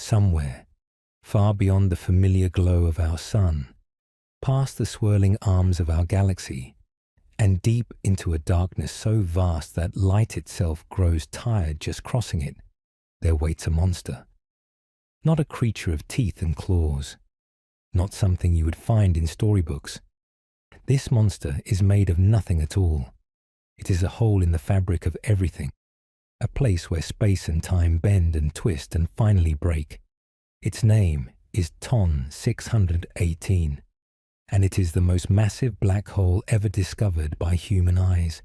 somewhere, far beyond the familiar glow of our sun, past the swirling arms of our galaxy, and deep into a darkness so vast that light itself grows tired just crossing it, there waits a monster. Not a creature of teeth and claws, not something you would find in storybooks. This monster is made of nothing at all. It is a hole in the fabric of everything, a place where space and time bend and twist and finally break. Its name is TON 618, and it is the most massive black hole ever discovered by human eyes.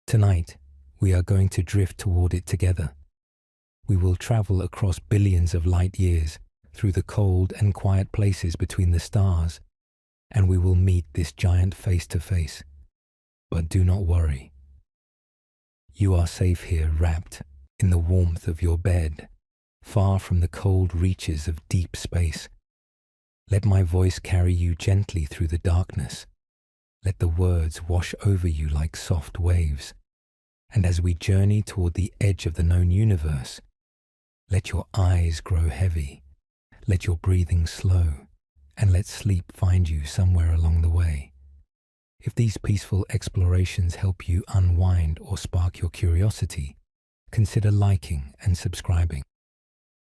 Tonight, we are going to drift toward it together. We will travel across billions of light years through the cold and quiet places between the stars, and we will meet this giant face to face. But do not worry. You are safe here, wrapped in the warmth of your bed, far from the cold reaches of deep space. Let my voice carry you gently through the darkness. Let the words wash over you like soft waves. And as we journey toward the edge of the known universe, let your eyes grow heavy, let your breathing slow, and let sleep find you somewhere along the way. If these peaceful explorations help you unwind or spark your curiosity, consider liking and subscribing.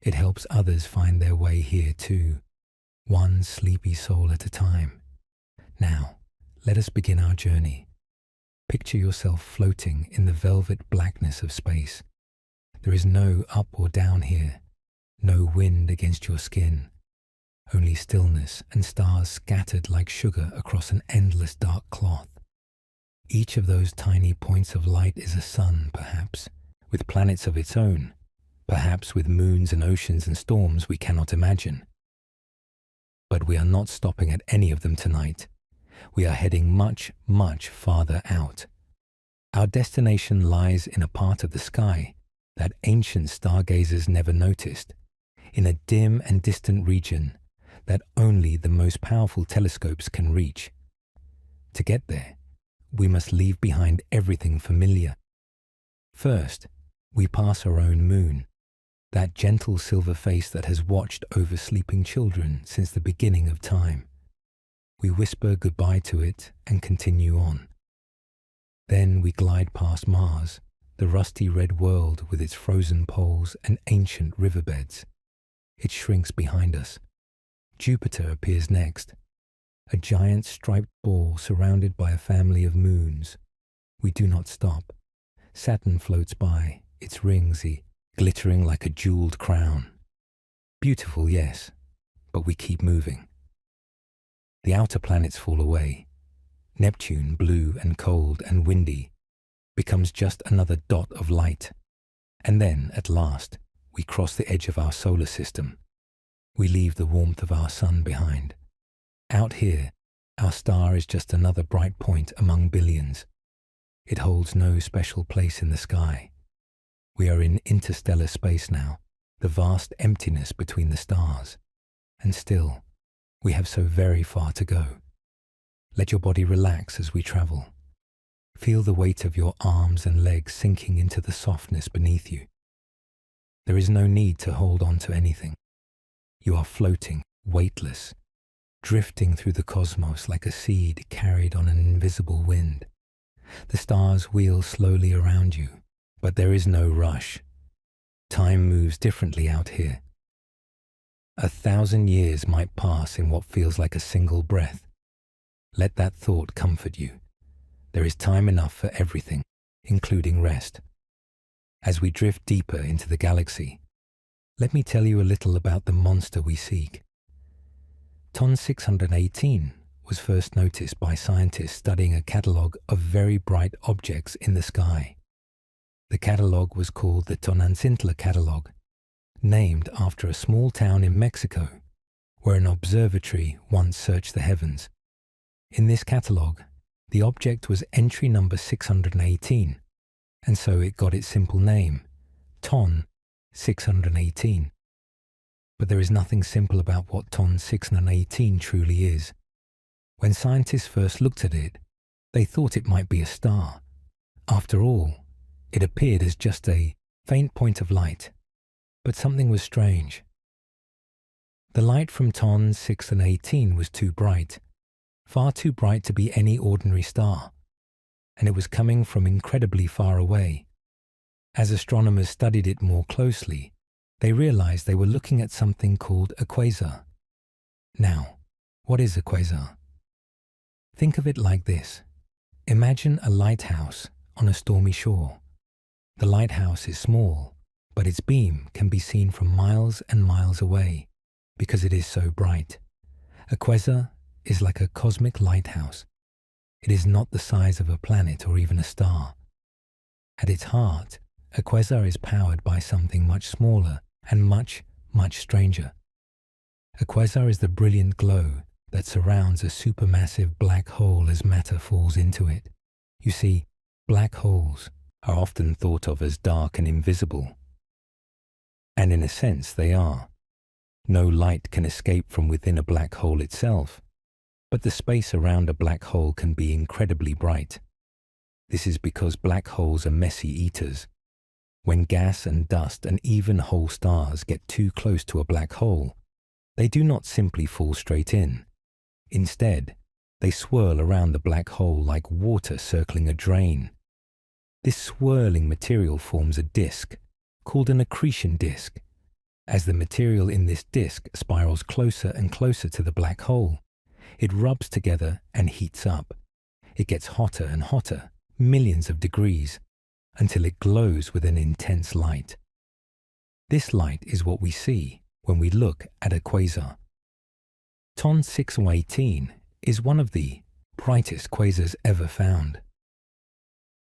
It helps others find their way here too, one sleepy soul at a time. Now, let us begin our journey. Picture yourself floating in the velvet blackness of space. There is no up or down here, no wind against your skin, only stillness and stars scattered like sugar across an endless dark cloth. Each of those tiny points of light is a sun, perhaps, with planets of its own, perhaps with moons and oceans and storms we cannot imagine. But we are not stopping at any of them tonight. We are heading much, much farther out. Our destination lies in a part of the sky that ancient stargazers never noticed, in a dim and distant region that only the most powerful telescopes can reach. To get there, we must leave behind everything familiar. First, we pass our own moon, that gentle silver face that has watched over sleeping children since the beginning of time. We whisper goodbye to it and continue on. Then we glide past Mars, the rusty red world with its frozen poles and ancient riverbeds. It shrinks behind us. Jupiter appears next, a giant striped ball surrounded by a family of moons. We do not stop. Saturn floats by, its rings glittering like a jeweled crown. Beautiful, yes, but we keep moving. The outer planets fall away. Neptune, blue and cold and windy, becomes just another dot of light. And then, at last, we cross the edge of our solar system. We leave the warmth of our sun behind. Out here, our star is just another bright point among billions. It holds no special place in the sky. We are in interstellar space now, the vast emptiness between the stars. And still, we have so very far to go. Let your body relax as we travel. Feel the weight of your arms and legs sinking into the softness beneath you. There is no need to hold on to anything. You are floating, weightless, drifting through the cosmos like a seed carried on an invisible wind. The stars wheel slowly around you, but there is no rush. Time moves differently out here. 1,000 years might pass in what feels like a single breath. Let that thought comfort you. There is time enough for everything, including rest. As we drift deeper into the galaxy, let me tell you a little about the monster we seek. TON 618 was first noticed by scientists studying a catalogue of very bright objects in the sky. The catalogue was called the Tonantzintla catalogue, named after a small town in Mexico where an observatory once searched the heavens. In this catalogue, the object was entry number 618, and so it got its simple name, TON 618. But there is nothing simple about what TON 618 truly is. When scientists first looked at it, they thought it might be a star. After all, it appeared as just a faint point of light. But something was strange. The light from TON 6 and 18 was too bright, far too bright to be any ordinary star, and it was coming from incredibly far away. As astronomers studied it more closely, they realized they were looking at something called a quasar. Now, what is a quasar? Think of it like this. Imagine a lighthouse on a stormy shore. The lighthouse is small, but its beam can be seen from miles and miles away because it is so bright. A quasar is like a cosmic lighthouse. It is not the size of a planet or even a star. At its heart, a quasar is powered by something much smaller and much, much stranger. A quasar is the brilliant glow that surrounds a supermassive black hole as matter falls into it. You see, black holes are often thought of as dark and invisible. And in a sense, they are. No light can escape from within a black hole itself, but the space around a black hole can be incredibly bright. This is because black holes are messy eaters. When gas and dust and even whole stars get too close to a black hole, they do not simply fall straight in. Instead, they swirl around the black hole like water circling a drain. This swirling material forms a disk, called an accretion disk. As the material in this disk spirals closer and closer to the black hole, it rubs together and heats up. It gets hotter and hotter, millions of degrees, until it glows with an intense light. This light is what we see when we look at a quasar. TON 618 is one of the brightest quasars ever found.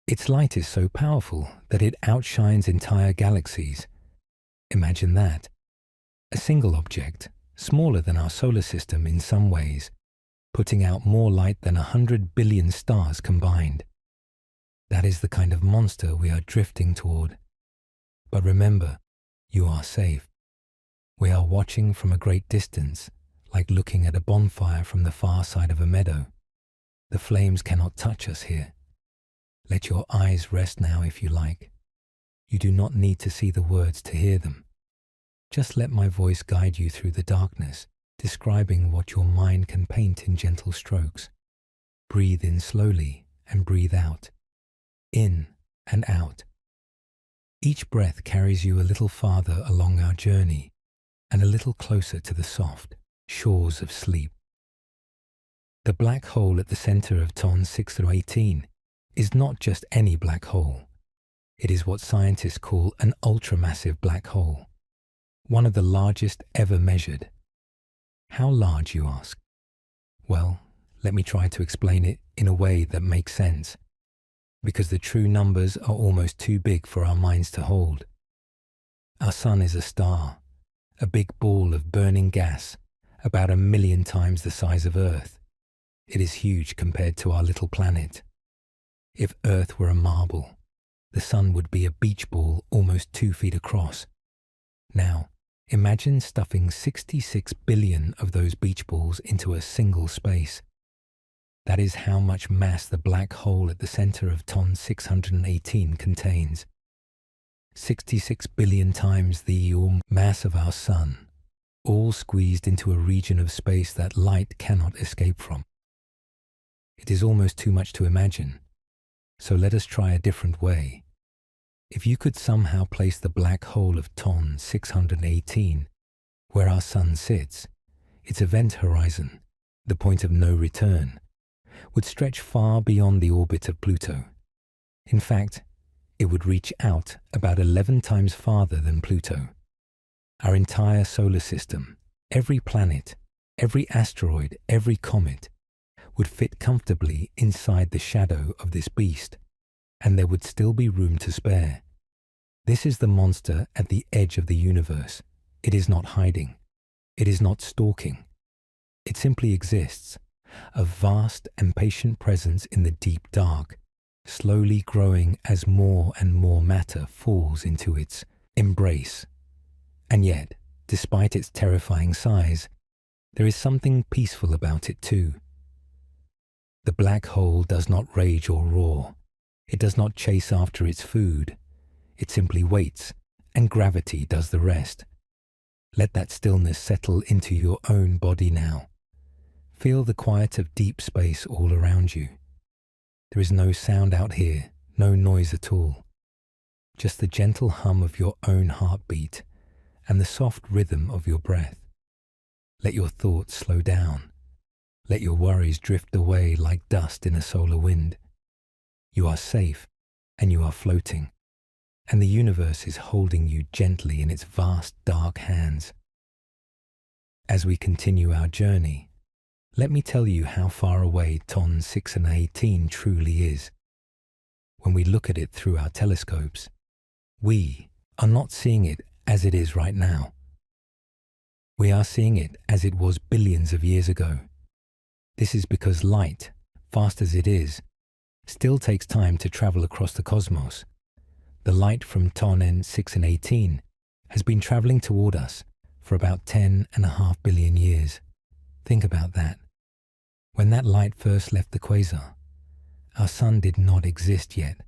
Its light is so powerful that it outshines entire galaxies. Imagine that. A single object, smaller than our solar system in some ways, putting out more light than 100 billion stars combined. That is the kind of monster we are drifting toward. But remember, you are safe. We are watching from a great distance, like looking at a bonfire from the far side of a meadow. The flames cannot touch us here. Let your eyes rest now if you like. You do not need to see the words to hear them. Just let my voice guide you through the darkness, describing what your mind can paint in gentle strokes. Breathe in slowly and breathe out. In and out. Each breath carries you a little farther along our journey and a little closer to the soft shores of sleep. The black hole at the center of TON 618 is not just any black hole. It is what scientists call an ultramassive black hole, one of the largest ever measured. How large, you ask? Well, let me try to explain it in a way that makes sense, because the true numbers are almost too big for our minds to hold. Our sun is a star, a big ball of burning gas, about 1 million times the size of Earth. It is huge compared to our little planet. If Earth were a marble, the sun would be a beach ball almost 2 feet across. Now, imagine stuffing 66 billion of those beach balls into a single space. That is how much mass the black hole at the center of TON 618 contains. 66 billion times the mass of our sun, all squeezed into a region of space that light cannot escape from. It is almost too much to imagine, so let us try a different way. If you could somehow place the black hole of TON 618 where our sun sits, its event horizon, the point of no return, would stretch far beyond the orbit of Pluto. In fact, it would reach out about 11 times farther than Pluto. Our entire solar system, every planet, every asteroid, every comet, would fit comfortably inside the shadow of this beast, and there would still be room to spare. This is the monster at the edge of the universe. It is not hiding. It is not stalking. It simply exists, a vast and patient presence in the deep dark, slowly growing as more and more matter falls into its embrace. And yet, despite its terrifying size, there is something peaceful about it too. The black hole does not rage or roar. It does not chase after its food. It simply waits, and gravity does the rest. Let that stillness settle into your own body now. Feel the quiet of deep space all around you. There is no sound out here, no noise at all. Just the gentle hum of your own heartbeat and the soft rhythm of your breath. Let your thoughts slow down. Let your worries drift away like dust in a solar wind. You are safe and you are floating, and the universe is holding you gently in its vast dark hands. As we continue our journey, let me tell you how far away Ton 618 truly is. When we look at it through our telescopes, we are not seeing it as it is right now. We are seeing it as it was billions of years ago. This is because light, fast as it is, still takes time to travel across the cosmos. The light from Ton 618 has been traveling toward us for about 10.5 billion years. Think about that. When that light first left the quasar, our sun did not exist yet.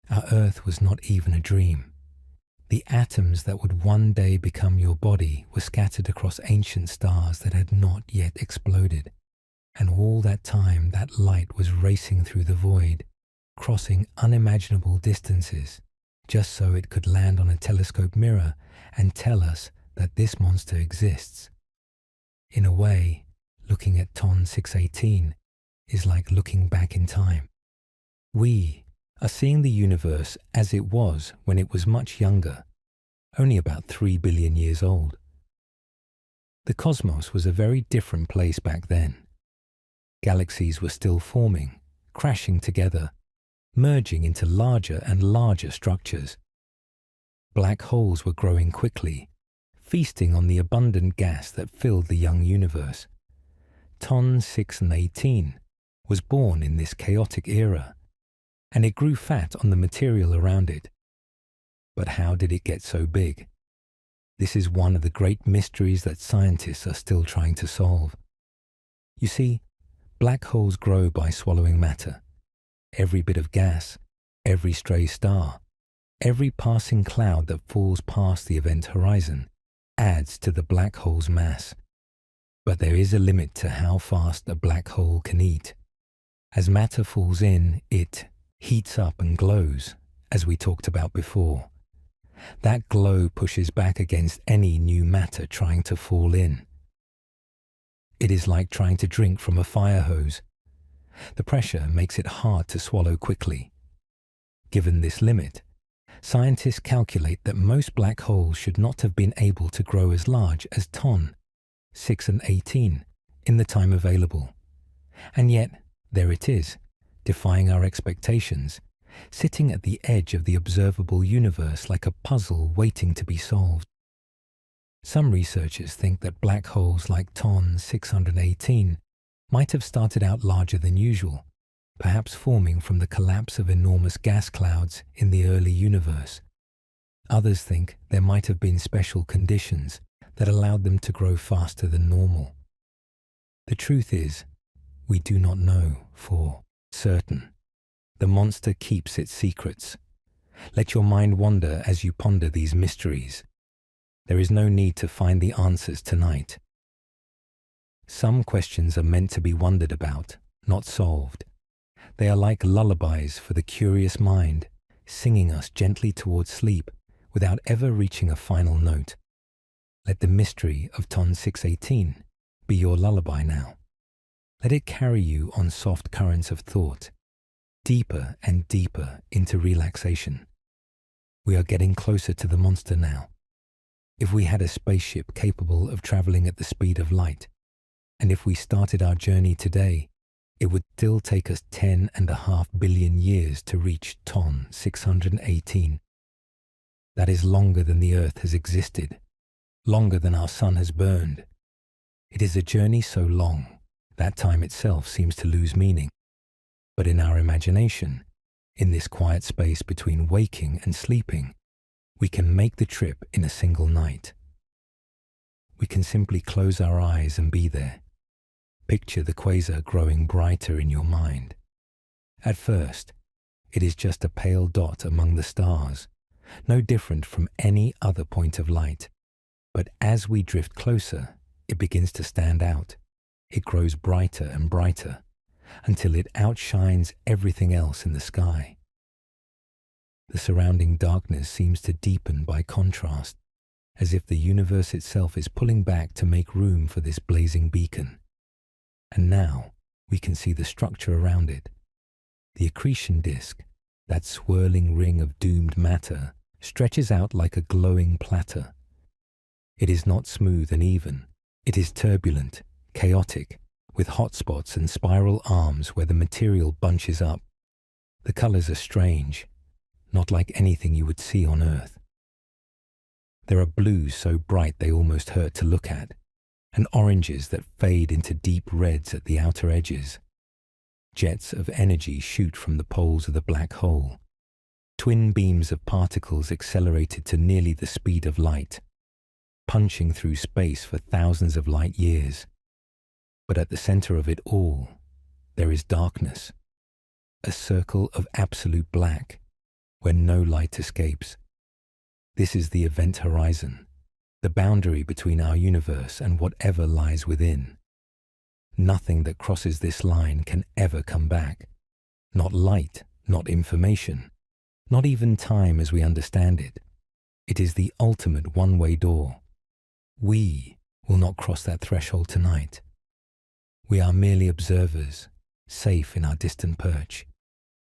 Our Earth was not even a dream. The atoms that would one day become your body were scattered across ancient stars that had not yet exploded. And all that time, that light was racing through the void, crossing unimaginable distances, just so it could land on a telescope mirror and tell us that this monster exists. In a way, looking at Ton 618 is like looking back in time. We are seeing the universe as it was when it was much younger, only about 3 billion years old. The cosmos was a very different place back then. Galaxies were still forming, crashing together, merging into larger and larger structures. Black holes were growing quickly, feasting on the abundant gas that filled the young universe. Ton 618 was born in this chaotic era, and it grew fat on the material around it. But how did it get so big? This is one of the great mysteries that scientists are still trying to solve. You see, black holes grow by swallowing matter. Every bit of gas, every stray star, every passing cloud that falls past the event horizon adds to the black hole's mass. But there is a limit to how fast a black hole can eat. As matter falls in, it heats up and glows, as we talked about before. That glow pushes back against any new matter trying to fall in. It is like trying to drink from a fire hose. The pressure makes it hard to swallow quickly. Given this limit, scientists calculate that most black holes should not have been able to grow as large as Ton 618 in the time available. And yet, there it is, defying our expectations, sitting at the edge of the observable universe like a puzzle waiting to be solved. Some researchers think that black holes like Ton 618 might have started out larger than usual, perhaps forming from the collapse of enormous gas clouds in the early universe. Others think there might have been special conditions that allowed them to grow faster than normal. The truth is, we do not know for certain. The monster keeps its secrets. Let your mind wander as you ponder these mysteries. There is no need to find the answers tonight. Some questions are meant to be wondered about, not solved. They are like lullabies for the curious mind, singing us gently towards sleep without ever reaching a final note. Let the mystery of Ton 618 be your lullaby now. Let it carry you on soft currents of thought, deeper and deeper into relaxation. We are getting closer to the monster now. If we had a spaceship capable of traveling at the speed of light, and if we started our journey today, it would still take us 10.5 billion years to reach Ton 618. That is longer than the Earth has existed, longer than our sun has burned. It is a journey so long that time itself seems to lose meaning. But in our imagination, in this quiet space between waking and sleeping, we can make the trip in a single night. We can simply close our eyes and be there. Picture the quasar growing brighter in your mind. At first, it is just a pale dot among the stars, no different from any other point of light. But as we drift closer, it begins to stand out. It grows brighter and brighter until it outshines everything else in the sky. The surrounding darkness seems to deepen by contrast, as if the universe itself is pulling back to make room for this blazing beacon. And now we can see the structure around it. The accretion disk, that swirling ring of doomed matter, stretches out like a glowing platter. It is not smooth and even. It is turbulent, chaotic, with hot spots and spiral arms where the material bunches up. The colors are strange, not like anything you would see on Earth. There are blues so bright they almost hurt to look at, and oranges that fade into deep reds at the outer edges. Jets of energy shoot from the poles of the black hole, twin beams of particles accelerated to nearly the speed of light, punching through space for thousands of light years. But at the center of it all, there is darkness, a circle of absolute black, where no light escapes. This is the event horizon, the boundary between our universe and whatever lies within. Nothing that crosses this line can ever come back. Not light, not information, not even time as we understand it. It is the ultimate one-way door. We will not cross that threshold tonight. We are merely observers, safe in our distant perch,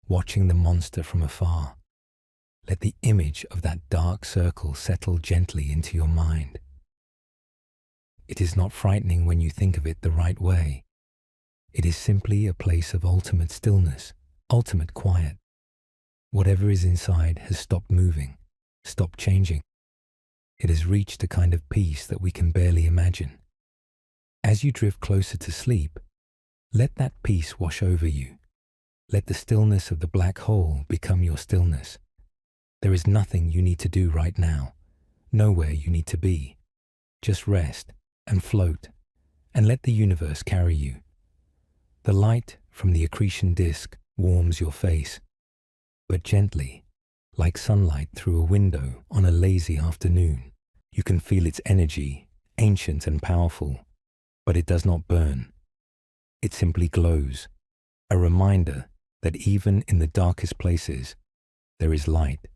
watching the monster from afar. Let the image of that dark circle settle gently into your mind. It is not frightening when you think of it the right way. It is simply a place of ultimate stillness, ultimate quiet. Whatever is inside has stopped moving, stopped changing. It has reached a kind of peace that we can barely imagine. As you drift closer to sleep, let that peace wash over you. Let the stillness of the black hole become your stillness. There is nothing you need to do right now, nowhere you need to be. Just rest and float, and let the universe carry you. The light from the accretion disk warms your face, but gently, like sunlight through a window on a lazy afternoon. You can feel its energy, ancient and powerful, but it does not burn. It simply glows, a reminder that even in the darkest places, there is light.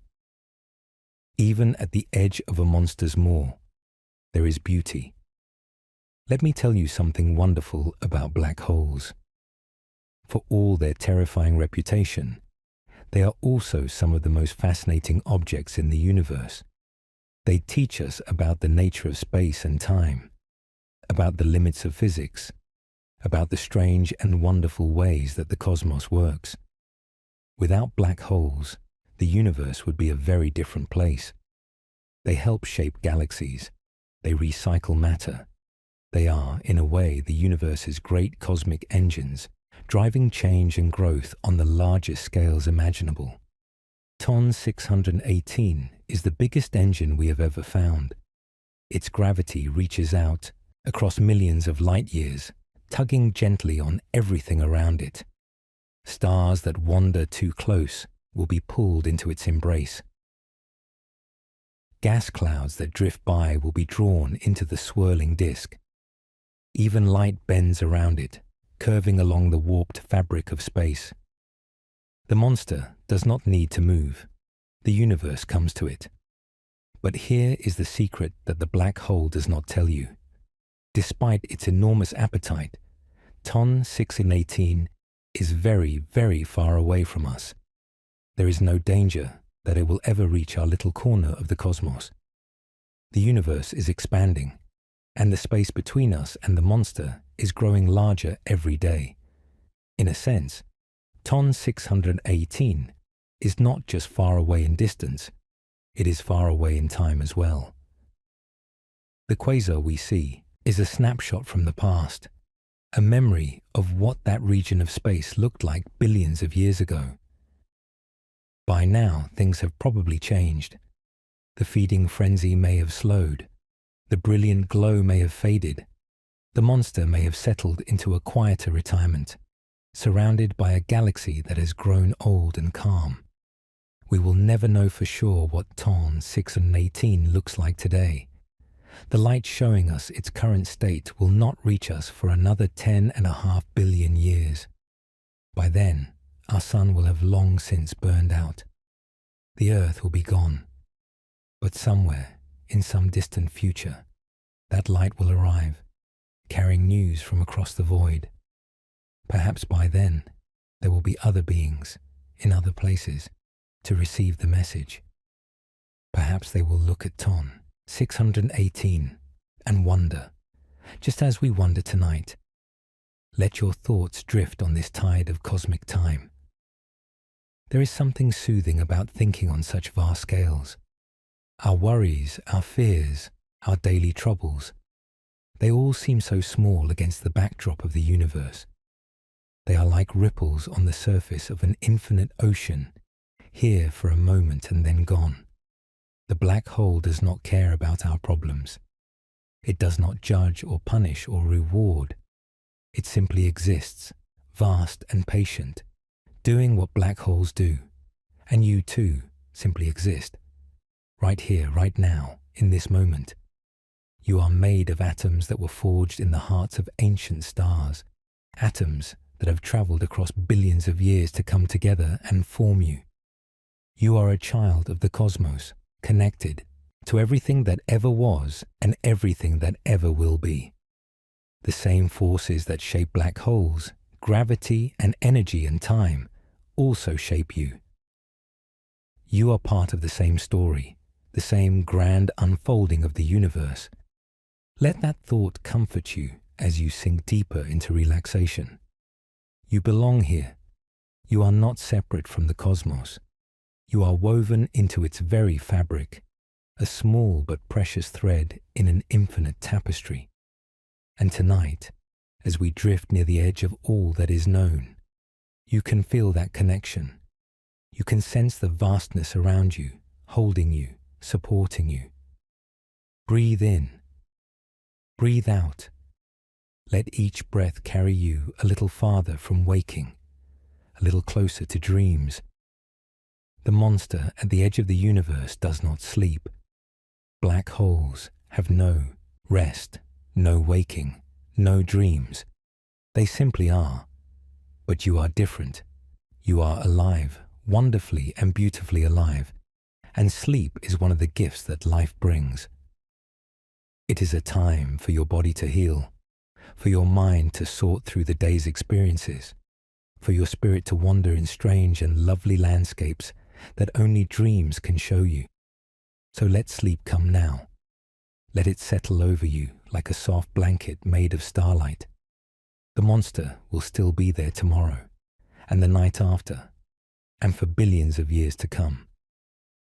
Even at the edge of a monster's maw, there is beauty. Let me tell you something wonderful about black holes. For all their terrifying reputation, they are also some of the most fascinating objects in the universe. They teach us about the nature of space and time, about the limits of physics, about the strange and wonderful ways that the cosmos works. Without black holes, the universe would be a very different place. They help shape galaxies. They recycle matter. They are, in a way, the universe's great cosmic engines, driving change and growth on the largest scales imaginable. TON 618 is the biggest engine we have ever found. Its gravity reaches out across millions of light years, tugging gently on everything around it. Stars that wander too close will be pulled into its embrace. Gas clouds that drift by will be drawn into the swirling disk. Even light bends around it, curving along the warped fabric of space. The monster does not need to move. The universe comes to it. But here is the secret that the black hole does not tell you. Despite its enormous appetite, TON 618 is very, very far away from us. There is no danger that it will ever reach our little corner of the cosmos. The universe is expanding, and the space between us and the monster is growing larger every day. In a sense, TON 618 is not just far away in distance, it is far away in time as well. The quasar we see is a snapshot from the past, a memory of what that region of space looked like billions of years ago. By now, things have probably changed. The feeding frenzy may have slowed. The brilliant glow may have faded. The monster may have settled into a quieter retirement, surrounded by a galaxy that has grown old and calm. We will never know for sure what TON 618 looks like today, The light showing us its current state will not reach us for another 10.5 billion years. By then, our sun will have long since burned out. The Earth will be gone. But somewhere, in some distant future, that light will arrive, carrying news from across the void. Perhaps by then, there will be other beings, in other places, to receive the message. Perhaps they will look at Ton 618 and wonder, just as we wonder tonight. Let your thoughts drift on this tide of cosmic time. There is something soothing about thinking on such vast scales. Our worries, our fears, our daily troubles, they all seem so small against the backdrop of the universe. They are like ripples on the surface of an infinite ocean, here for a moment and then gone. The black hole does not care about our problems. It does not judge or punish or reward. It simply exists, vast and patient, doing what black holes do. And you too simply exist. Right here, right now, in this moment. You are made of atoms that were forged in the hearts of ancient stars, atoms that have traveled across billions of years to come together and form you. You are a child of the cosmos, connected to everything that ever was and everything that ever will be. The same forces that shape black holes, gravity and energy and time, also shape you. You are part of the same story, the same grand unfolding of the universe. Let that thought comfort you as you sink deeper into relaxation. You belong here. You are not separate from the cosmos. You are woven into its very fabric, a small but precious thread in an infinite tapestry. And tonight, as we drift near the edge of all that is known, you can feel that connection. You can sense the vastness around you, holding you, supporting you. Breathe in. Breathe out. Let each breath carry you a little farther from waking, a little closer to dreams. The monster at the edge of the universe does not sleep. Black holes have no rest, no waking, no dreams. They simply are. But you are different. You are alive, wonderfully and beautifully alive. And sleep is one of the gifts that life brings. It is a time for your body to heal, for your mind to sort through the day's experiences, for your spirit to wander in strange and lovely landscapes that only dreams can show you. So let sleep come now. Let it settle over you like a soft blanket made of starlight. The monster will still be there tomorrow, and the night after, and for billions of years to come.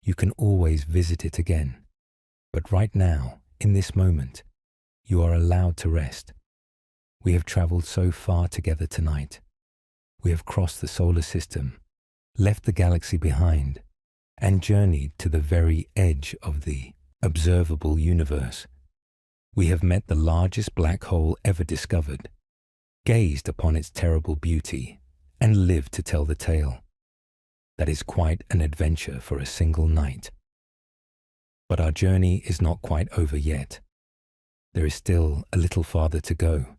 You can always visit it again. But right now, in this moment, you are allowed to rest. We have traveled so far together tonight. We have crossed the solar system, left the galaxy behind, and journeyed to the very edge of the observable universe. We have met the largest black hole ever discovered, gazed upon its terrible beauty, and lived to tell the tale. That is quite an adventure for a single night. But our journey is not quite over yet. There is still a little farther to go,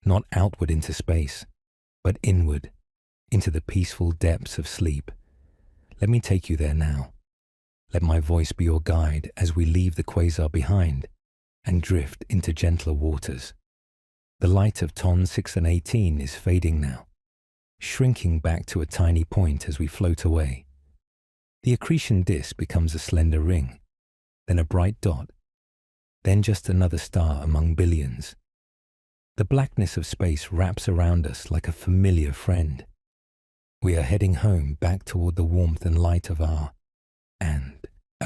not outward into space, but inward, into the peaceful depths of sleep. Let me take you there now. Let my voice be your guide as we leave the quasar behind and drift into gentler waters. The light of Ton 618 is fading now, shrinking back to a tiny point as we float away. The accretion disk becomes a slender ring, then a bright dot, then just another star among billions. The blackness of space wraps around us like a familiar friend. We are heading home back toward the warmth and light of our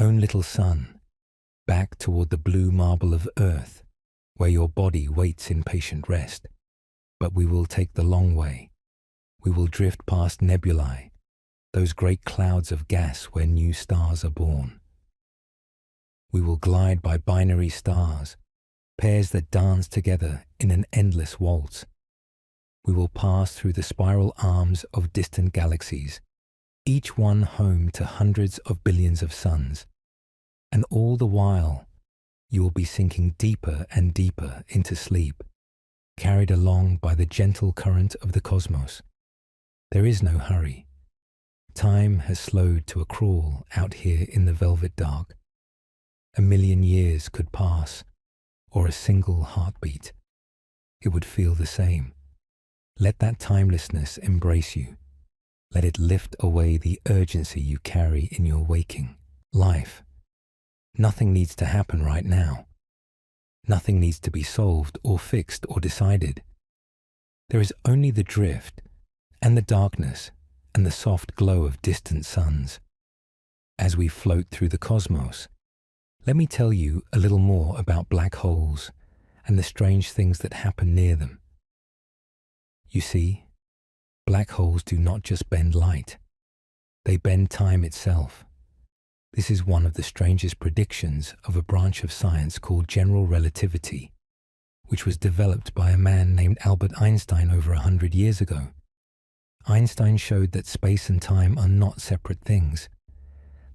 own little sun, back toward the blue marble of Earth, where your body waits in patient rest. But we will take the long way. We will drift past nebulae, those great clouds of gas where new stars are born. We will glide by binary stars, pairs that dance together in an endless waltz. We will pass through the spiral arms of distant galaxies, each one home to hundreds of billions of suns. And all the while, you will be sinking deeper and deeper into sleep, carried along by the gentle current of the cosmos. There is no hurry. Time has slowed to a crawl out here in the velvet dark. 1,000,000 years could pass, or a single heartbeat. It would feel the same. Let that timelessness embrace you. Let it lift away the urgency you carry in your waking life. Nothing needs to happen right now. Nothing needs to be solved or fixed or decided. There is only the drift and the darkness and the soft glow of distant suns. As we float through the cosmos, let me tell you a little more about black holes and the strange things that happen near them. You see, black holes do not just bend light. They bend time itself. This is one of the strangest predictions of a branch of science called general relativity, which was developed by a man named Albert Einstein over 100 years ago. Einstein showed that space and time are not separate things.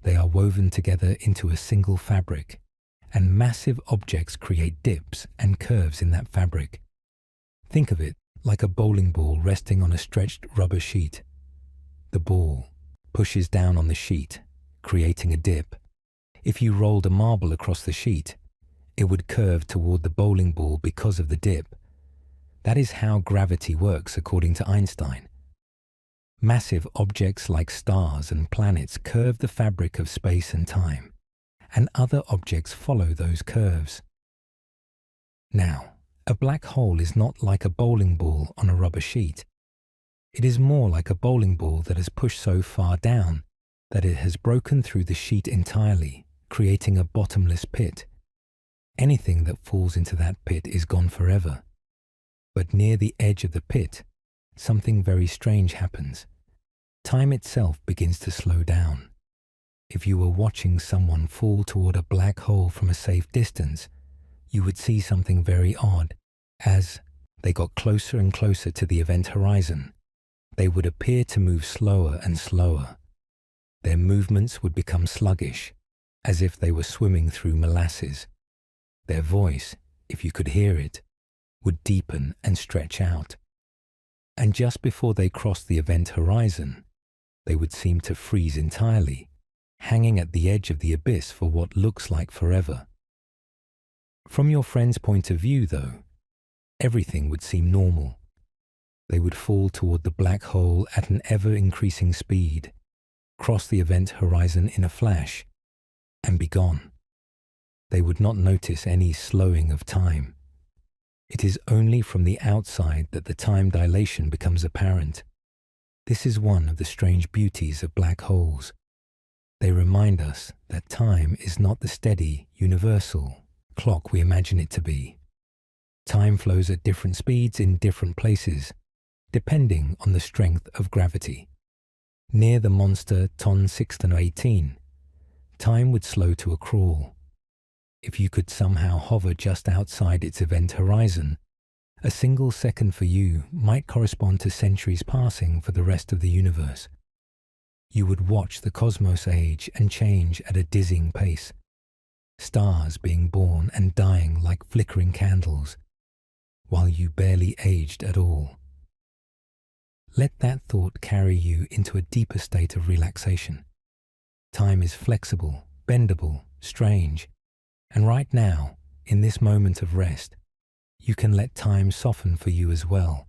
They are woven together into a single fabric, and massive objects create dips and curves in that fabric. Think of it like a bowling ball resting on a stretched rubber sheet. The ball pushes down on the sheet, creating a dip. If you rolled a marble across the sheet, it would curve toward the bowling ball because of the dip. That is how gravity works according to Einstein. Massive objects like stars and planets curve the fabric of space and time, and other objects follow those curves. Now, a black hole is not like a bowling ball on a rubber sheet. It is more like a bowling ball that has pushed so far down that it has broken through the sheet entirely, creating a bottomless pit. Anything that falls into that pit is gone forever. But near the edge of the pit, something very strange happens. Time itself begins to slow down. If you were watching someone fall toward a black hole from a safe distance, you would see something very odd. As they got closer and closer to the event horizon, they would appear to move slower and slower. Their movements would become sluggish, as if they were swimming through molasses. Their voice, if you could hear it, would deepen and stretch out. And just before they crossed the event horizon, they would seem to freeze entirely, hanging at the edge of the abyss for what looks like forever. From your friend's point of view, though, everything would seem normal. They would fall toward the black hole at an ever-increasing speed, cross the event horizon in a flash, and be gone. They would not notice any slowing of time. It is only from the outside that the time dilation becomes apparent. This is one of the strange beauties of black holes. They remind us that time is not the steady, universal clock we imagine it to be. Time flows at different speeds in different places, depending on the strength of gravity. Near the monster Ton 618, time would slow to a crawl. If you could somehow hover just outside its event horizon, a single second for you might correspond to centuries passing for the rest of the universe. You would watch the cosmos age and change at a dizzying pace, stars being born and dying like flickering candles, while you barely aged at all. Let that thought carry you into a deeper state of relaxation. Time is flexible, bendable, strange, and right now, in this moment of rest, you can let time soften for you as well.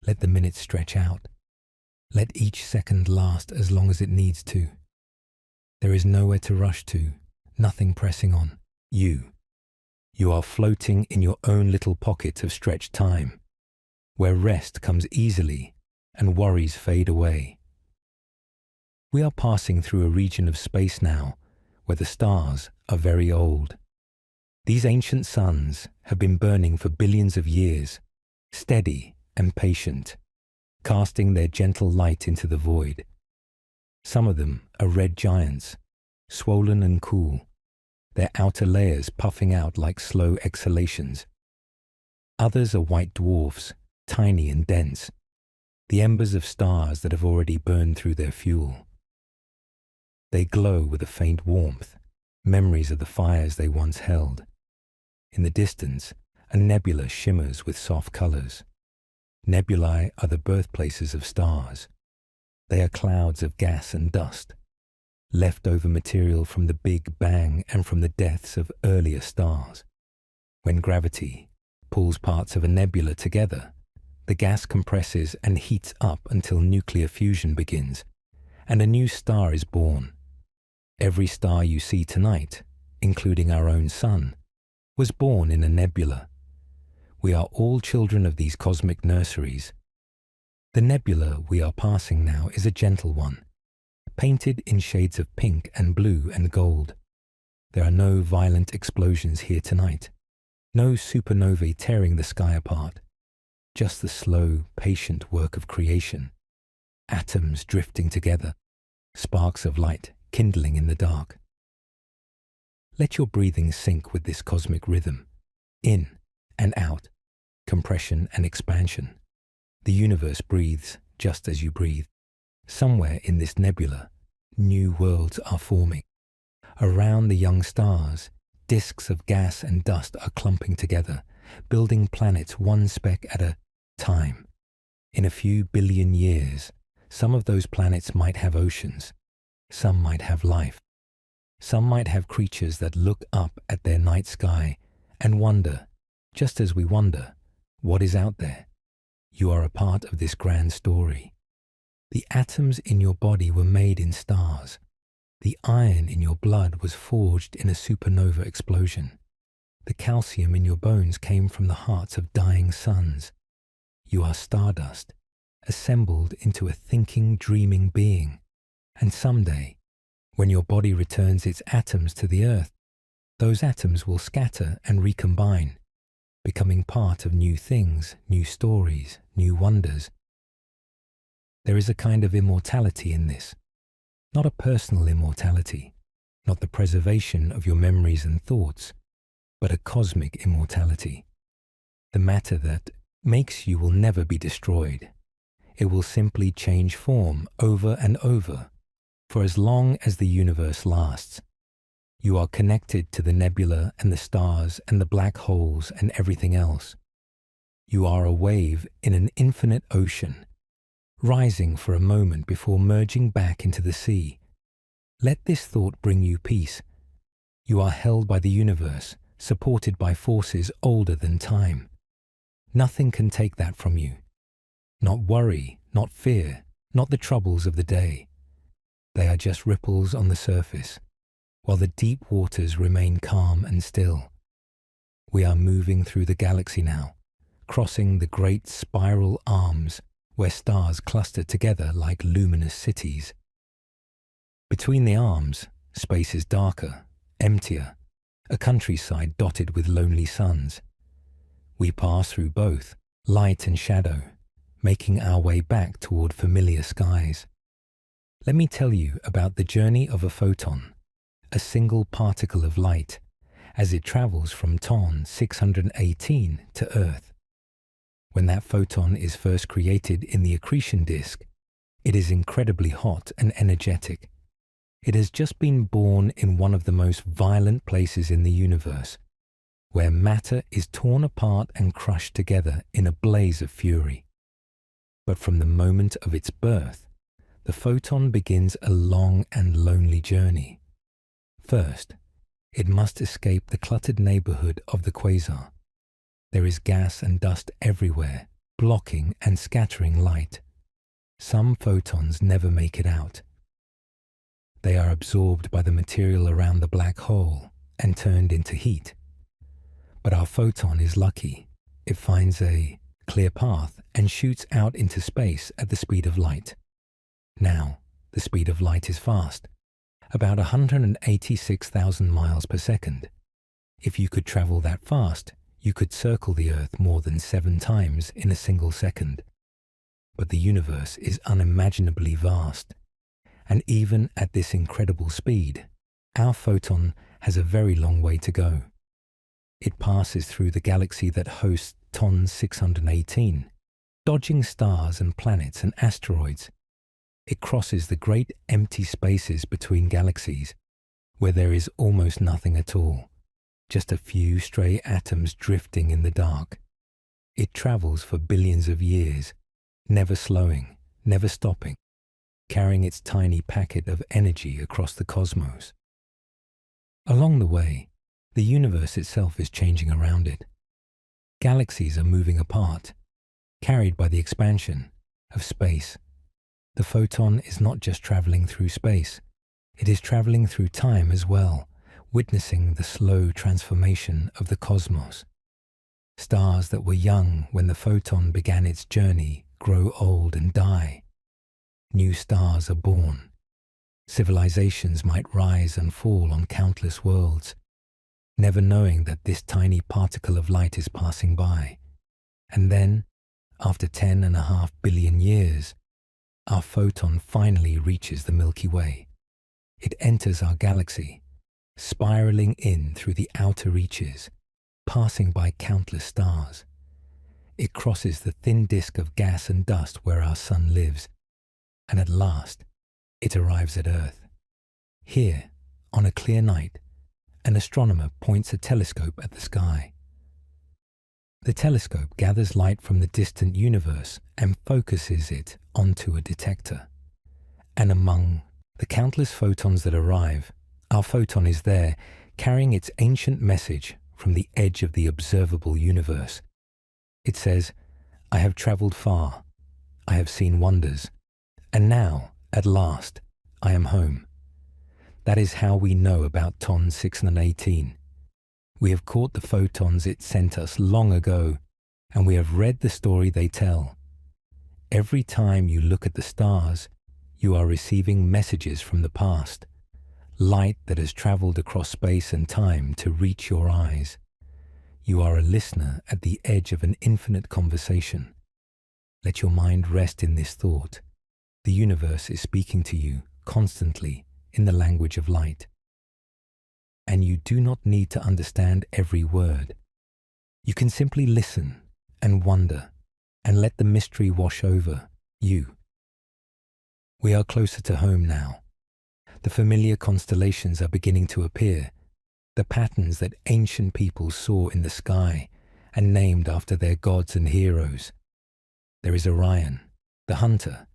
Let the minutes stretch out. Let each second last as long as it needs to. There is nowhere to rush to, nothing pressing on you. You are floating in your own little pocket of stretched time, where rest comes easily and worries fade away. We are passing through a region of space now where the stars are very old. These ancient suns have been burning for billions of years, steady and patient, casting their gentle light into the void. Some of them are red giants, swollen and cool, their outer layers puffing out like slow exhalations. Others are white dwarfs, tiny and dense, the embers of stars that have already burned through their fuel. They glow with a faint warmth, memories of the fires they once held. In the distance, a nebula shimmers with soft colors. Nebulae are the birthplaces of stars. They are clouds of gas and dust, leftover material from the Big Bang and from the deaths of earlier stars. When gravity pulls parts of a nebula together, the gas compresses and heats up until nuclear fusion begins, and a new star is born. Every star you see tonight, including our own sun, was born in a nebula. We are all children of these cosmic nurseries. The nebula we are passing now is a gentle one, painted in shades of pink and blue and gold. There are no violent explosions here tonight, no supernovae tearing the sky apart, just the slow, patient work of creation, atoms drifting together, sparks of light kindling in the dark. Let your breathing sync with this cosmic rhythm, in and out, compression and expansion. The universe breathes just as you breathe. Somewhere in this nebula, new worlds are forming. Around the young stars, disks of gas and dust are clumping together, building planets one speck at a time. In a few billion years, some of those planets might have oceans. Some might have life. Some might have creatures that look up at their night sky and wonder, just as we wonder, what is out there? You are a part of this grand story. The atoms in your body were made in stars. The iron in your blood was forged in a supernova explosion. The calcium in your bones came from the hearts of dying suns. You are stardust, assembled into a thinking, dreaming being. And someday, when your body returns its atoms to the earth, those atoms will scatter and recombine, becoming part of new things, new stories, new wonders. There is a kind of immortality in this, not a personal immortality, not the preservation of your memories and thoughts, but a cosmic immortality. The matter that makes you will never be destroyed. It will simply change form over and over, for as long as the universe lasts. You are connected to the nebula and the stars and the black holes and everything else. You are a wave in an infinite ocean, rising for a moment before merging back into the sea. Let this thought bring you peace. You are held by the universe, supported by forces older than time. Nothing can take that from you. Not worry, not fear, not the troubles of the day. They are just ripples on the surface, while the deep waters remain calm and still. We are moving through the galaxy now, crossing the great spiral arms where stars cluster together like luminous cities. Between the arms, space is darker, emptier, a countryside dotted with lonely suns. We pass through both, light and shadow, making our way back toward familiar skies. Let me tell you about the journey of a photon, a single particle of light, as it travels from Ton 618 to Earth. When that photon is first created in the accretion disk, it is incredibly hot and energetic. It has just been born in one of the most violent places in the universe, where matter is torn apart and crushed together in a blaze of fury. But from the moment of its birth, the photon begins a long and lonely journey. First, it must escape the cluttered neighborhood of the quasar. There is gas and dust everywhere, blocking and scattering light. Some photons never make it out. They are absorbed by the material around the black hole and turned into heat. But our photon is lucky. It finds a clear path and shoots out into space at the speed of light. Now, the speed of light is fast, about 186,000 miles per second. If you could travel that fast, you could circle the Earth more than 7 times in a single second. But the universe is unimaginably vast, and even at this incredible speed, our photon has a very long way to go. It passes through the galaxy that hosts Ton 618, dodging stars and planets and asteroids. It crosses the great empty spaces between galaxies, where there is almost nothing at all. just a few stray atoms drifting in the dark. It travels for billions of years, never slowing, never stopping, carrying its tiny packet of energy across the cosmos. Along the way, the universe itself is changing around it. Galaxies are moving apart, carried by the expansion of space. The photon is not just traveling through space, it is traveling through time as well, witnessing the slow transformation of the cosmos. Stars that were young when the photon began its journey grow old and die. New stars are born. Civilizations might rise and fall on countless worlds, never knowing that this tiny particle of light is passing by. And then, after 10.5 billion years, our photon finally reaches the Milky Way. It enters our galaxy, spiraling in through the outer reaches, passing by countless stars. It crosses the thin disk of gas and dust where our sun lives, and at last, it arrives at Earth. Here, on a clear night, an astronomer points a telescope at the sky. The telescope gathers light from the distant universe and focuses it onto a detector. And among the countless photons that arrive, our photon is there, carrying its ancient message from the edge of the observable universe. It says, "I have traveled far, I have seen wonders, and now, at last, I am home." That is how we know about TON 618. We have caught the photons it sent us long ago, and we have read the story they tell. Every time you look at the stars, you are receiving messages from the past, light that has traveled across space and time to reach your eyes. You are a listener at the edge of an infinite conversation. Let your mind rest in this thought. The universe is speaking to you constantly in the language of light. And you do not need to understand every word. You can simply listen and wonder and let the mystery wash over you. We are closer to home now. The familiar constellations are beginning to appear, the patterns that ancient peoples saw in the sky and named after their gods and heroes. There is Orion, the hunter,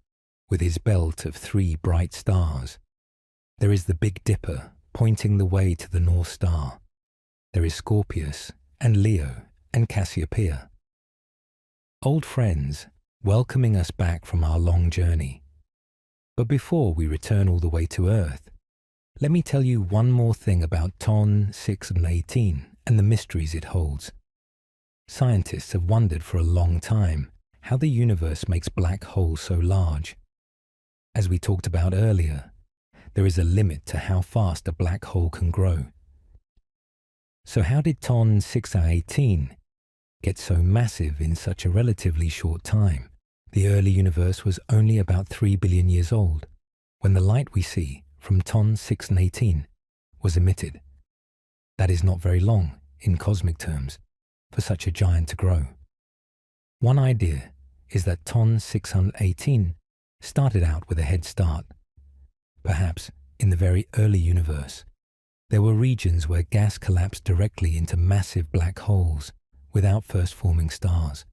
with his belt of 3 bright stars. There is the Big Dipper, pointing the way to the North Star. There is Scorpius and Leo and Cassiopeia. Old friends, welcoming us back from our long journey. But before we return all the way to Earth, let me tell you one more thing about TON 618 and the mysteries it holds. Scientists have wondered for a long time how the universe makes black holes so large. As we talked about earlier, there is a limit to how fast a black hole can grow. So how did TON 618 get so massive in such a relatively short time? The early universe was only about 3 billion years old when the light we see from TON 618 was emitted. That is not very long in cosmic terms for such a giant to grow. One idea is that TON 618 started out with a head start. Perhaps in the very early universe, there were regions where gas collapsed directly into massive black holes without first forming stars.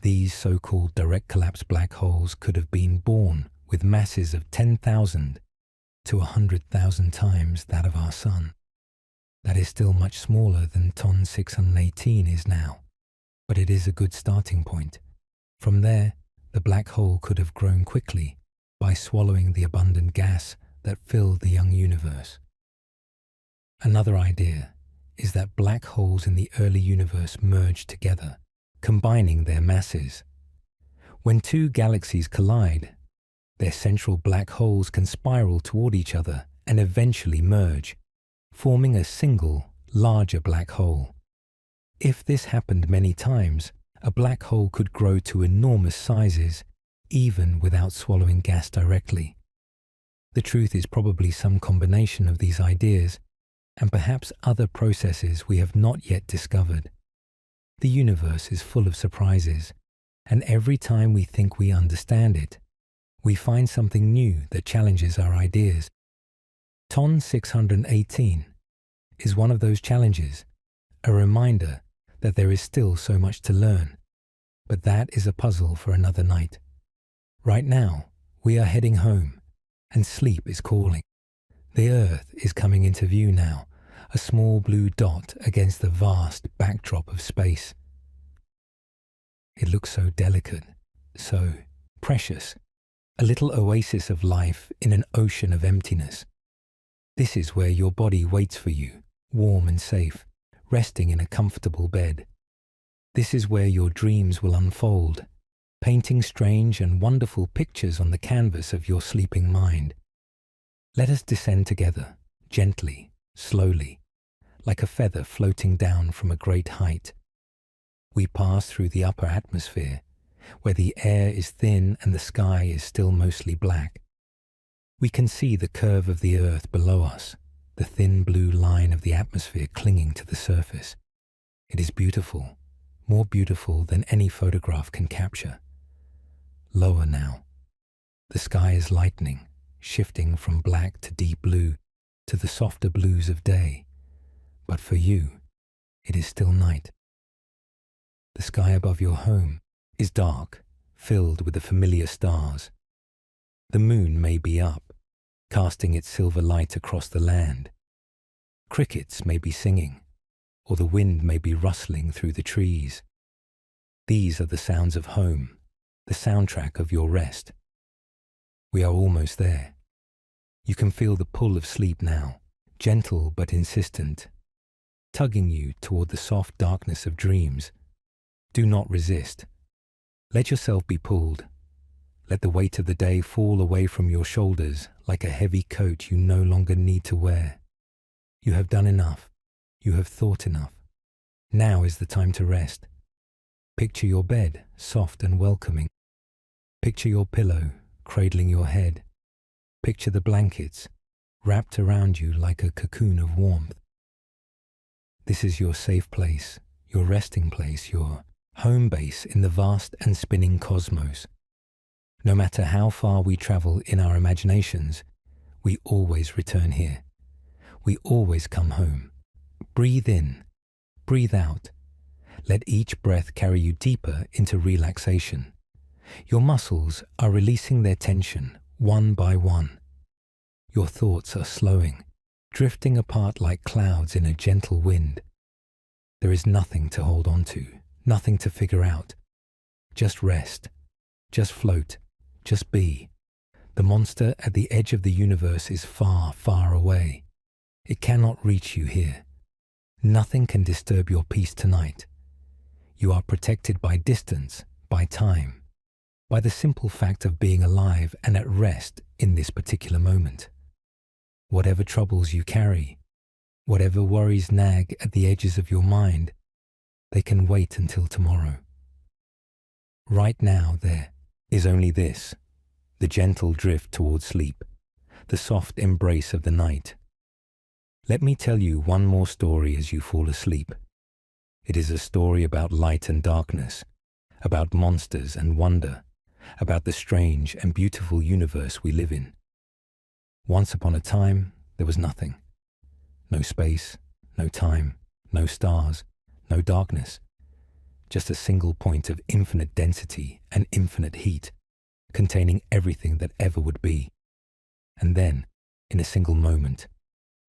These so-called direct collapse black holes could have been born with masses of 10,000 to 100,000 times that of our Sun. That is still much smaller than TON 618 is now, but it is a good starting point. From there, the black hole could have grown quickly by swallowing the abundant gas that filled the young universe. Another idea is that black holes in the early universe merged together, combining their masses. When 2 galaxies collide, their central black holes can spiral toward each other and eventually merge, forming a single, larger black hole. If this happened many times, a black hole could grow to enormous sizes, even without swallowing gas directly. The truth is probably some combination of these ideas, and perhaps other processes we have not yet discovered. The universe is full of surprises, and every time we think we understand it, we find something new that challenges our ideas. TON 618 is one of those challenges a reminder that there is still so much to learn. But that is a puzzle for another night. Right now, we are heading home, and sleep is calling. The Earth is coming into view now, a small blue dot against the vast backdrop of space. It looks so delicate, so precious, a little oasis of life in an ocean of emptiness. This is where your body waits for you, warm and safe, resting in a comfortable bed. This is where your dreams will unfold, painting strange and wonderful pictures on the canvas of your sleeping mind. Let us descend together, gently, slowly, like a feather floating down from a great height. We pass through the upper atmosphere, where the air is thin and the sky is still mostly black. We can see the curve of the Earth below us, the thin blue line of the atmosphere clinging to the surface. It is beautiful, more beautiful than any photograph can capture. Lower now. The sky is lightening, shifting from black to deep blue to the softer blues of day. But for you, it is still night. The sky above your home is dark, filled with the familiar stars. The moon may be up, casting its silver light across the land. Crickets may be singing, or the wind may be rustling through the trees. These are the sounds of home, the soundtrack of your rest. We are almost there. You can feel the pull of sleep now, gentle but insistent, tugging you toward the soft darkness of dreams. Do not resist. Let yourself be pulled. Let the weight of the day fall away from your shoulders like a heavy coat you no longer need to wear. You have done enough. You have thought enough. Now is the time to rest. Picture your bed, soft and welcoming. Picture your pillow, cradling your head. Picture the blankets, wrapped around you like a cocoon of warmth. This is your safe place, your resting place, your home base in the vast and spinning cosmos. No matter how far we travel in our imaginations, we always return here. We always come home. Breathe in, breathe out. Let each breath carry you deeper into relaxation. Your muscles are releasing their tension one by one. Your thoughts are slowing, drifting apart like clouds in a gentle wind. There is nothing to hold on to, nothing to figure out. Just rest, just float, just be. The monster at the edge of the universe is far, far away. It cannot reach you here. Nothing can disturb your peace tonight. You are protected by distance, by time, by the simple fact of being alive and at rest in this particular moment. Whatever troubles you carry, whatever worries nag at the edges of your mind, they can wait until tomorrow. Right now there is only this, the gentle drift towards sleep, the soft embrace of the night. Let me tell you one more story as you fall asleep. It is a story about light and darkness, about monsters and wonder, about the strange and beautiful universe we live in. Once upon a time, there was nothing. No space, no time, no stars, no darkness. Just a single point of infinite density and infinite heat, containing everything that ever would be. And then, in a single moment,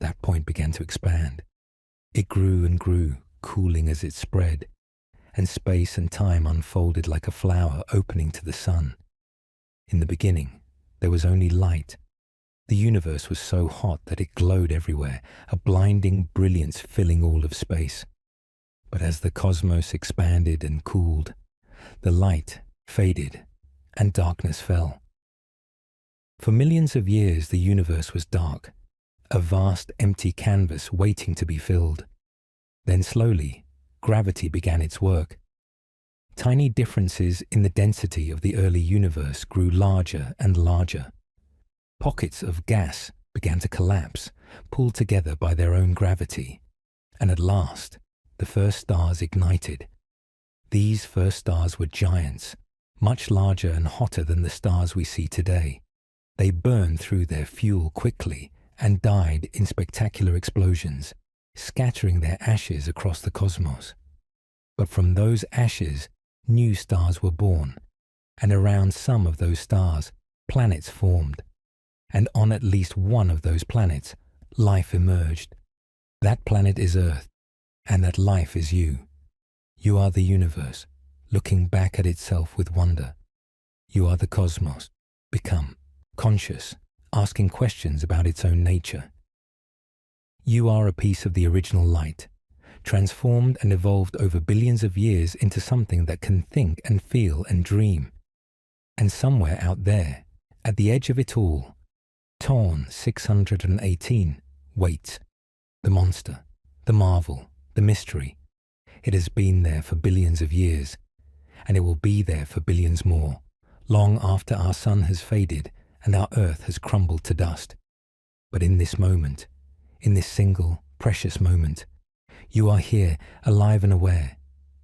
that point began to expand. It grew and grew, cooling as it spread, and space and time unfolded like a flower opening to the sun. In the beginning, there was only light. The universe was so hot that it glowed everywhere, a blinding brilliance filling all of space. But as the cosmos expanded and cooled, the light faded and darkness fell. For millions of years, the universe was dark, a vast empty canvas waiting to be filled. Then slowly, gravity began its work. Tiny differences in the density of the early universe grew larger and larger. Pockets of gas began to collapse, pulled together by their own gravity. And at last, the first stars ignited. These first stars were giants, much larger and hotter than the stars we see today. They burned through their fuel quickly and died in spectacular explosions, scattering their ashes across the cosmos. But from those ashes, new stars were born, and around some of those stars, planets formed. And on at least one of those planets, life emerged. That planet is Earth, and that life is you. You are the universe, looking back at itself with wonder. You are the cosmos, become conscious, asking questions about its own nature. You are a piece of the original light, transformed and evolved over billions of years into something that can think and feel and dream. And somewhere out there, at the edge of it all, Torn 618 waits. The monster, the marvel, the mystery. It has been there for billions of years, and it will be there for billions more, long after our sun has faded and our earth has crumbled to dust. But in this moment, in this single, precious moment, you are here, alive and aware,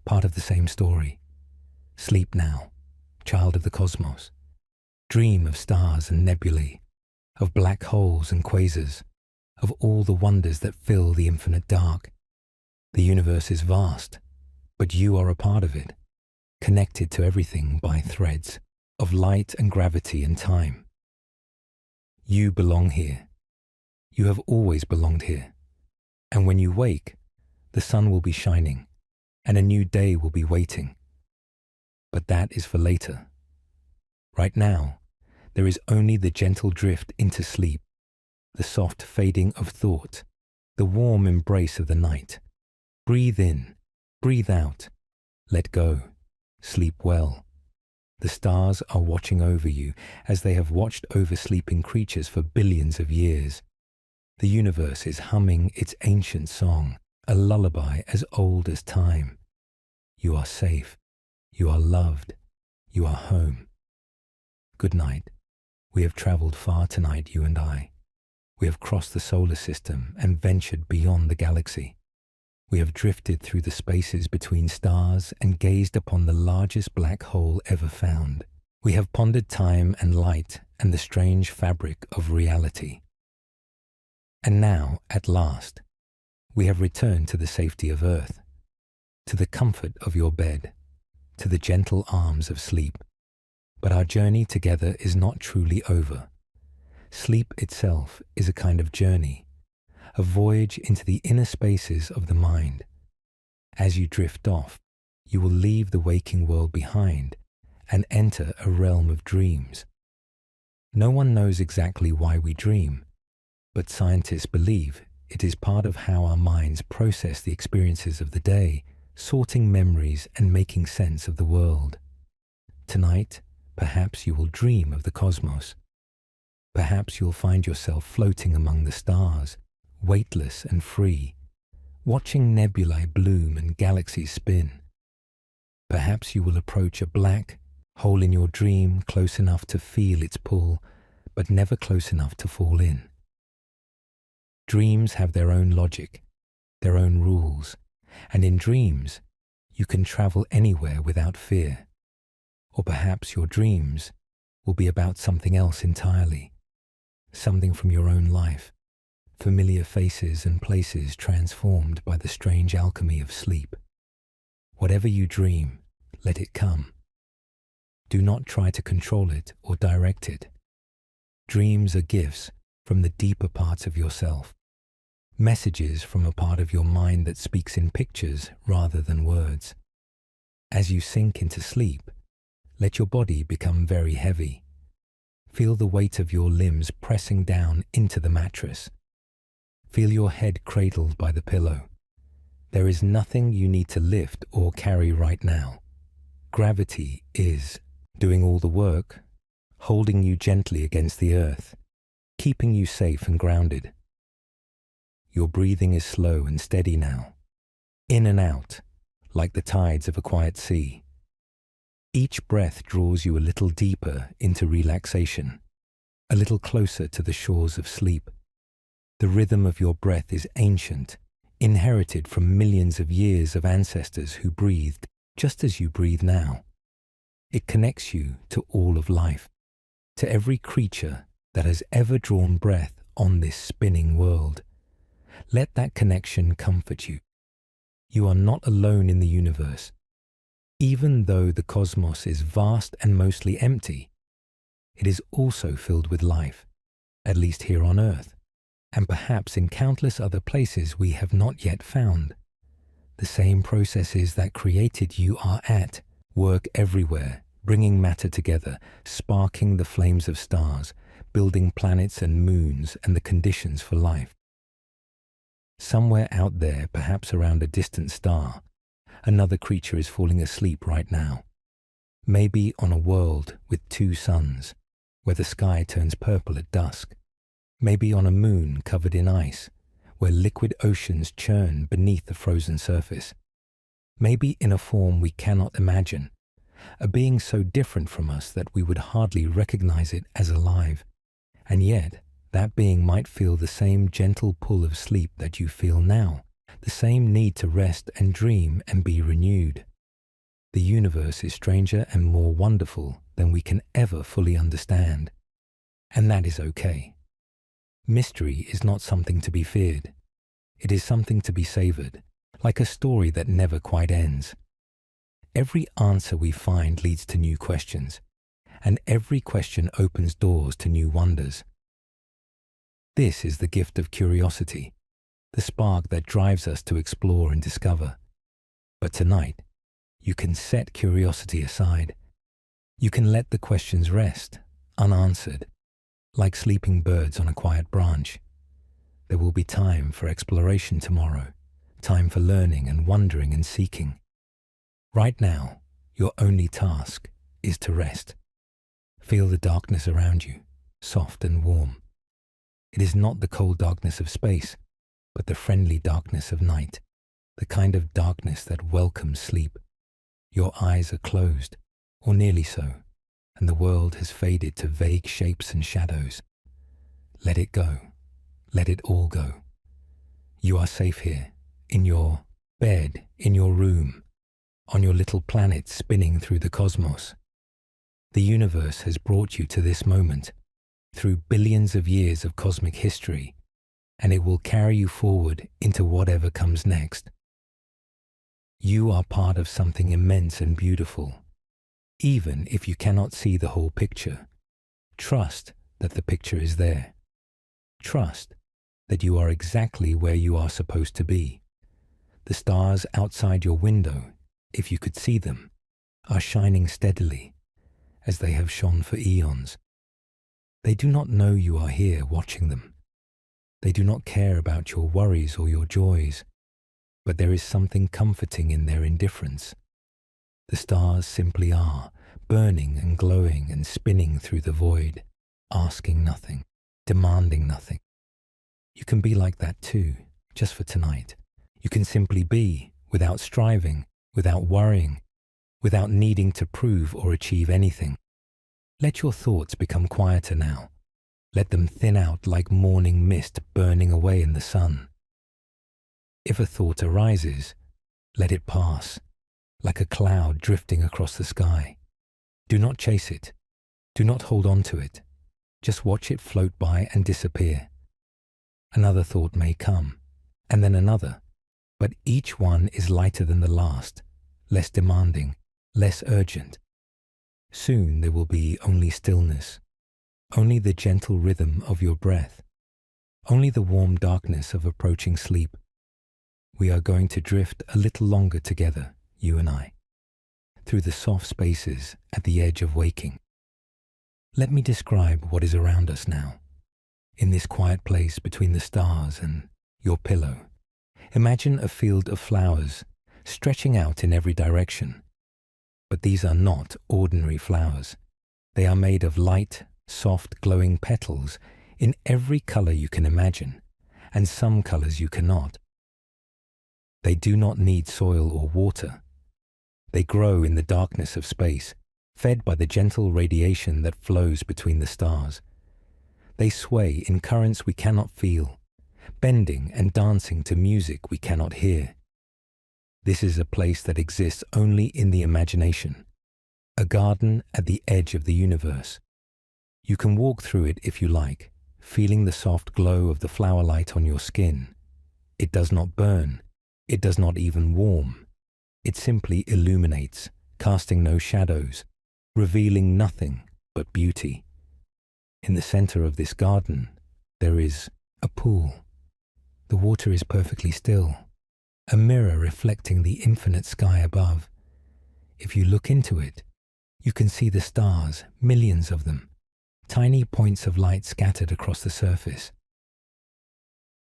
part of the same story. Sleep now, child of the cosmos. Dream of stars and nebulae, of black holes and quasars, of all the wonders that fill the infinite dark. The universe is vast, but you are a part of it, connected to everything by threads of light and gravity and time. You belong here. You have always belonged here. And when you wake, the sun will be shining, and a new day will be waiting. But that is for later. Right now, there is only the gentle drift into sleep, the soft fading of thought, the warm embrace of the night. Breathe in, breathe out, let go, sleep well. The stars are watching over you as they have watched over sleeping creatures for billions of years. The universe is humming its ancient song, a lullaby as old as time. You are safe, you are loved, you are home. Good night. We have traveled far tonight, you and I. We have crossed the solar system and ventured beyond the galaxy. We have drifted through the spaces between stars and gazed upon the largest black hole ever found. We have pondered time and light and the strange fabric of reality. And now, at last, we have returned to the safety of Earth, to the comfort of your bed, to the gentle arms of sleep. But our journey together is not truly over. Sleep itself is a kind of journey, a voyage into the inner spaces of the mind. As you drift off, you will leave the waking world behind and enter a realm of dreams. No one knows exactly why we dream, but scientists believe it is part of how our minds process the experiences of the day, sorting memories and making sense of the world. Tonight, perhaps you will dream of the cosmos. Perhaps you'll find yourself floating among the stars, weightless and free, watching nebulae bloom and galaxies spin. Perhaps you will approach a black hole in your dream close enough to feel its pull, but never close enough to fall in. Dreams have their own logic, their own rules, and in dreams, you can travel anywhere without fear. Or perhaps your dreams will be about something else entirely, something from your own life, familiar faces and places transformed by the strange alchemy of sleep. Whatever you dream, let it come. Do not try to control it or direct it. Dreams are gifts from the deeper parts of yourself, messages from a part of your mind that speaks in pictures rather than words. As you sink into sleep, let your body become very heavy. Feel the weight of your limbs pressing down into the mattress. Feel your head cradled by the pillow. There is nothing you need to lift or carry right now. Gravity is doing all the work, holding you gently against the earth, keeping you safe and grounded. Your breathing is slow and steady now, in and out, like the tides of a quiet sea. Each breath draws you a little deeper into relaxation, a little closer to the shores of sleep. The rhythm of your breath is ancient, inherited from millions of years of ancestors who breathed just as you breathe now. It connects you to all of life, to every creature that has ever drawn breath on this spinning world. Let that connection comfort you. You are not alone in the universe. Even though the cosmos is vast and mostly empty, it is also filled with life, at least here on Earth, and perhaps in countless other places we have not yet found. The same processes that created you are at work everywhere, bringing matter together, sparking the flames of stars, building planets and moons and the conditions for life. Somewhere out there, perhaps around a distant star, another creature is falling asleep right now. Maybe on a world with two suns, where the sky turns purple at dusk. Maybe on a moon covered in ice, where liquid oceans churn beneath the frozen surface. Maybe in a form we cannot imagine, a being so different from us that we would hardly recognize it as alive. And yet, that being might feel the same gentle pull of sleep that you feel now, the same need to rest and dream and be renewed. The universe is stranger and more wonderful than we can ever fully understand. And that is okay. Mystery is not something to be feared. It is something to be savored, like a story that never quite ends. Every answer we find leads to new questions, and every question opens doors to new wonders. This is the gift of curiosity, the spark that drives us to explore and discover. But tonight, you can set curiosity aside. You can let the questions rest, unanswered, like sleeping birds on a quiet branch. There will be time for exploration tomorrow, time for learning and wondering and seeking. Right now, your only task is to rest. Feel the darkness around you, soft and warm. It is not the cold darkness of space, but the friendly darkness of night, the kind of darkness that welcomes sleep. Your eyes are closed, or nearly so, and the world has faded to vague shapes and shadows. Let it go. Let it all go. You are safe here, in your bed, in your room, on your little planet spinning through the cosmos. The universe has brought you to this moment, through billions of years of cosmic history, and it will carry you forward into whatever comes next. You are part of something immense and beautiful. Even if you cannot see the whole picture, trust that the picture is there. Trust that you are exactly where you are supposed to be. The stars outside your window, if you could see them, are shining steadily, as they have shone for eons. They do not know you are here watching them. They do not care about your worries or your joys, but there is something comforting in their indifference. The stars simply are, burning and glowing and spinning through the void, asking nothing, demanding nothing. You can be like that too, just for tonight. You can simply be, without striving, without worrying, without needing to prove or achieve anything. Let your thoughts become quieter now. Let them thin out like morning mist burning away in the sun. If a thought arises, let it pass, like a cloud drifting across the sky. Do not chase it. Do not hold on to it. Just watch it float by and disappear. Another thought may come, and then another, but each one is lighter than the last, less demanding, less urgent. Soon there will be only stillness, only the gentle rhythm of your breath, only the warm darkness of approaching sleep. We are going to drift a little longer together, you and I, through the soft spaces at the edge of waking. Let me describe what is around us now. In this quiet place between the stars and your pillow, imagine a field of flowers stretching out in every direction. But these are not ordinary flowers. They are made of light, soft, glowing petals in every color you can imagine, and some colors you cannot. They do not need soil or water. They grow in the darkness of space, fed by the gentle radiation that flows between the stars. They sway in currents we cannot feel, bending and dancing to music we cannot hear. This is a place that exists only in the imagination, a garden at the edge of the universe. You can walk through it if you like, feeling the soft glow of the flower light on your skin, It does not burn. It does not even warm. It simply illuminates, casting no shadows, revealing nothing but beauty. In the center of this garden, there is a pool. The water is perfectly still, a mirror reflecting the infinite sky above. If you look into it, you can see the stars, millions of them, tiny points of light scattered across the surface.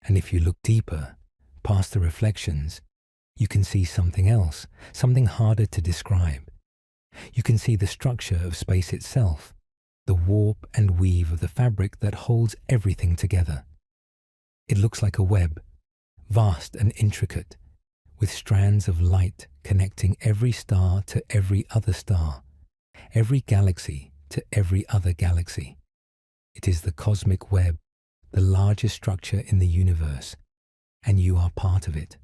And if you look deeper, past the reflections, you can see something else, something harder to describe. You can see the structure of space itself, the warp and weave of the fabric that holds everything together. It looks like a web, vast and intricate, with strands of light connecting every star to every other star, every galaxy to every other galaxy. It is the cosmic web, the largest structure in the universe, and you are part of it.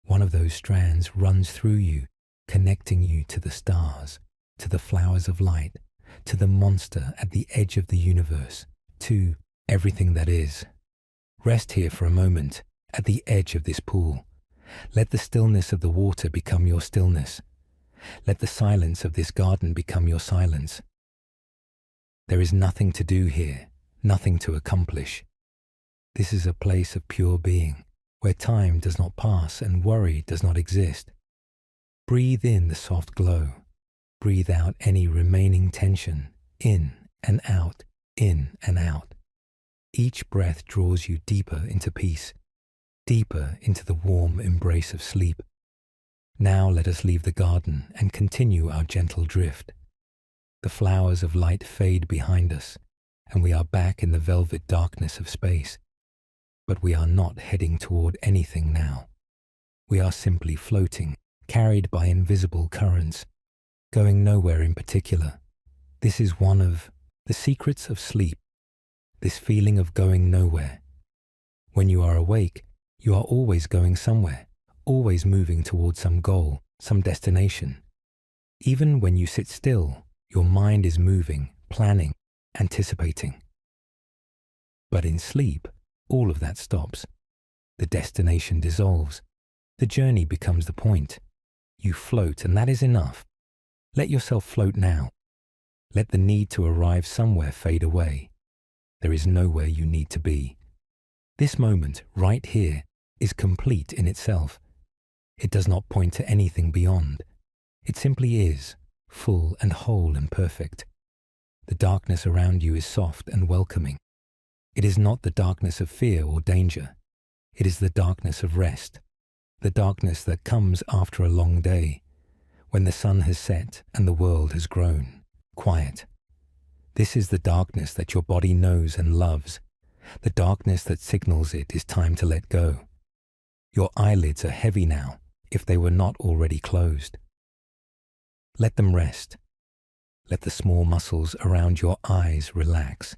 One of those strands runs through you, connecting you to the stars, to the flowers of light, to the monster at the edge of the universe, to everything that is. Rest here for a moment, at the edge of this pool. Let the stillness of the water become your stillness. Let the silence of this garden become your silence. There is nothing to do here, nothing to accomplish. This is a place of pure being, where time does not pass and worry does not exist. Breathe in the soft glow. Breathe out any remaining tension, in and out, in and out. Each breath draws you deeper into peace, deeper into the warm embrace of sleep. Now let us leave the garden and continue our gentle drift. The flowers of light fade behind us, and we are back in the velvet darkness of space. But we are not heading toward anything now. We are simply floating, carried by invisible currents, going nowhere in particular. This is one of the secrets of sleep, this feeling of going nowhere. When you are awake, you are always going somewhere, always moving toward some goal, some destination. Even when you sit still, your mind is moving, planning, anticipating. But in sleep, all of that stops. The destination dissolves. The journey becomes the point. You float, and that is enough. Let yourself float now. Let the need to arrive somewhere fade away. There is nowhere you need to be. This moment, right here, is complete in itself. It does not point to anything beyond. It simply is, full and whole and perfect. The darkness around you is soft and welcoming. It is not the darkness of fear or danger. It is the darkness of rest, the darkness that comes after a long day, when the sun has set and the world has grown quiet. This is the darkness that your body knows and loves, the darkness that signals it is time to let go. Your eyelids are heavy now, if they were not already closed. Let them rest. Let the small muscles around your eyes relax.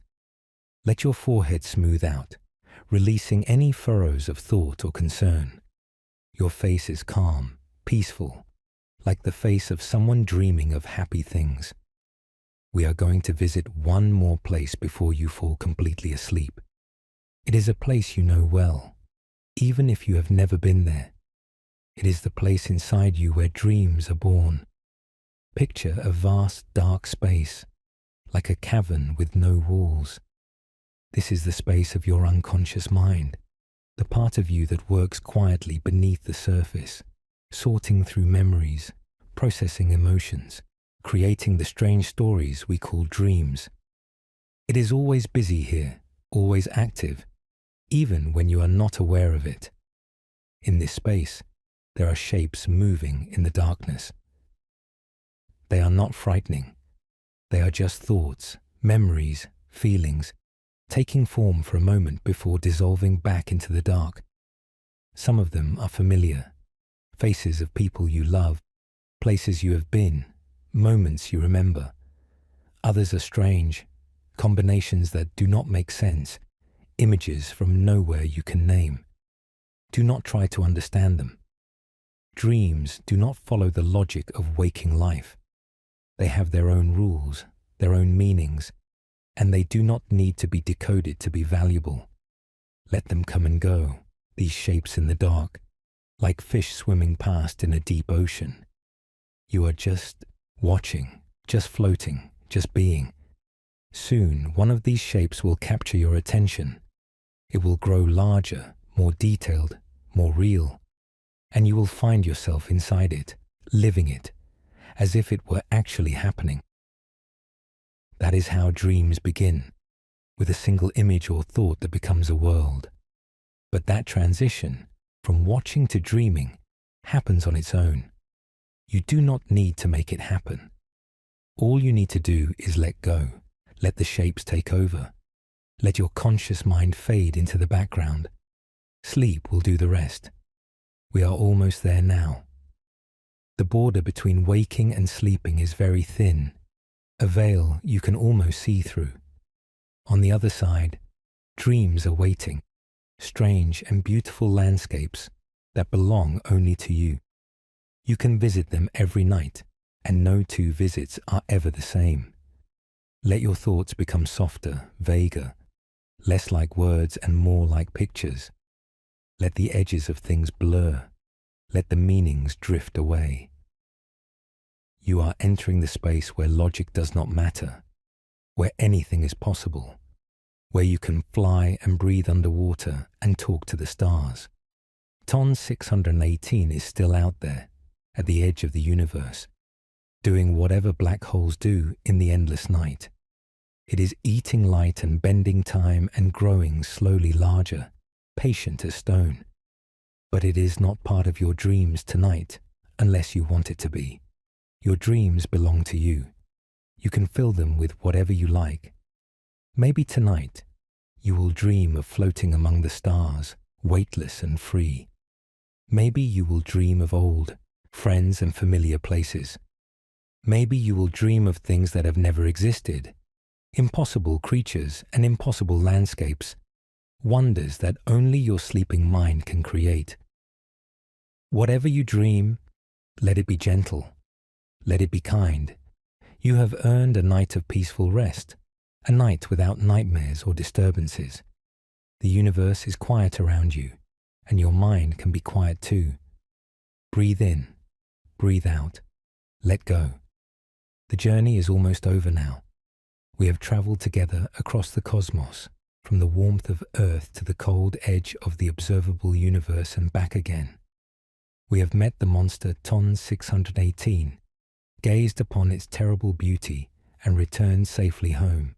Let your forehead smooth out, releasing any furrows of thought or concern. Your face is calm, peaceful, like the face of someone dreaming of happy things. We are going to visit one more place before you fall completely asleep. It is a place you know well, even if you have never been there. It is the place inside you where dreams are born. Picture a vast dark space, like a cavern with no walls. This is the space of your unconscious mind, the part of you that works quietly beneath the surface, sorting through memories, processing emotions, creating the strange stories we call dreams. It is always busy here, always active, even when you are not aware of it. In this space, there are shapes moving in the darkness. They are not frightening. They are just thoughts, memories, feelings, taking form for a moment before dissolving back into the dark. Some of them are familiar, faces of people you love, places you have been, moments you remember. Others are strange, combinations that do not make sense, images from nowhere you can name. Do not try to understand them. Dreams do not follow the logic of waking life. They have their own rules, their own meanings, and they do not need to be decoded to be valuable. Let them come and go, these shapes in the dark, like fish swimming past in a deep ocean. You are just watching, just floating, just being. Soon, one of these shapes will capture your attention. It will grow larger, more detailed, more real, and you will find yourself inside it, living it, as if it were actually happening. That is how dreams begin, with a single image or thought that becomes a world. But that transition, from watching to dreaming, happens on its own. You do not need to make it happen. All you need to do is let go, let the shapes take over. Let your conscious mind fade into the background. Sleep will do the rest. We are almost there now. The border between waking and sleeping is very thin, a veil you can almost see through. On the other side, dreams are waiting, strange and beautiful landscapes that belong only to you. You can visit them every night, and no two visits are ever the same. Let your thoughts become softer, vaguer, less like words and more like pictures. Let the edges of things blur. Let the meanings drift away. You are entering the space where logic does not matter, where anything is possible, where you can fly and breathe underwater and talk to the stars. TON 618 is still out there, at the edge of the universe, doing whatever black holes do in the endless night. It is eating light and bending time and growing slowly larger, patient as stone. But it is not part of your dreams tonight, unless you want it to be. Your dreams belong to you. You can fill them with whatever you like. Maybe tonight, you will dream of floating among the stars, weightless and free. Maybe you will dream of old, friends and familiar places. Maybe you will dream of things that have never existed, impossible creatures and impossible landscapes, wonders that only your sleeping mind can create. Whatever you dream, let it be gentle, let it be kind. You have earned a night of peaceful rest, a night without nightmares or disturbances. The universe is quiet around you, and your mind can be quiet too. Breathe in, breathe out, let go. The journey is almost over now. We have traveled together across the cosmos, from the warmth of Earth to the cold edge of the observable universe and back again. We have met the monster TON 618, gazed upon its terrible beauty, and returned safely home.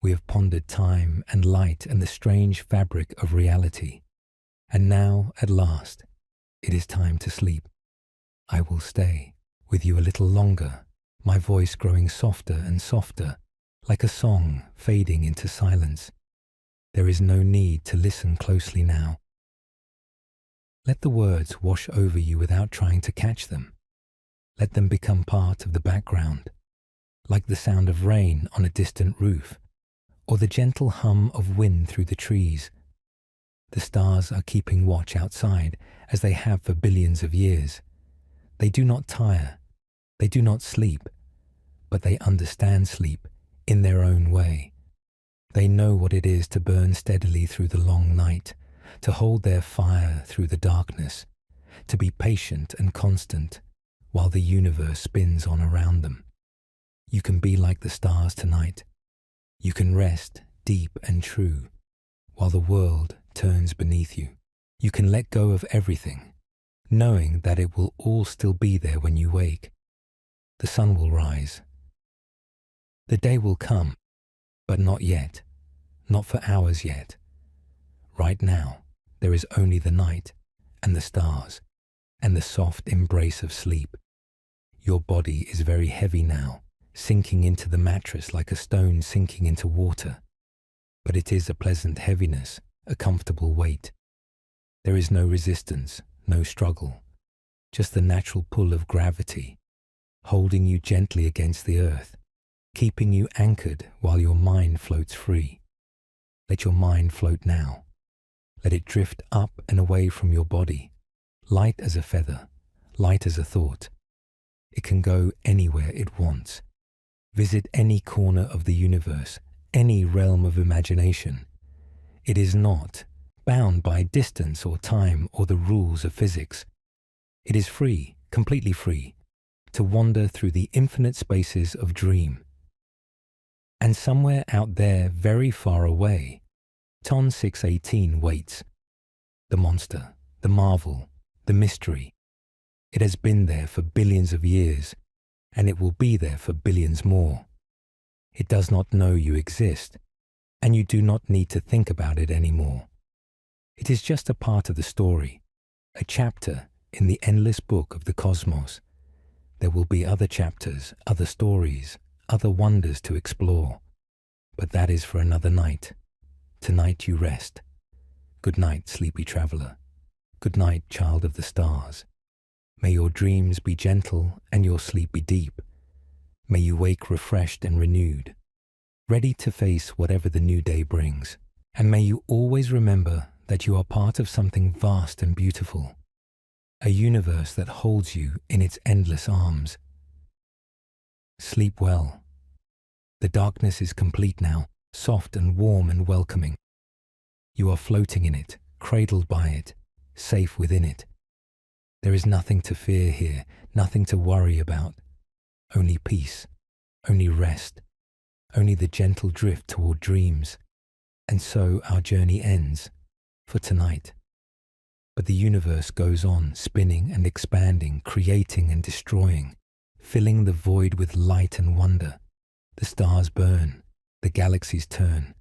We have pondered time and light and the strange fabric of reality. And now, at last, it is time to sleep. I will stay with you a little longer, my voice growing softer and softer, like a song fading into silence. There is no need to listen closely now. Let the words wash over you without trying to catch them. Let them become part of the background, like the sound of rain on a distant roof, or the gentle hum of wind through the trees. The stars are keeping watch outside, as they have for billions of years. They do not tire, they do not sleep, but they understand sleep in their own way. They know what it is to burn steadily through the long night, to hold their fire through the darkness, to be patient and constant while the universe spins on around them. You can be like the stars tonight. You can rest deep and true while the world turns beneath you. You can let go of everything, knowing that it will all still be there when you wake. The sun will rise. The day will come, but not yet, not for hours yet. Right now, there is only the night and the stars and the soft embrace of sleep. Your body is very heavy now, sinking into the mattress like a stone sinking into water. But it is a pleasant heaviness, a comfortable weight. There is no resistance, no struggle, just the natural pull of gravity, holding you gently against the earth, keeping you anchored while your mind floats free. Let your mind float now. Let it drift up and away from your body, light as a feather, light as a thought. It can go anywhere it wants. Visit any corner of the universe, any realm of imagination. It is not bound by distance or time or the rules of physics. It is free, completely free, to wander through the infinite spaces of dream. And somewhere out there, very far away, Ton 618 waits. The monster, the marvel, the mystery. It has been there for billions of years, and it will be there for billions more. It does not know you exist, and you do not need to think about it anymore. It is just a part of the story, a chapter in the endless book of the cosmos. There will be other chapters, other stories, other wonders to explore. But that is for another night. Tonight you rest. Good night, sleepy traveler. Good night, child of the stars. May your dreams be gentle and your sleep be deep. May you wake refreshed and renewed, ready to face whatever the new day brings. And may you always remember that you are part of something vast and beautiful, a universe that holds you in its endless arms. Sleep well. The darkness is complete now, soft and warm and welcoming. You are floating in it, cradled by it, safe within it. There is nothing to fear here, nothing to worry about. Only peace, only rest, only the gentle drift toward dreams. And so our journey ends, for tonight. But the universe goes on, spinning and expanding, creating and destroying, filling the void with light and wonder. The stars burn, the galaxies turn,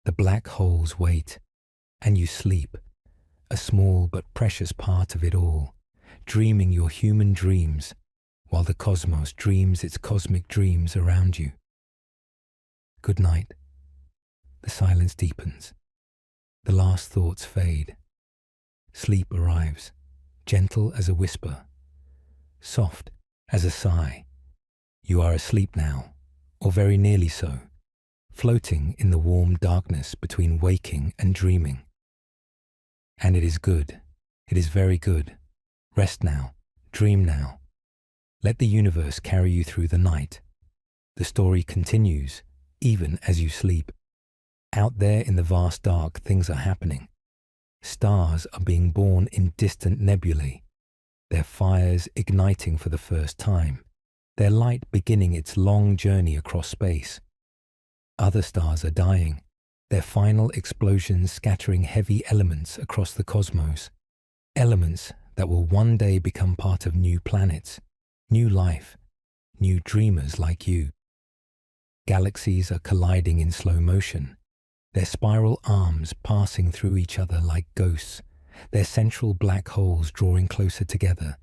the black holes wait, and you sleep, a small but precious part of it all, dreaming your human dreams, while the cosmos dreams its cosmic dreams around you. Good night. The silence deepens. The last thoughts fade. Sleep arrives, gentle as a whisper, soft as a sigh. You are asleep now, or very nearly so, floating in the warm darkness between waking and dreaming. And it is good. It is very good. Rest now. Dream now. Let the universe carry you through the night. The story continues, even as you sleep. Out there in the vast dark, things are happening. Stars are being born in distant nebulae, their fires igniting for the first time, their light beginning its long journey across space. Other stars are dying, their final explosions scattering heavy elements across the cosmos, elements that will one day become part of new planets, new life, new dreamers like you. Galaxies are colliding in slow motion, their spiral arms passing through each other like ghosts, their central black holes drawing closer together,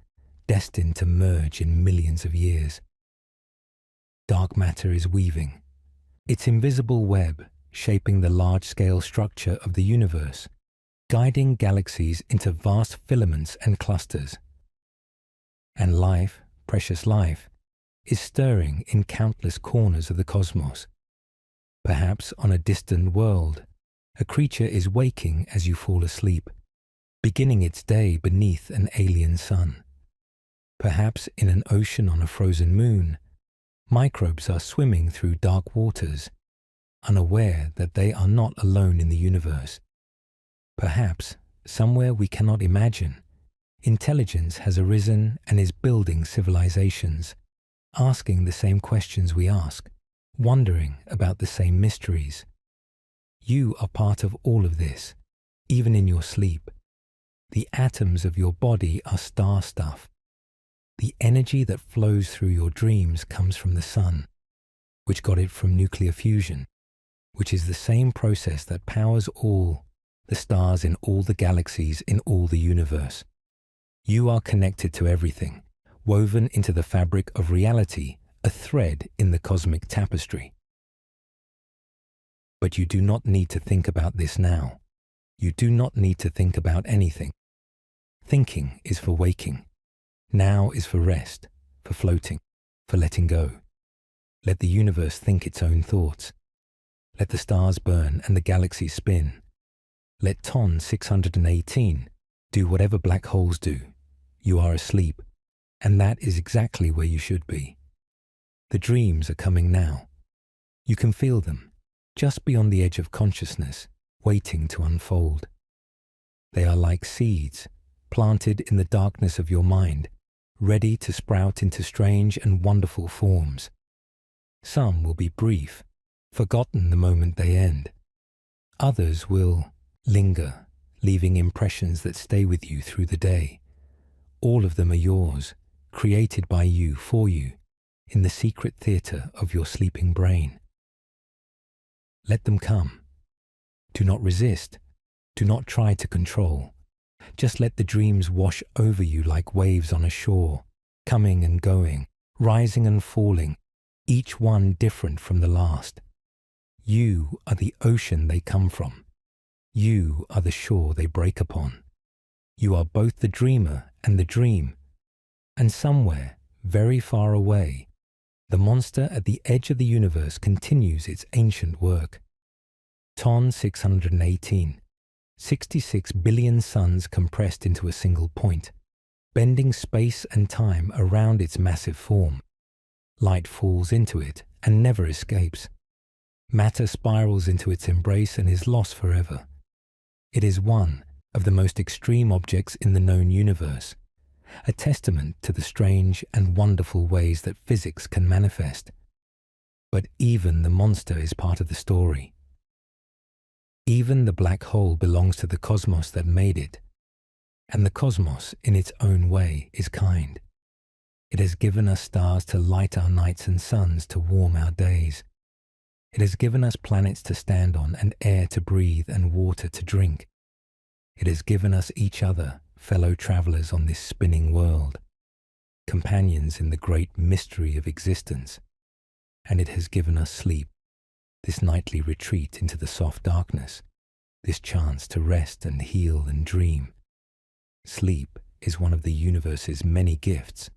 destined to merge in millions of years. Dark matter is weaving, its invisible web shaping the large-scale structure of the universe, guiding galaxies into vast filaments and clusters. And life, precious life, is stirring in countless corners of the cosmos. Perhaps on a distant world, a creature is waking as you fall asleep, beginning its day beneath an alien sun. Perhaps in an ocean on a frozen moon, microbes are swimming through dark waters, unaware that they are not alone in the universe. Perhaps, somewhere we cannot imagine, intelligence has arisen and is building civilizations, asking the same questions we ask, wondering about the same mysteries. You are part of all of this, even in your sleep. The atoms of your body are star stuff. The energy that flows through your dreams comes from the sun, which got it from nuclear fusion, which is the same process that powers all the stars in all the galaxies in all the universe. You are connected to everything, woven into the fabric of reality, a thread in the cosmic tapestry. But you do not need to think about this now. You do not need to think about anything. Thinking is for waking. Now is for rest, for floating, for letting go. Let the universe think its own thoughts. Let the stars burn and the galaxies spin. Let Ton 618 do whatever black holes do. You are asleep, and that is exactly where you should be. The dreams are coming now. You can feel them, just beyond the edge of consciousness, waiting to unfold. They are like seeds, planted in the darkness of your mind, ready to sprout into strange and wonderful forms. Some will be brief, forgotten the moment they end. Others will linger, leaving impressions that stay with you through the day. All of them are yours, created by you for you, in the secret theatre of your sleeping brain. Let them come. Do not resist. Do not try to control. Just let the dreams wash over you like waves on a shore, coming and going, rising and falling, each one different from the last. You are the ocean they come from. You are the shore they break upon. You are both the dreamer and the dream. And somewhere, very far away, the monster at the edge of the universe continues its ancient work. Ton 618, 66 billion suns compressed into a single point, bending space and time around its massive form. Light falls into it and never escapes. Matter spirals into its embrace and is lost forever. It is one of the most extreme objects in the known universe, a testament to the strange and wonderful ways that physics can manifest. But even the monster is part of the story. Even the black hole belongs to the cosmos that made it, and the cosmos, in its own way, is kind. It has given us stars to light our nights and suns to warm our days. It has given us planets to stand on and air to breathe and water to drink. It has given us each other, fellow travelers on this spinning world, companions in the great mystery of existence. And it has given us sleep, this nightly retreat into the soft darkness, this chance to rest and heal and dream. Sleep is one of the universe's many gifts,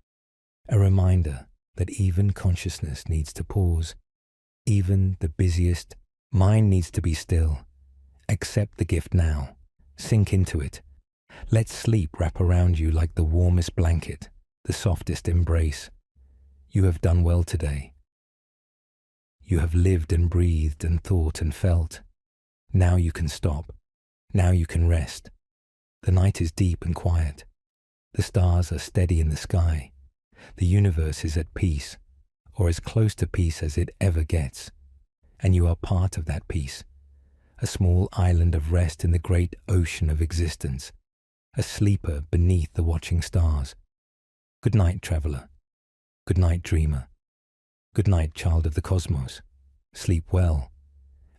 a reminder that even consciousness needs to pause. Even the busiest mind needs to be still. Accept the gift now. Sink into it. Let sleep wrap around you like the warmest blanket, the softest embrace. You have done well today. You have lived and breathed and thought and felt. Now you can stop. Now you can rest. The night is deep and quiet. The stars are steady in the sky. The universe is at peace, or as close to peace as it ever gets. And you are part of that peace, a small island of rest in the great ocean of existence, a sleeper beneath the watching stars. Good night, traveler. Good night, dreamer. Good night, child of the cosmos. Sleep well,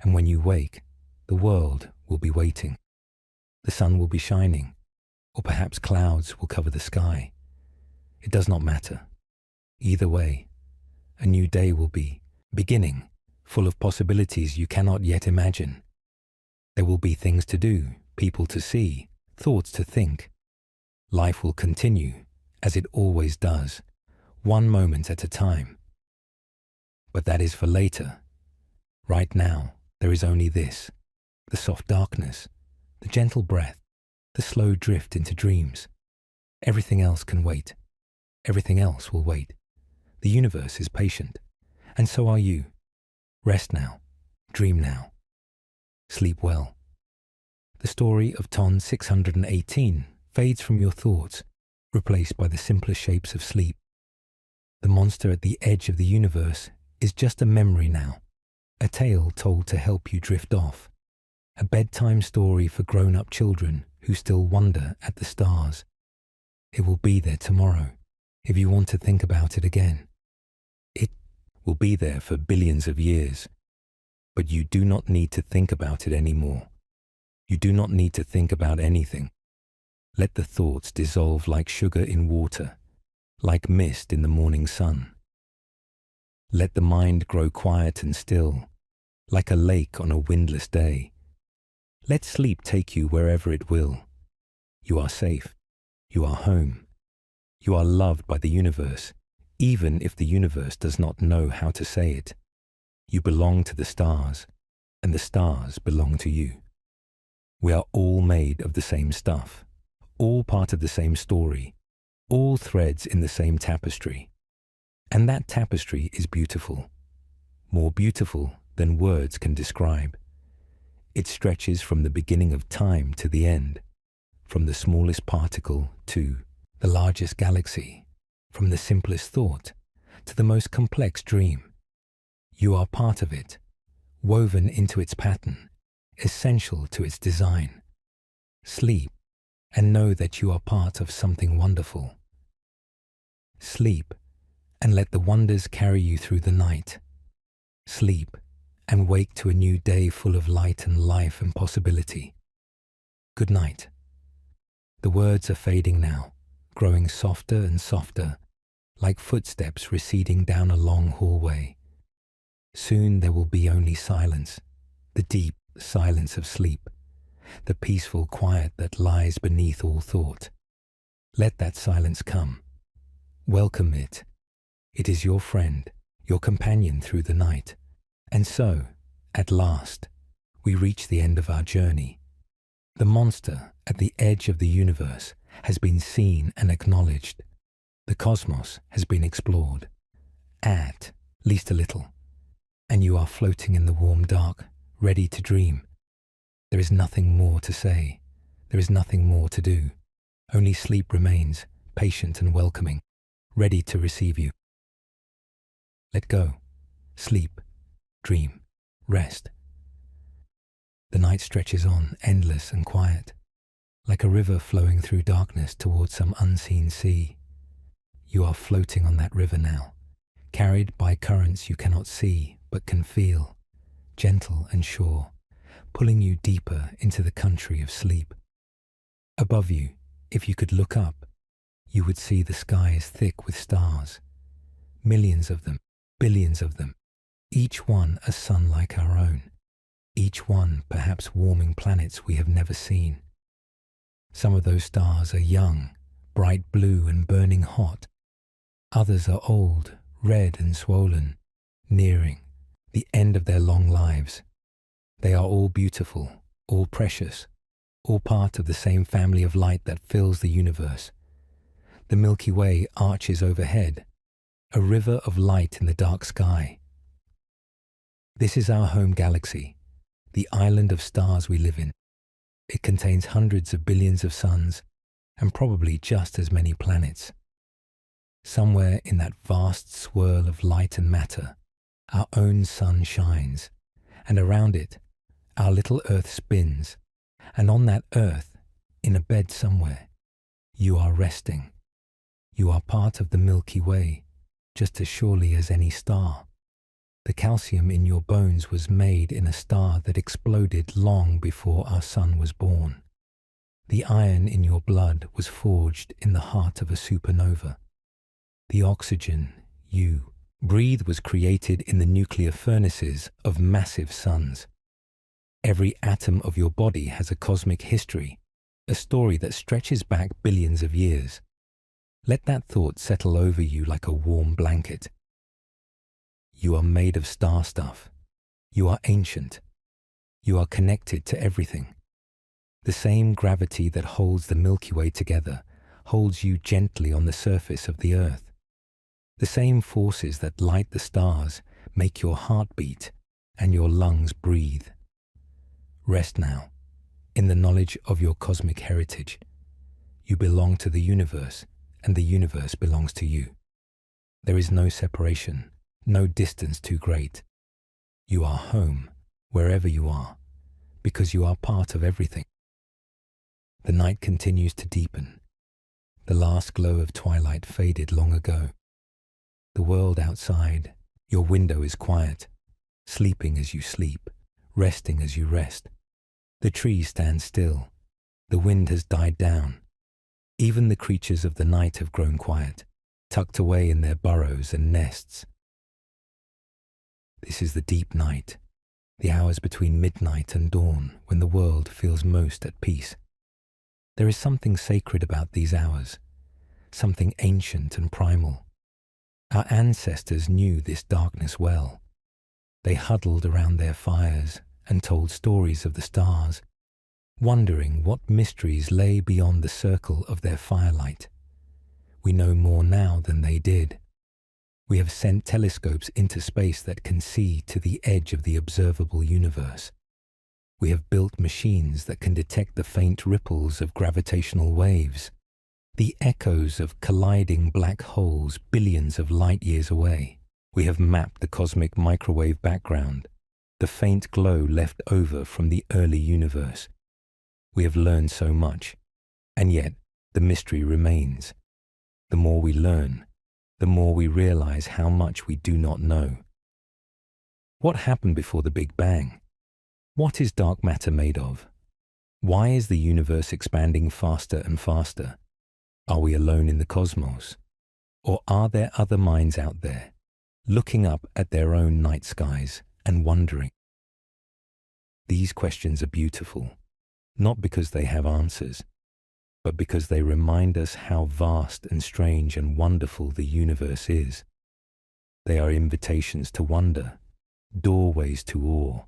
and when you wake, the world will be waiting. The sun will be shining, or perhaps clouds will cover the sky. It does not matter. Either way, a new day will be beginning, full of possibilities you cannot yet imagine. There will be things to do, people to see, thoughts to think. Life will continue, as it always does, one moment at a time. But that is for later. Right now, there is only this, the soft darkness, the gentle breath, the slow drift into dreams. Everything else can wait. Everything else will wait. The universe is patient, and so are you. Rest now. Dream now. Sleep well. The story of Ton 618 fades from your thoughts, replaced by the simpler shapes of sleep. The monster at the edge of the universe is just a memory now, a tale told to help you drift off, a bedtime story for grown-up children who still wonder at the stars. It will be there tomorrow, if you want to think about it again. It will be there for billions of years, but you do not need to think about it anymore. You do not need to think about anything. Let the thoughts dissolve like sugar in water, like mist in the morning sun. Let the mind grow quiet and still, like a lake on a windless day. Let sleep take you wherever it will. You are safe. You are home. You are loved by the universe, even if the universe does not know how to say it. You belong to the stars, and the stars belong to you. We are all made of the same stuff, all part of the same story, all threads in the same tapestry. And that tapestry is beautiful, more beautiful than words can describe. It stretches from the beginning of time to the end, from the smallest particle to the largest galaxy, from the simplest thought to the most complex dream. You are part of it, woven into its pattern, essential to its design. Sleep and know that you are part of something wonderful. Sleep and let the wonders carry you through the night. Sleep and wake to a new day full of light and life and possibility. Good night. The words are fading now, growing softer and softer, like footsteps receding down a long hallway. Soon there will be only silence, the deep silence of sleep, the peaceful quiet that lies beneath all thought. Let that silence come. Welcome it. It is your friend, your companion through the night. And so, at last, we reach the end of our journey. The monster at the edge of the universe has been seen and acknowledged. The cosmos has been explored, at least a little, and you are floating in the warm dark, ready to dream. There is nothing more to say. There is nothing more to do. Only sleep remains, patient and welcoming, ready to receive you. Let go, sleep, dream, rest. The night stretches on, endless and quiet, like a river flowing through darkness towards some unseen sea. You are floating on that river now, carried by currents you cannot see but can feel, gentle and sure, pulling you deeper into the country of sleep. Above you, if you could look up, you would see the sky is thick with stars. Millions of them, billions of them, each one a sun like our own, each one perhaps warming planets we have never seen. Some of those stars are young, bright blue and burning hot. Others are old, red and swollen, nearing the end of their long lives. They are all beautiful, all precious, all part of the same family of light that fills the universe. The Milky Way arches overhead, a river of light in the dark sky. This is our home galaxy, the island of stars we live in. It contains hundreds of billions of suns and probably just as many planets. Somewhere in that vast swirl of light and matter, our own sun shines, and around it, our little Earth spins, and on that Earth, in a bed somewhere, you are resting. You are part of the Milky Way, just as surely as any star. The calcium in your bones was made in a star that exploded long before our sun was born. The iron in your blood was forged in the heart of a supernova. The oxygen you breathe was created in the nuclear furnaces of massive suns. Every atom of your body has a cosmic history, a story that stretches back billions of years. Let that thought settle over you like a warm blanket. You are made of star stuff. You are ancient. You are connected to everything. The same gravity that holds the Milky Way together holds you gently on the surface of the Earth. The same forces that light the stars make your heart beat and your lungs breathe. Rest now, in the knowledge of your cosmic heritage. You belong to the universe, and the universe belongs to you. There is no separation, no distance too great. You are home, wherever you are, because you are part of everything. The night continues to deepen. The last glow of twilight faded long ago. The world outside, your window is quiet, sleeping as you sleep, resting as you rest. The trees stand still. The wind has died down. Even the creatures of the night have grown quiet, tucked away in their burrows and nests. This is the deep night, the hours between midnight and dawn when the world feels most at peace. There is something sacred about these hours, something ancient and primal. Our ancestors knew this darkness well. They huddled around their fires and told stories of the stars, wondering what mysteries lay beyond the circle of their firelight. We know more now than they did. We have sent telescopes into space that can see to the edge of the observable universe. We have built machines that can detect the faint ripples of gravitational waves, the echoes of colliding black holes billions of light years away. We have mapped the cosmic microwave background, the faint glow left over from the early universe. We have learned so much, and yet the mystery remains. The more we learn, the more we realize how much we do not know. What happened before the Big Bang? What is dark matter made of? Why is the universe expanding faster and faster? Are we alone in the cosmos? Or are there other minds out there, looking up at their own night skies and wondering? These questions are beautiful, not because they have answers, but because they remind us how vast and strange and wonderful the universe is. They are invitations to wonder, doorways to awe.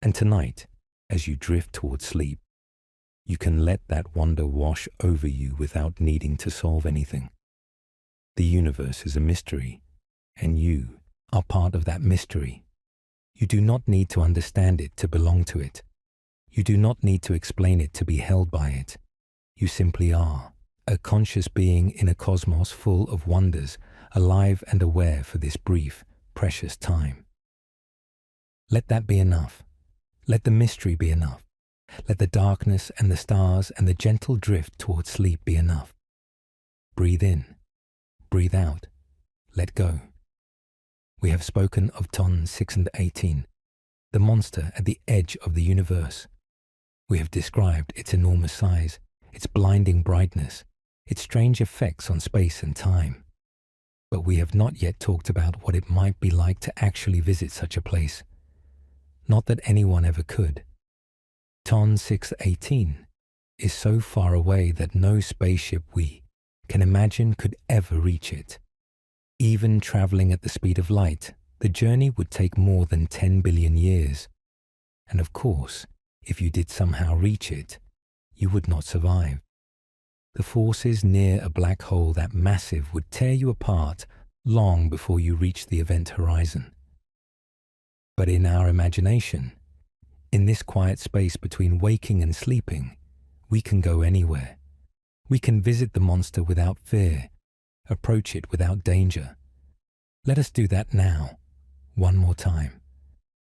And tonight, as you drift towards sleep, you can let that wonder wash over you without needing to solve anything. The universe is a mystery, and you are part of that mystery. You do not need to understand it to belong to it. You do not need to explain it to be held by it. You simply are, a conscious being in a cosmos full of wonders, alive and aware for this brief, precious time. Let that be enough. Let the mystery be enough. Let the darkness and the stars and the gentle drift towards sleep be enough. Breathe in, breathe out, let go. We have spoken of Ton 6 and 18, the monster at the edge of the universe. We have described its enormous size, its blinding brightness, its strange effects on space and time. But we have not yet talked about what it might be like to actually visit such a place. Not that anyone ever could. Ton 618 is so far away that no spaceship we can imagine could ever reach it. Even traveling at the speed of light, the journey would take more than 10 billion years. And of course, if you did somehow reach it, you would not survive. The forces near a black hole that massive would tear you apart long before you reach the event horizon. But in our imagination, in this quiet space between waking and sleeping, we can go anywhere. We can visit the monster without fear, approach it without danger. Let us do that now, one more time,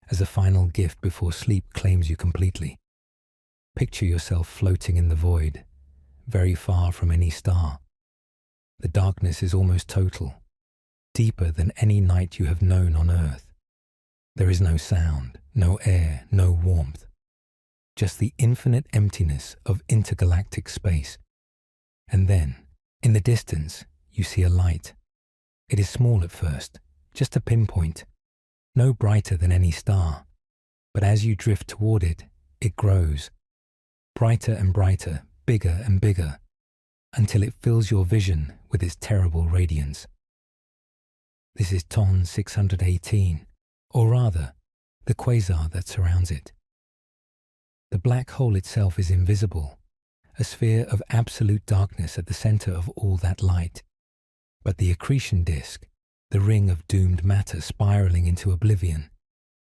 as a final gift before sleep claims you completely. Picture yourself floating in the void, very far from any star. The darkness is almost total, deeper than any night you have known on Earth. There is no sound, no air, no warmth, just the infinite emptiness of intergalactic space. And then, in the distance, you see a light. It is small at first, just a pinpoint, no brighter than any star. But as you drift toward it, it grows, brighter and brighter, bigger and bigger, until it fills your vision with its terrible radiance. This is Ton 618, or rather, the quasar that surrounds it. The black hole itself is invisible, a sphere of absolute darkness at the center of all that light. But the accretion disk, the ring of doomed matter spiraling into oblivion,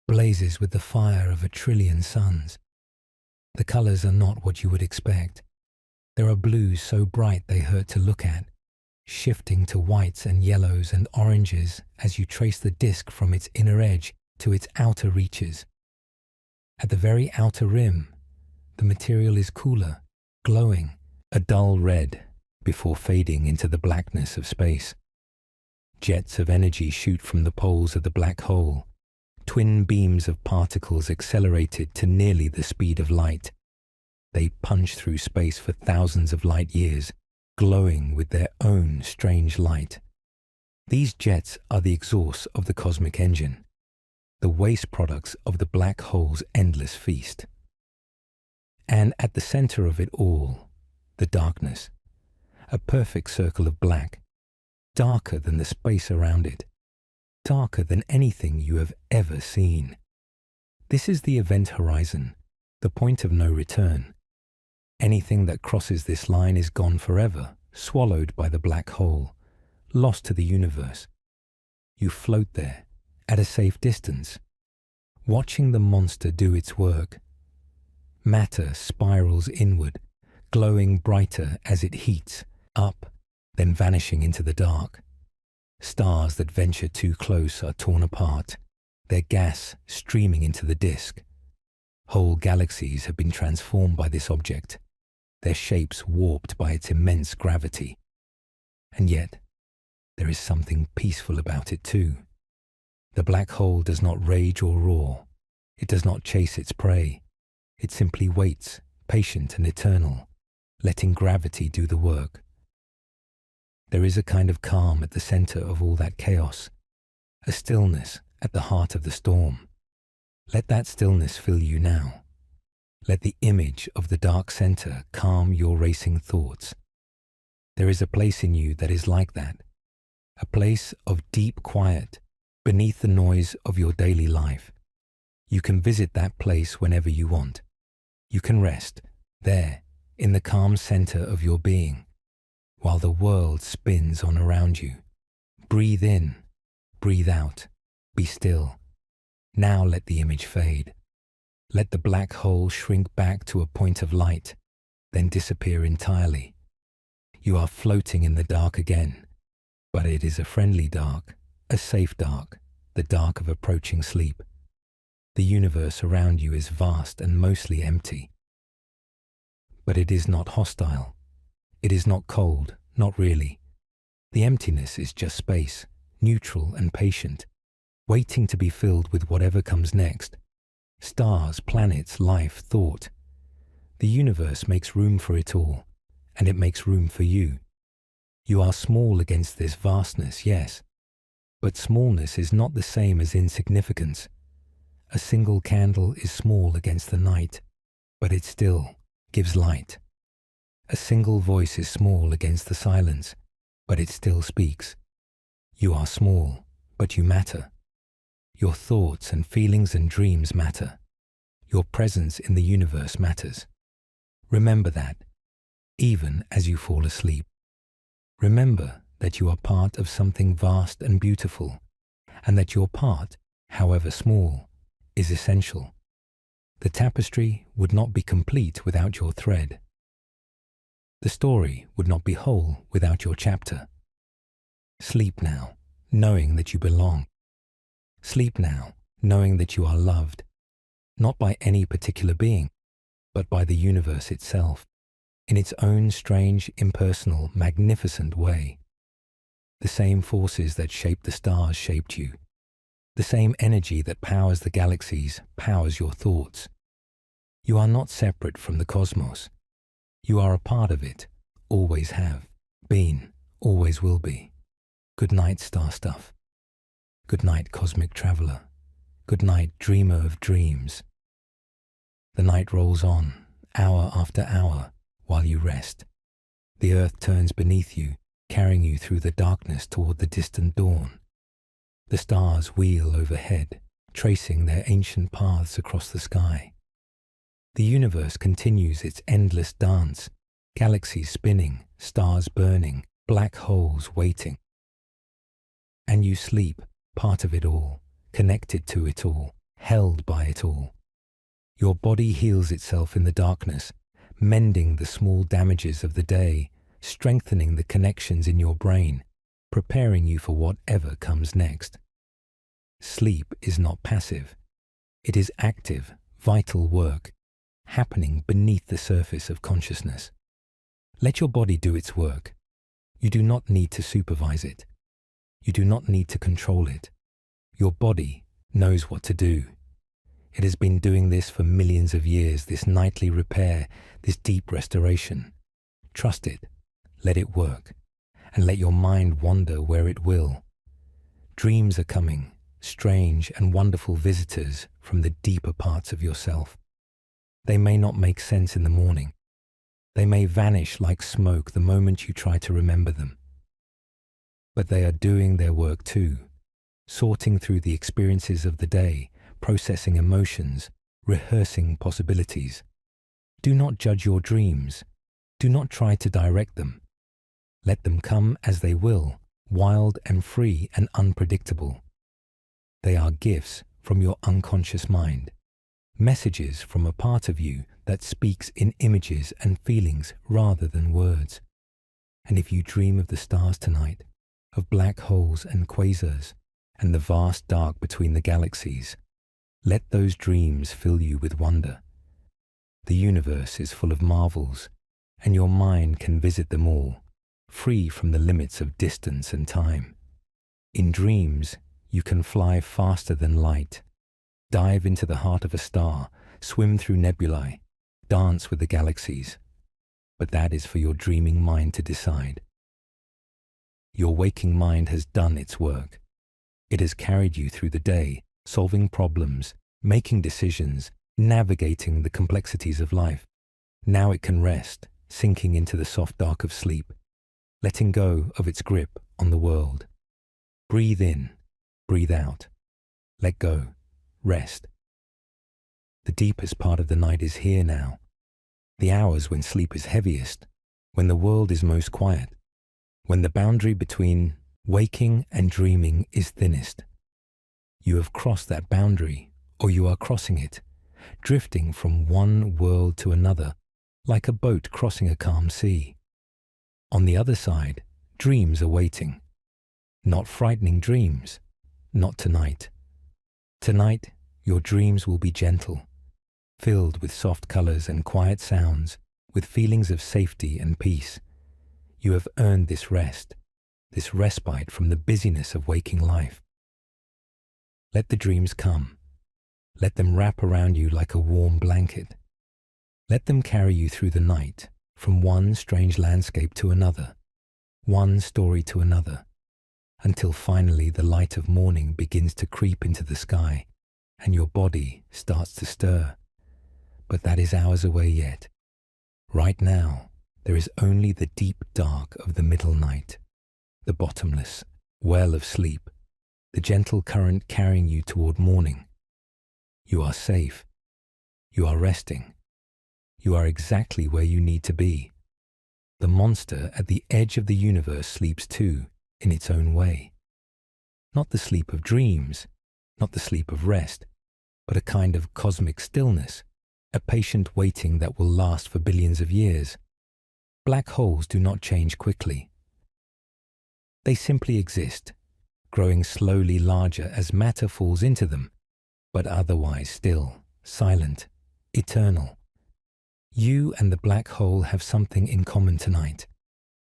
blazes with the fire of 1 trillion suns. The colors are not what you would expect. There are blues so bright they hurt to look at, shifting to whites and yellows and oranges as you trace the disk from its inner edge to its outer reaches. At the very outer rim, the material is cooler, glowing, a dull red, before fading into the blackness of space. Jets of energy shoot from the poles of the black hole, twin beams of particles accelerated to nearly the speed of light. They punch through space for thousands of light years, glowing with their own strange light. These jets are the exhausts of the cosmic engine, the waste products of the black hole's endless feast. And at the center of it all, the darkness, a perfect circle of black, darker than the space around it, darker than anything you have ever seen. This is the event horizon, the point of no return. Anything that crosses this line is gone forever, swallowed by the black hole, lost to the universe. You float there, at a safe distance, watching the monster do its work, Matter spirals inward, glowing brighter as it heats up, then vanishing into the dark. Stars that venture too close are torn apart, their gas streaming into the disk. Whole galaxies have been transformed by this object, their shapes warped by its immense gravity. And yet, there is something peaceful about it too. The black hole does not rage or roar. It does not chase its prey. It simply waits, patient and eternal, letting gravity do the work. There is a kind of calm at the center of all that chaos, a stillness at the heart of the storm. Let that stillness fill you now. Let the image of the dark center calm your racing thoughts. There is a place in you that is like that, a place of deep quiet beneath the noise of your daily life. You can visit that place whenever you want. You can rest there in the calm center of your being, while the world spins on around you. Breathe in, breathe out, be still. Now let the image fade. Let the black hole shrink back to a point of light, then disappear entirely. You are floating in the dark again, but it is a friendly dark, a safe dark, the dark of approaching sleep. The universe around you is vast and mostly empty. But it is not hostile. It is not cold, not really. The emptiness is just space, neutral and patient, waiting to be filled with whatever comes next. Stars, planets, life, thought. The universe makes room for it all, and it makes room for you. You are small against this vastness, yes, but smallness is not the same as insignificance. A single candle is small against the night, but it still gives light. A single voice is small against the silence, but it still speaks. You are small, but you matter. Your thoughts and feelings and dreams matter. Your presence in the universe matters. Remember that, even as you fall asleep. Remember that you are part of something vast and beautiful, and that your part, however small, is essential. The tapestry would not be complete without your thread. The story would not be whole without your chapter. Sleep now, knowing that you belong. Sleep now, knowing that you are loved, not by any particular being, but by the universe itself, in its own strange, impersonal, magnificent way. The same forces that shaped the stars shaped you. The same energy that powers the galaxies powers your thoughts. You are not separate from the cosmos. You are a part of it, always have, been, always will be. Good night, star stuff. Good night, cosmic traveler. Good night, dreamer of dreams. The night rolls on, hour after hour, while you rest. The earth turns beneath you, carrying you through the darkness toward the distant dawn. The stars wheel overhead, tracing their ancient paths across the sky. The universe continues its endless dance, galaxies spinning, stars burning, black holes waiting. And you sleep, part of it all, connected to it all, held by it all. Your body heals itself in the darkness, mending the small damages of the day, strengthening the connections in your brain, preparing you for whatever comes next. Sleep is not passive. It is active, vital work, happening beneath the surface of consciousness. Let your body do its work. You do not need to supervise it. You do not need to control it. Your body knows what to do. It has been doing this for millions of years, this nightly repair, this deep restoration. Trust it, let it work, and let your mind wander where it will. Dreams are coming, strange and wonderful visitors from the deeper parts of yourself. They may not make sense in the morning. They may vanish like smoke the moment you try to remember them. But they are doing their work too, sorting through the experiences of the day, processing emotions, rehearsing possibilities. Do not judge your dreams. Do not try to direct them. Let them come as they will, wild and free and unpredictable. They are gifts from your unconscious mind, messages from a part of you that speaks in images and feelings rather than words. And if you dream of the stars tonight, of black holes and quasars, and the vast dark between the galaxies, let those dreams fill you with wonder. The universe is full of marvels, and your mind can visit them all, free from the limits of distance and time. In dreams, you can fly faster than light, dive into the heart of a star, swim through nebulae, dance with the galaxies. But that is for your dreaming mind to decide. Your waking mind has done its work. It has carried you through the day, solving problems, making decisions, navigating the complexities of life. Now it can rest, sinking into the soft dark of sleep, letting go of its grip on the world. Breathe in, breathe out, let go, rest. The deepest part of the night is here now, the hours when sleep is heaviest, when the world is most quiet, when the boundary between waking and dreaming is thinnest. You have crossed that boundary, or you are crossing it, drifting from one world to another, like a boat crossing a calm sea. On the other side, dreams are waiting. Not frightening dreams, not tonight. Tonight, your dreams will be gentle, filled with soft colors and quiet sounds, with feelings of safety and peace. You have earned this rest, this respite from the busyness of waking life. Let the dreams come. Let them wrap around you like a warm blanket. Let them carry you through the night, from one strange landscape to another, one story to another, until finally the light of morning begins to creep into the sky and your body starts to stir. But that is hours away yet. Right now, there is only the deep dark of the middle night, the bottomless well of sleep, the gentle current carrying you toward morning. You are safe. You are resting. You are exactly where you need to be. The monster at the edge of the universe sleeps too, in its own way. Not the sleep of dreams, not the sleep of rest, but a kind of cosmic stillness, a patient waiting that will last for billions of years. Black holes do not change quickly. They simply exist, growing slowly larger as matter falls into them, but otherwise still, silent, eternal. You and the black hole have something in common tonight.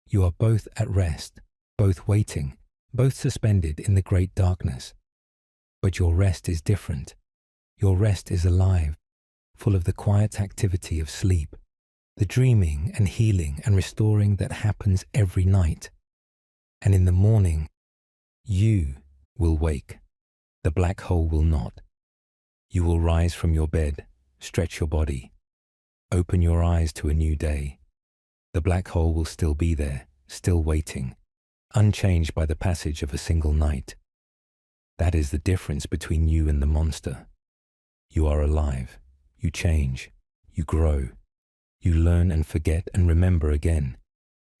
You are both at rest, both waiting, both suspended in the great darkness. But your rest is different. Your rest is alive, full of the quiet activity of sleep, the dreaming and healing and restoring that happens every night. And in the morning, you will wake. The black hole will not. You will rise from your bed, stretch your body, open your eyes to a new day. The black hole will still be there, still waiting, unchanged by the passage of a single night. That is the difference between you and the monster. You are alive. You change. You grow. You learn and forget and remember again.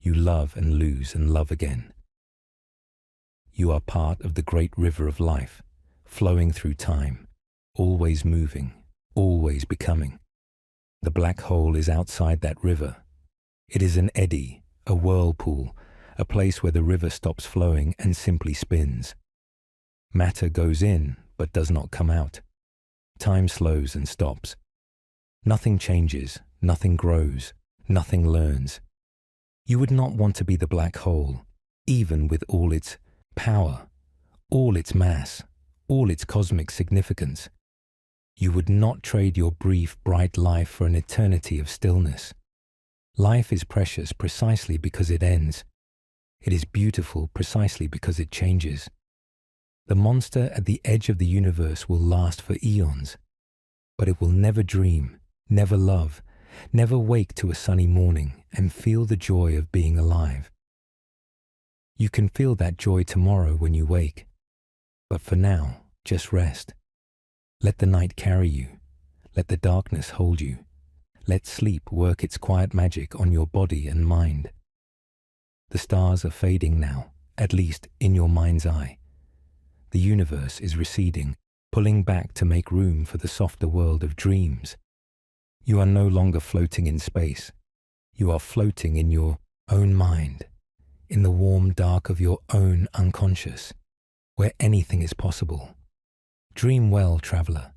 You love and lose and love again. You are part of the great river of life, flowing through time, always moving, always becoming. The black hole is outside that river. It is an eddy, a whirlpool, a place where the river stops flowing and simply spins. Matter goes in, but does not come out. Time slows and stops. Nothing changes, nothing grows, nothing learns. You would not want to be the black hole, even with all its power, all its mass, all its cosmic significance. You would not trade your brief, bright life for an eternity of stillness. Life is precious precisely because it ends. It is beautiful precisely because it changes. The monster at the edge of the universe will last for eons, but it will never dream, never love, never wake to a sunny morning and feel the joy of being alive. You can feel that joy tomorrow when you wake, but for now, just rest. Let the night carry you. Let the darkness hold you. Let sleep work its quiet magic on your body and mind. The stars are fading now, at least in your mind's eye. The universe is receding, pulling back to make room for the softer world of dreams. You are no longer floating in space. You are floating in your own mind, in the warm dark of your own unconscious, where anything is possible. Dream well, traveler.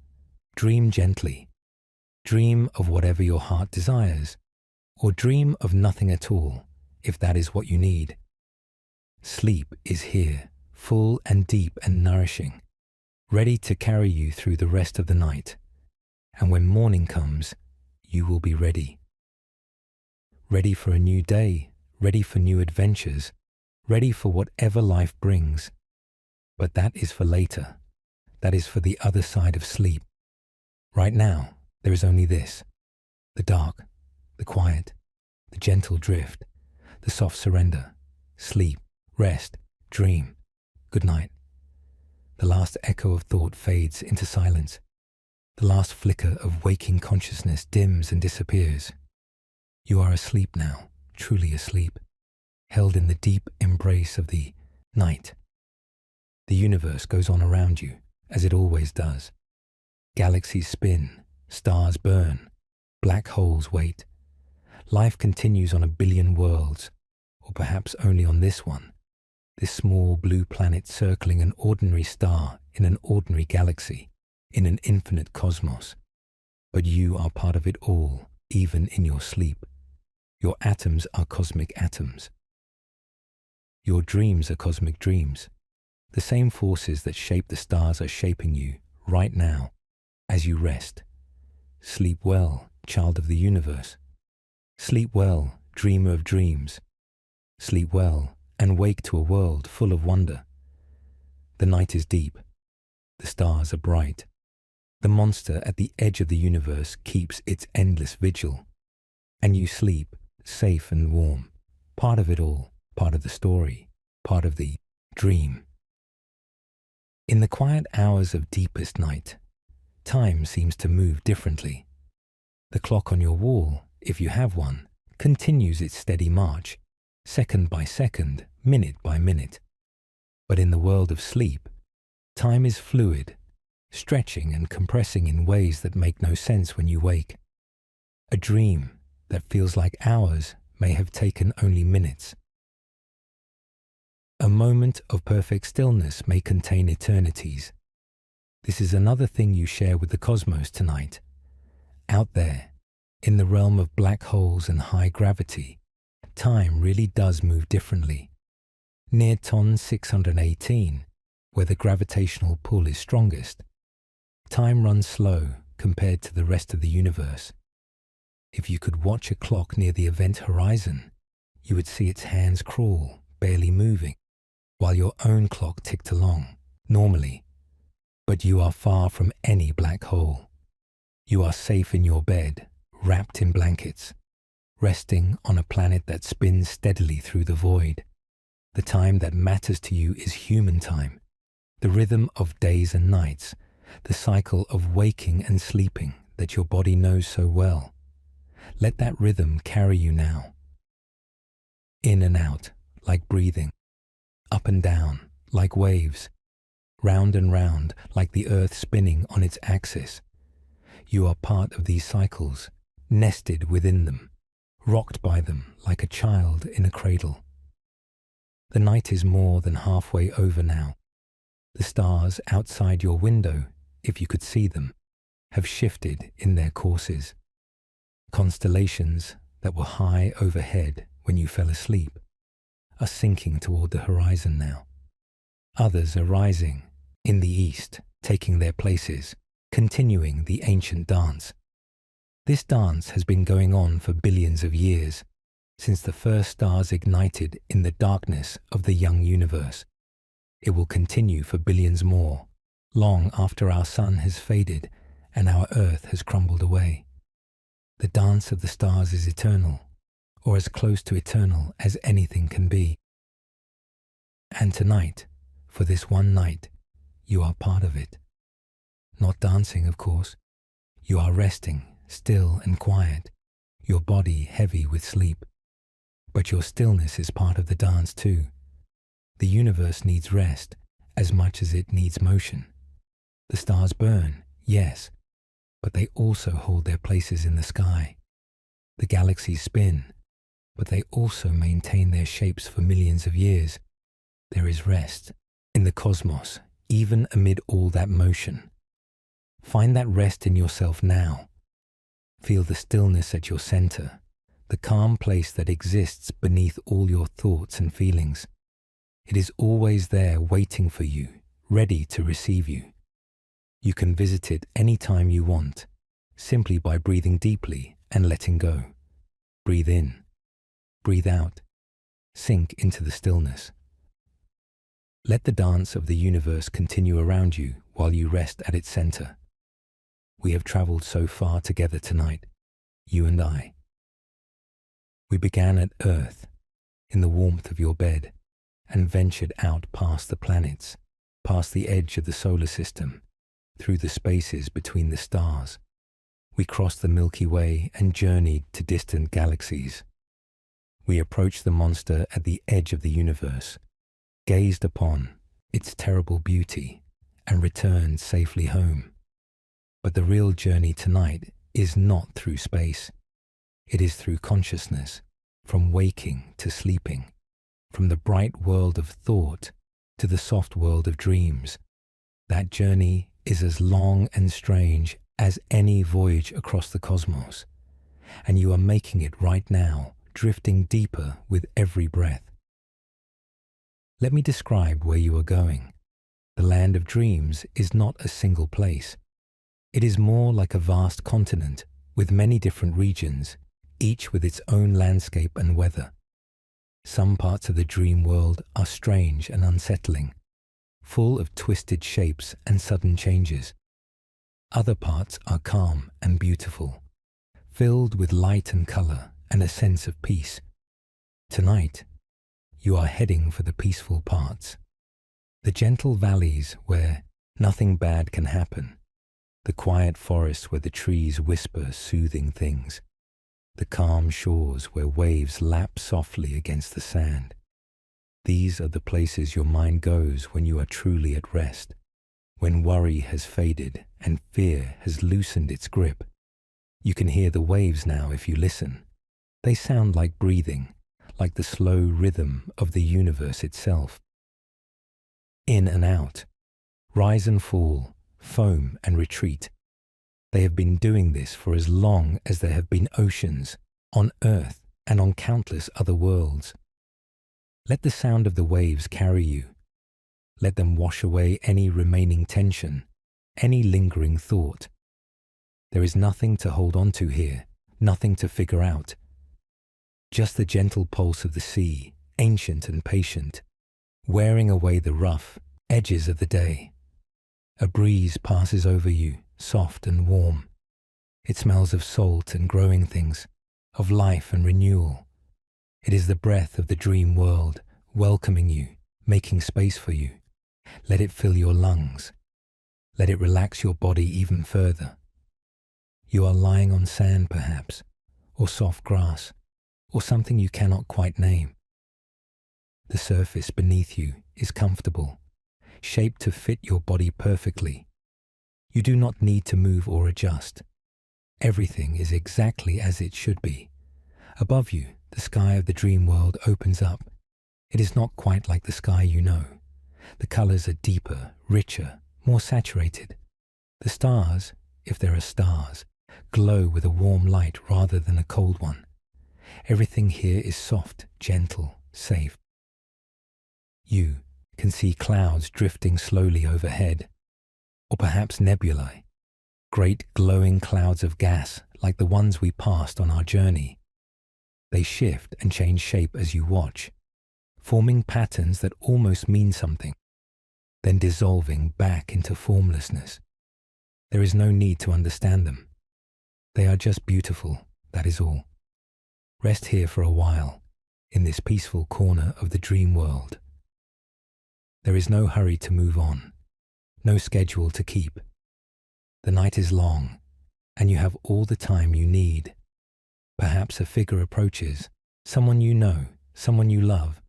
Dream gently. Dream of whatever your heart desires, or dream of nothing at all, if that is what you need. Sleep is here, full and deep and nourishing, ready to carry you through the rest of the night. And when morning comes, you will be ready. Ready for a new day, ready for new adventures, ready for whatever life brings. But that is for later. That is for the other side of sleep. Right now, there is only this: the dark, the quiet, the gentle drift, the soft surrender, sleep, rest, dream, good night. The last echo of thought fades into silence. The last flicker of waking consciousness dims and disappears. You are asleep now, truly asleep, held in the deep embrace of the night. The universe goes on around you, as it always does. Galaxies spin, stars burn, black holes wait. Life continues on a billion worlds, or perhaps only on this one, this small blue planet circling an ordinary star in an ordinary galaxy, in an infinite cosmos. But you are part of it all, even in your sleep. Your atoms are cosmic atoms. Your dreams are cosmic dreams. The same forces that shape the stars are shaping you right now as you rest. Sleep well, child of the universe. Sleep well, dreamer of dreams. Sleep well and wake to a world full of wonder. The night is deep. The stars are bright. The monster at the edge of the universe keeps its endless vigil. And you sleep, safe and warm, part of it all, part of the story, part of the dream. In the quiet hours of deepest night, time seems to move differently. The clock on your wall, if you have one, continues its steady march, second by second, minute by minute. But in the world of sleep, time is fluid, stretching and compressing in ways that make no sense when you wake. A dream that feels like hours may have taken only minutes. A moment of perfect stillness may contain eternities. This is another thing you share with the cosmos tonight. Out there, in the realm of black holes and high gravity, time really does move differently. Near ton 618, where the gravitational pull is strongest, time runs slow compared to the rest of the universe. If you could watch a clock near the event horizon, you would see its hands crawl, barely moving, while your own clock ticked along, normally. But you are far from any black hole. You are safe in your bed, wrapped in blankets, resting on a planet that spins steadily through the void. The time that matters to you is human time, the rhythm of days and nights, the cycle of waking and sleeping that your body knows so well. Let that rhythm carry you now. In and out, like breathing. Up and down, like waves. Round and round, like the earth spinning on its axis. You are part of these cycles, nested within them, rocked by them like a child in a cradle. The night is more than halfway over now. The stars outside your window, if you could see them, have shifted in their courses. Constellations that were high overhead when you fell asleep are sinking toward the horizon now. Others are rising in the east, taking their places, continuing the ancient dance. This dance has been going on for billions of years, since the first stars ignited in the darkness of the young universe. It will continue for billions more, long after our sun has faded and our earth has crumbled away. The dance of the stars is eternal, or as close to eternal as anything can be. And tonight, for this one night, you are part of it. Not dancing, of course. You are resting, still and quiet, your body heavy with sleep. But your stillness is part of the dance too. The universe needs rest as much as it needs motion. The stars burn, yes, but they also hold their places in the sky. The galaxies spin, but they also maintain their shapes for millions of years. There is rest in the cosmos, even amid all that motion. Find that rest in yourself now. Feel the stillness at your center, the calm place that exists beneath all your thoughts and feelings. It is always there waiting for you, ready to receive you. You can visit it anytime you want, simply by breathing deeply and letting go. Breathe in, breathe out, sink into the stillness. Let the dance of the universe continue around you while you rest at its center. We have traveled so far together tonight, you and I. We began at Earth, in the warmth of your bed, and ventured out past the planets, past the edge of the solar system, through the spaces between the stars. We crossed the Milky Way and journeyed to distant galaxies. We approached the monster at the edge of the universe, gazed upon its terrible beauty, and returned safely home. But the real journey tonight is not through space. It is through consciousness, from waking to sleeping, from the bright world of thought to the soft world of dreams. That journey is as long and strange as any voyage across the cosmos, and you are making it right now, drifting deeper with every breath. Let me describe where you are going. The land of dreams is not a single place. It is more like a vast continent with many different regions, each with its own landscape and weather. Some parts of the dream world are strange and unsettling, full of twisted shapes and sudden changes. Other parts are calm and beautiful, filled with light and color and a sense of peace. Tonight, you are heading for the peaceful parts, the gentle valleys where nothing bad can happen, the quiet forests where the trees whisper soothing things, the calm shores where waves lap softly against the sand. These are the places your mind goes when you are truly at rest, when worry has faded and fear has loosened its grip. You can hear the waves now if you listen. They sound like breathing, like the slow rhythm of the universe itself. In and out, rise and fall, foam and retreat. They have been doing this for as long as there have been oceans, on Earth and on countless other worlds. Let the sound of the waves carry you. Let them wash away any remaining tension, any lingering thought. There is nothing to hold on to here, nothing to figure out. Just the gentle pulse of the sea, ancient and patient, wearing away the rough edges of the day. A breeze passes over you, soft and warm. It smells of salt and growing things, of life and renewal. It is the breath of the dream world, welcoming you, making space for you. Let it fill your lungs. Let it relax your body even further. You are lying on sand perhaps, or soft grass, or something you cannot quite name. The surface beneath you is comfortable, shaped to fit your body perfectly. You do not need to move or adjust. Everything is exactly as it should be. Above you, the sky of the dream world opens up. It is not quite like the sky you know. The colors are deeper, richer, more saturated. The stars, if there are stars, glow with a warm light rather than a cold one. Everything here is soft, gentle, safe. You can see clouds drifting slowly overhead, or perhaps nebulae, great glowing clouds of gas like the ones we passed on our journey. They shift and change shape as you watch, forming patterns that almost mean something, then dissolving back into formlessness. There is no need to understand them. They are just beautiful, that is all. Rest here for a while, in this peaceful corner of the dream world. There is no hurry to move on, no schedule to keep. The night is long, and you have all the time you need. Perhaps a figure approaches, someone you know, someone you love,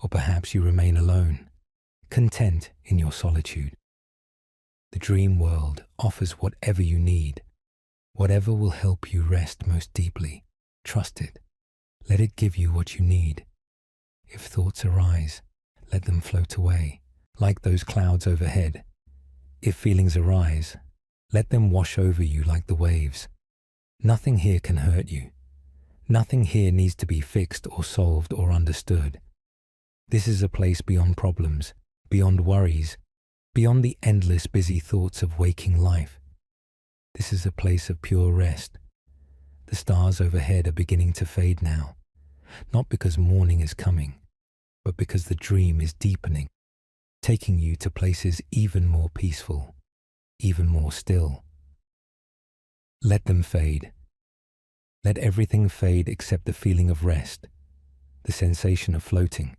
or perhaps you remain alone, content in your solitude. The dream world offers whatever you need, Whatever will help you rest most deeply, trust it. Let it give you what you need. If thoughts arise, let them float away, like those clouds overhead. If feelings arise, let them wash over you like the waves. Nothing here can hurt you. Nothing here needs to be fixed or solved or understood. This is a place beyond problems, beyond worries, beyond the endless busy thoughts of waking life. This is a place of pure rest. The stars overhead are beginning to fade now, not because morning is coming, but because the dream is deepening, taking you to places even more peaceful, even more still. Let them fade. Let everything fade except the feeling of rest, the sensation of floating,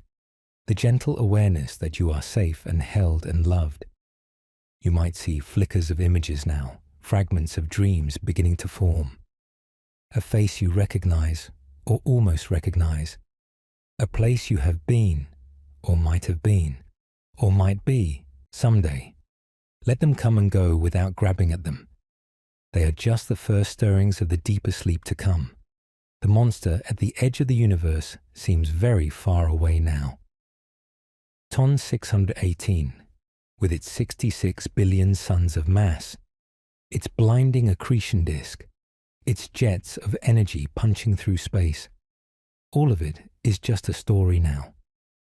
the gentle awareness that you are safe and held and loved. You might see flickers of images now, fragments of dreams beginning to form. A face you recognize, or almost recognize. A place you have been, or might have been, or might be, someday. Let them come and go without grabbing at them. They are just the first stirrings of the deeper sleep to come. The monster at the edge of the universe seems very far away now. Ton 618, with its 66 billion suns of mass, its blinding accretion disk, its jets of energy punching through space. All of it is just a story now,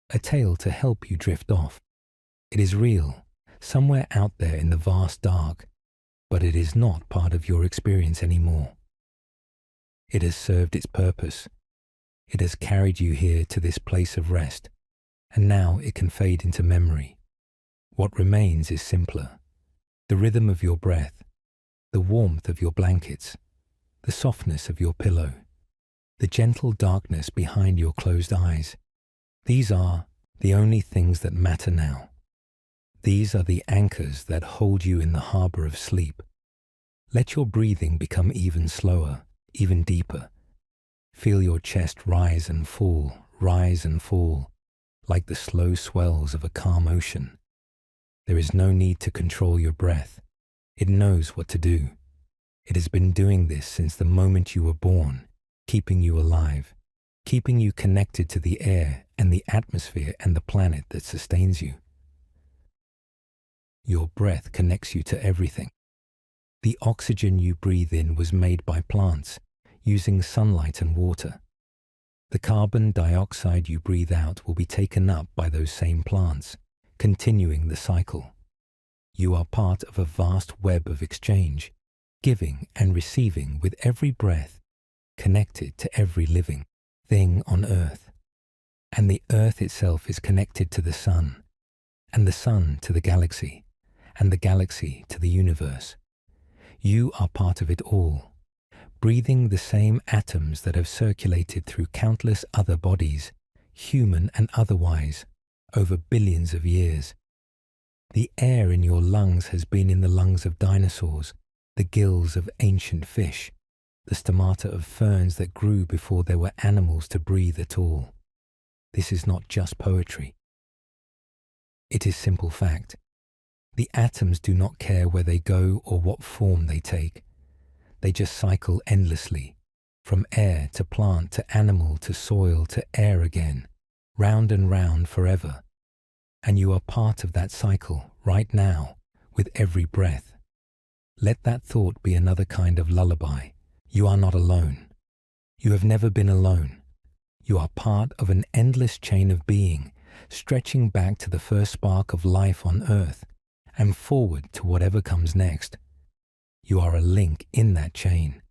a tale to help you drift off. It is real, somewhere out there in the vast dark, but it is not part of your experience anymore. It has served its purpose. It has carried you here to this place of rest, and now it can fade into memory. What remains is simpler. The rhythm of your breath, the warmth of your blankets, the softness of your pillow, the gentle darkness behind your closed eyes. These are the only things that matter now. These are the anchors that hold you in the harbor of sleep. Let your breathing become even slower, even deeper. Feel your chest rise and fall, like the slow swells of a calm ocean. There is no need to control your breath. It knows what to do. It has been doing this since the moment you were born, keeping you alive, keeping you connected to the air and the atmosphere and the planet that sustains you. Your breath connects you to everything. The oxygen you breathe in was made by plants, using sunlight and water. The carbon dioxide you breathe out will be taken up by those same plants, continuing the cycle. You are part of a vast web of exchange, giving and receiving with every breath, connected to every living thing on Earth. And the Earth itself is connected to the sun, and the sun to the galaxy, and the galaxy to the universe. You are part of it all, breathing the same atoms that have circulated through countless other bodies, human and otherwise, over billions of years. The air in your lungs has been in the lungs of dinosaurs, the gills of ancient fish, the stomata of ferns that grew before there were animals to breathe at all. This is not just poetry. It is simple fact. The atoms do not care where they go or what form they take. They just cycle endlessly, from air to plant to animal to soil to air again, round and round forever. And you are part of that cycle right now, with every breath. Let that thought be another kind of lullaby. You are not alone. You have never been alone. You are part of an endless chain of being, stretching back to the first spark of life on Earth, and forward to whatever comes next. You are a link in that chain,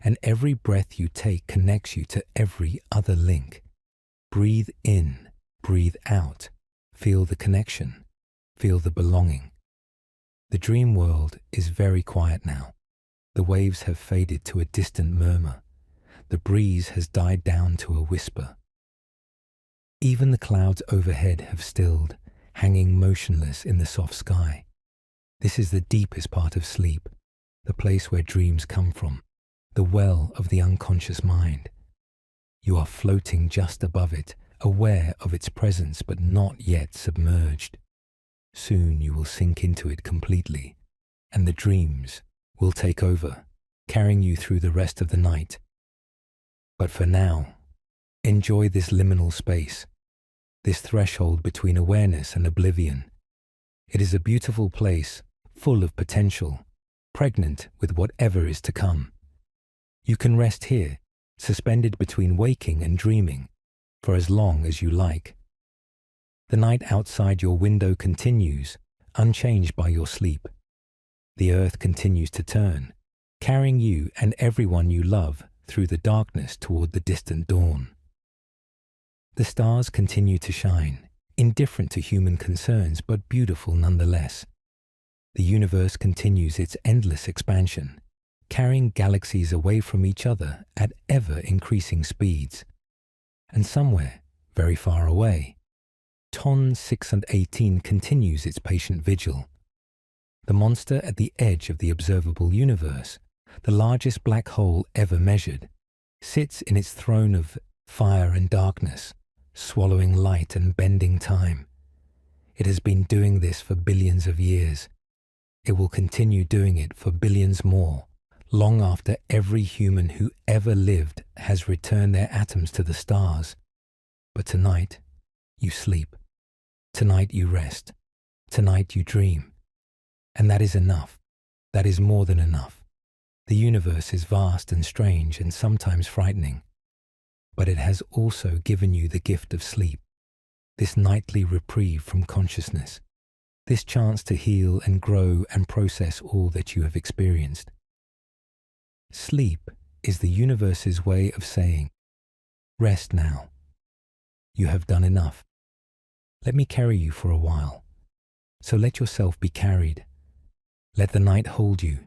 and every breath you take connects you to every other link. Breathe in, breathe out, feel the connection, feel the belonging. The dream world is very quiet now. The waves have faded to a distant murmur. The breeze has died down to a whisper. Even the clouds overhead have stilled, hanging motionless in the soft sky. This is the deepest part of sleep, the place where dreams come from, the well of the unconscious mind. You are floating just above it, aware of its presence but not yet submerged. Soon you will sink into it completely, and the dreams will take over. carrying you through the rest of the night. But for now, enjoy this liminal space, this threshold between awareness and oblivion. It is a beautiful place, full of potential, pregnant with whatever is to come. You can rest here, suspended between waking and dreaming, for as long as you like. The night outside your window continues, unchanged by your sleep. The earth continues to turn, carrying you and everyone you love through the darkness toward the distant dawn. The stars continue to shine, indifferent to human concerns but beautiful nonetheless. The universe continues its endless expansion, carrying galaxies away from each other at ever-increasing speeds. And somewhere, very far away, Ton 618 continues its patient vigil. The monster at the edge of the observable universe, the largest black hole ever measured, sits in its throne of fire and darkness, swallowing light and bending time. It has been doing this for billions of years. It will continue doing it for billions more, long after every human who ever lived has returned their atoms to the stars. But tonight, you sleep. Tonight you rest. Tonight you dream. And that is enough. That is more than enough. The universe is vast and strange and sometimes frightening. But it has also given you the gift of sleep, this nightly reprieve from consciousness, this chance to heal and grow and process all that you have experienced. Sleep is the universe's way of saying, rest now. You have done enough. Let me carry you for a while. So let yourself be carried. Let the night hold you.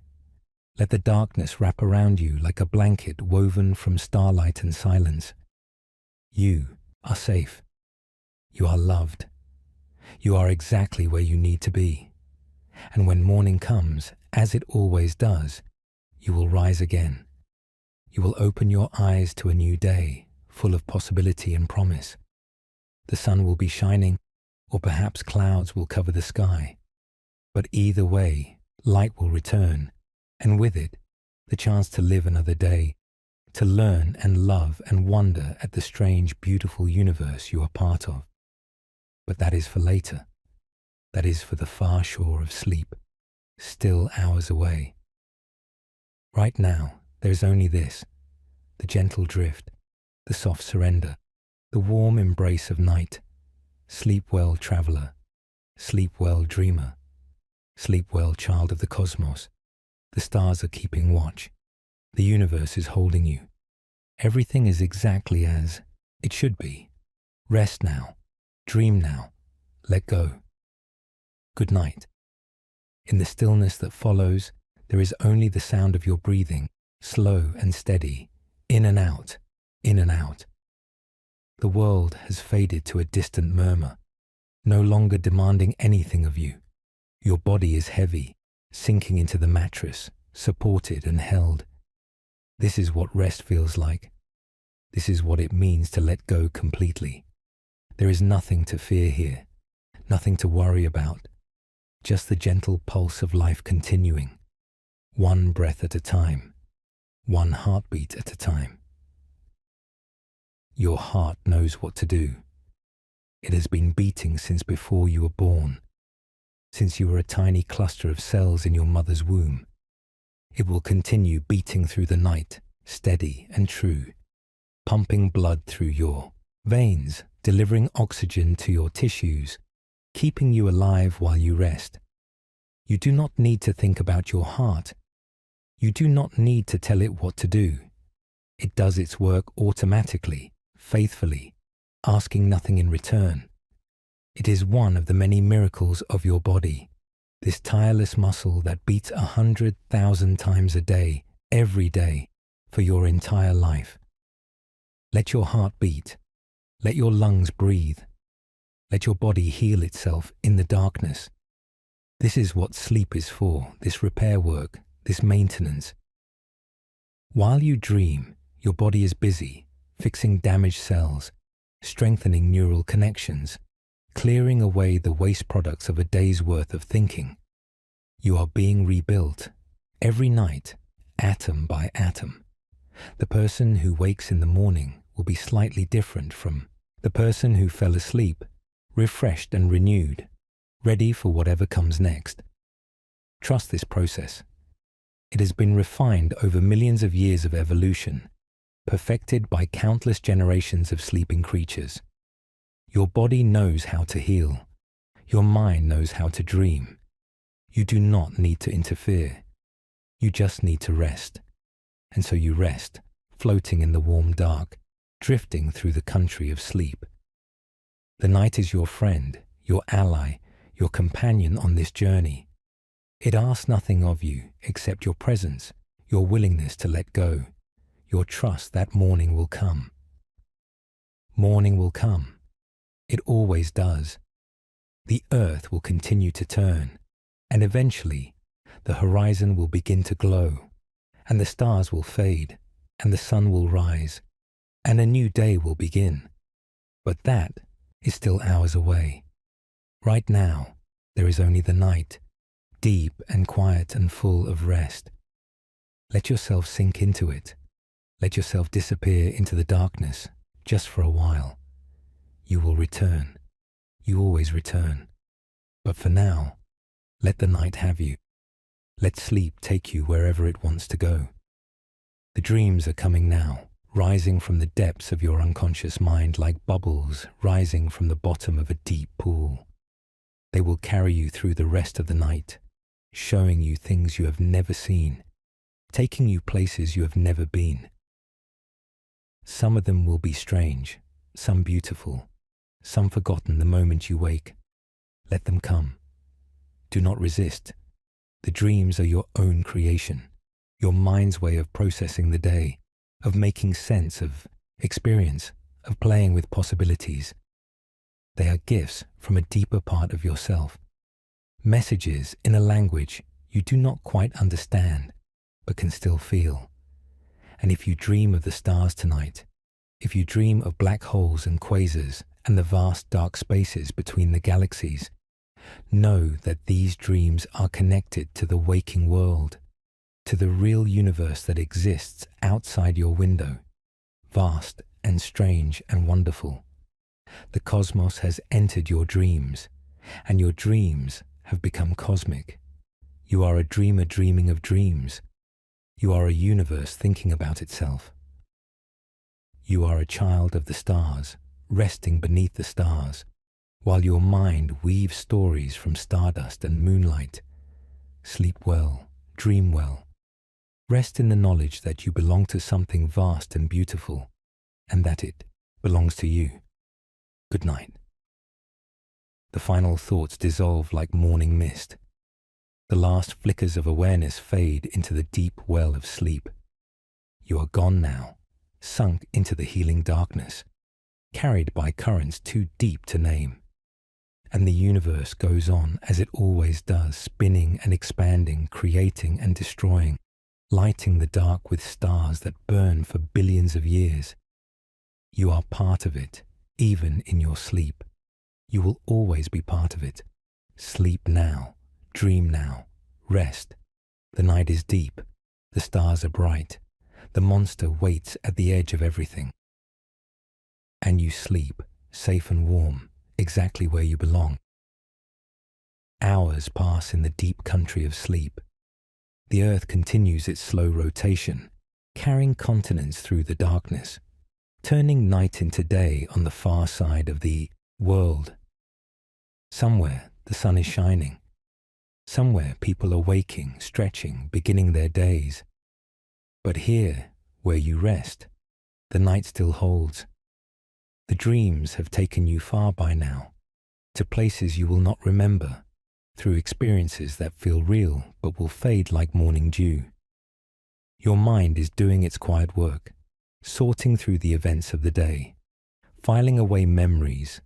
Let the darkness wrap around you like a blanket woven from starlight and silence. You are safe. You are loved. You are exactly where you need to be. And when morning comes, as it always does, you will rise again. You will open your eyes to a new day, full of possibility and promise. The sun will be shining, or perhaps clouds will cover the sky. But either way, light will return, and with it, the chance to live another day, to learn and love and wonder at the strange, beautiful universe you are part of. But that is for later. That is for the far shore of sleep, still hours away. Right now, there is only this, the gentle drift, the soft surrender, the warm embrace of night. Sleep well, traveler. Sleep well, dreamer. Sleep well, child of the cosmos. The stars are keeping watch. The universe is holding you. Everything is exactly as it should be. Rest now. Dream now. Let go. Good night. In the stillness that follows, there is only the sound of your breathing, slow and steady, in and out, in and out. The world has faded to a distant murmur, no longer demanding anything of you. Your body is heavy, sinking into the mattress, supported and held. This is what rest feels like. This is what it means to let go completely. There is nothing to fear here, nothing to worry about, just the gentle pulse of life continuing, one breath at a time, one heartbeat at a time. Your heart knows what to do. It has been beating since before you were born, since you were a tiny cluster of cells in your mother's womb. It will continue beating through the night, steady and true, pumping blood through your veins, delivering oxygen to your tissues, keeping you alive while you rest. You do not need to think about your heart. You do not need to tell it what to do. It does its work automatically, faithfully, asking nothing in return. It is one of the many miracles of your body, this tireless muscle that beats 100,000 times a day, every day, for your entire life. Let your heart beat. Let your lungs breathe. Let your body heal itself in the darkness. This is what sleep is for, this repair work, this maintenance. While you dream, your body is busy, fixing damaged cells, strengthening neural connections, clearing away the waste products of a day's worth of thinking. You are being rebuilt every night atom by atom. The person who wakes in the morning will be slightly different from the person who fell asleep, refreshed and renewed, ready for whatever comes next. Trust this process. It has been refined over millions of years of evolution, perfected by countless generations of sleeping creatures. Your body knows how to heal. Your mind knows how to dream. You do not need to interfere. You just need to rest. And so you rest, floating in the warm dark, drifting through the country of sleep. The night is your friend, your ally, your companion on this journey. It asks nothing of you except your presence, your willingness to let go, your trust that morning will come. Morning will come. It always does. The earth will continue to turn, and eventually the horizon will begin to glow, and the stars will fade, and the sun will rise, and a new day will begin. But that is still hours away. Right now, there is only the night, deep and quiet and full of rest. Let yourself sink into it. Let yourself disappear into the darkness just for a while. You will return. You always return. But for now, let the night have you. Let sleep take you wherever it wants to go. The dreams are coming now, rising from the depths of your unconscious mind like bubbles rising from the bottom of a deep pool. They will carry you through the rest of the night, showing you things you have never seen, taking you places you have never been. Some of them will be strange, some beautiful, some forgotten the moment you wake. Let them come. Do not resist. The dreams are your own creation, your mind's way of processing the day, of making sense of experience, of playing with possibilities. They are gifts from a deeper part of yourself, messages in a language you do not quite understand, but can still feel. And if you dream of the stars tonight, if you dream of black holes and quasars and the vast dark spaces between the galaxies, know that these dreams are connected to the waking world, to the real universe that exists outside your window, vast and strange and wonderful. The cosmos has entered your dreams, and your dreams have become cosmic. You are a dreamer dreaming of dreams. You are a universe thinking about itself. You are a child of the stars, resting beneath the stars, while your mind weaves stories from stardust and moonlight. Sleep well, dream well. Rest in the knowledge that you belong to something vast and beautiful, and that it belongs to you. Good night. The final thoughts dissolve like morning mist. The last flickers of awareness fade into the deep well of sleep. You are gone now, sunk into the healing darkness, carried by currents too deep to name. And the universe goes on as it always does, spinning and expanding, creating and destroying, lighting the dark with stars that burn for billions of years. You are part of it, even in your sleep. You will always be part of it. Sleep now, dream now, rest. The night is deep, the stars are bright, the monster waits at the edge of everything. And you sleep, safe and warm, exactly where you belong. Hours pass in the deep country of sleep. The earth continues its slow rotation, carrying continents through the darkness, turning night into day on the far side of the world. Somewhere the sun is shining. Somewhere people are waking, stretching, beginning their days. But here, where you rest, the night still holds. The dreams have taken you far by now, to places you will not remember, through experiences that feel real but will fade like morning dew. Your mind is doing its quiet work, sorting through the events of the day, filing away memories,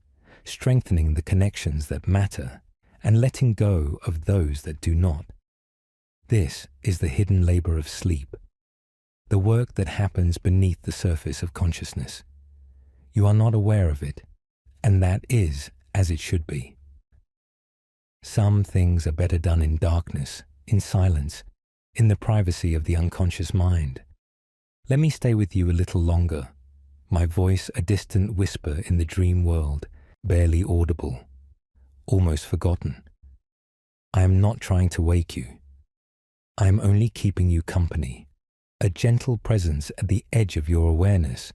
strengthening the connections that matter, and letting go of those that do not. This is the hidden labor of sleep, the work that happens beneath the surface of consciousness. You are not aware of it, and that is as it should be. Some things are better done in darkness, in silence, in the privacy of the unconscious mind. Let me stay with you a little longer, my voice a distant whisper in the dream world, barely audible, almost forgotten. I am not trying to wake you. I am only keeping you company, a gentle presence at the edge of your awareness,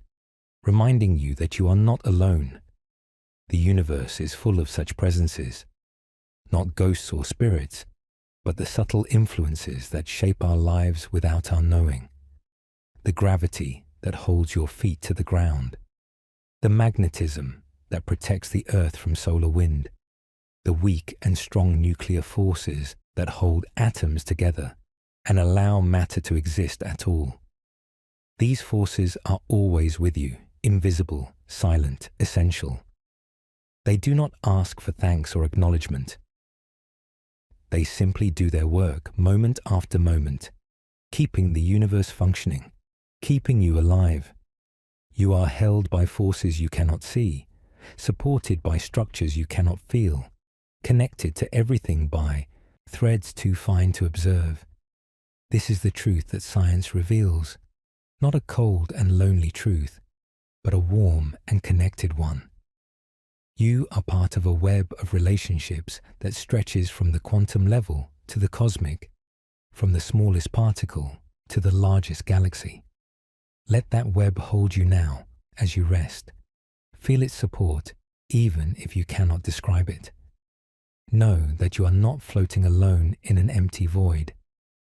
reminding you that you are not alone. The universe is full of such presences, not ghosts or spirits, but the subtle influences that shape our lives without our knowing. The gravity that holds your feet to the ground, the magnetism that protects the earth from solar wind, the weak and strong nuclear forces that hold atoms together and allow matter to exist at all. These forces are always with you, invisible, silent, essential. They do not ask for thanks or acknowledgement. They simply do their work moment after moment, keeping the universe functioning, keeping you alive. You are held by forces you cannot see, supported by structures you cannot feel, connected to everything by threads too fine to observe. This is the truth that science reveals, not a cold and lonely truth, but a warm and connected one. You are part of a web of relationships that stretches from the quantum level to the cosmic, from the smallest particle to the largest galaxy. Let that web hold you now as you rest. Feel its support, even if you cannot describe it. Know that you are not floating alone in an empty void,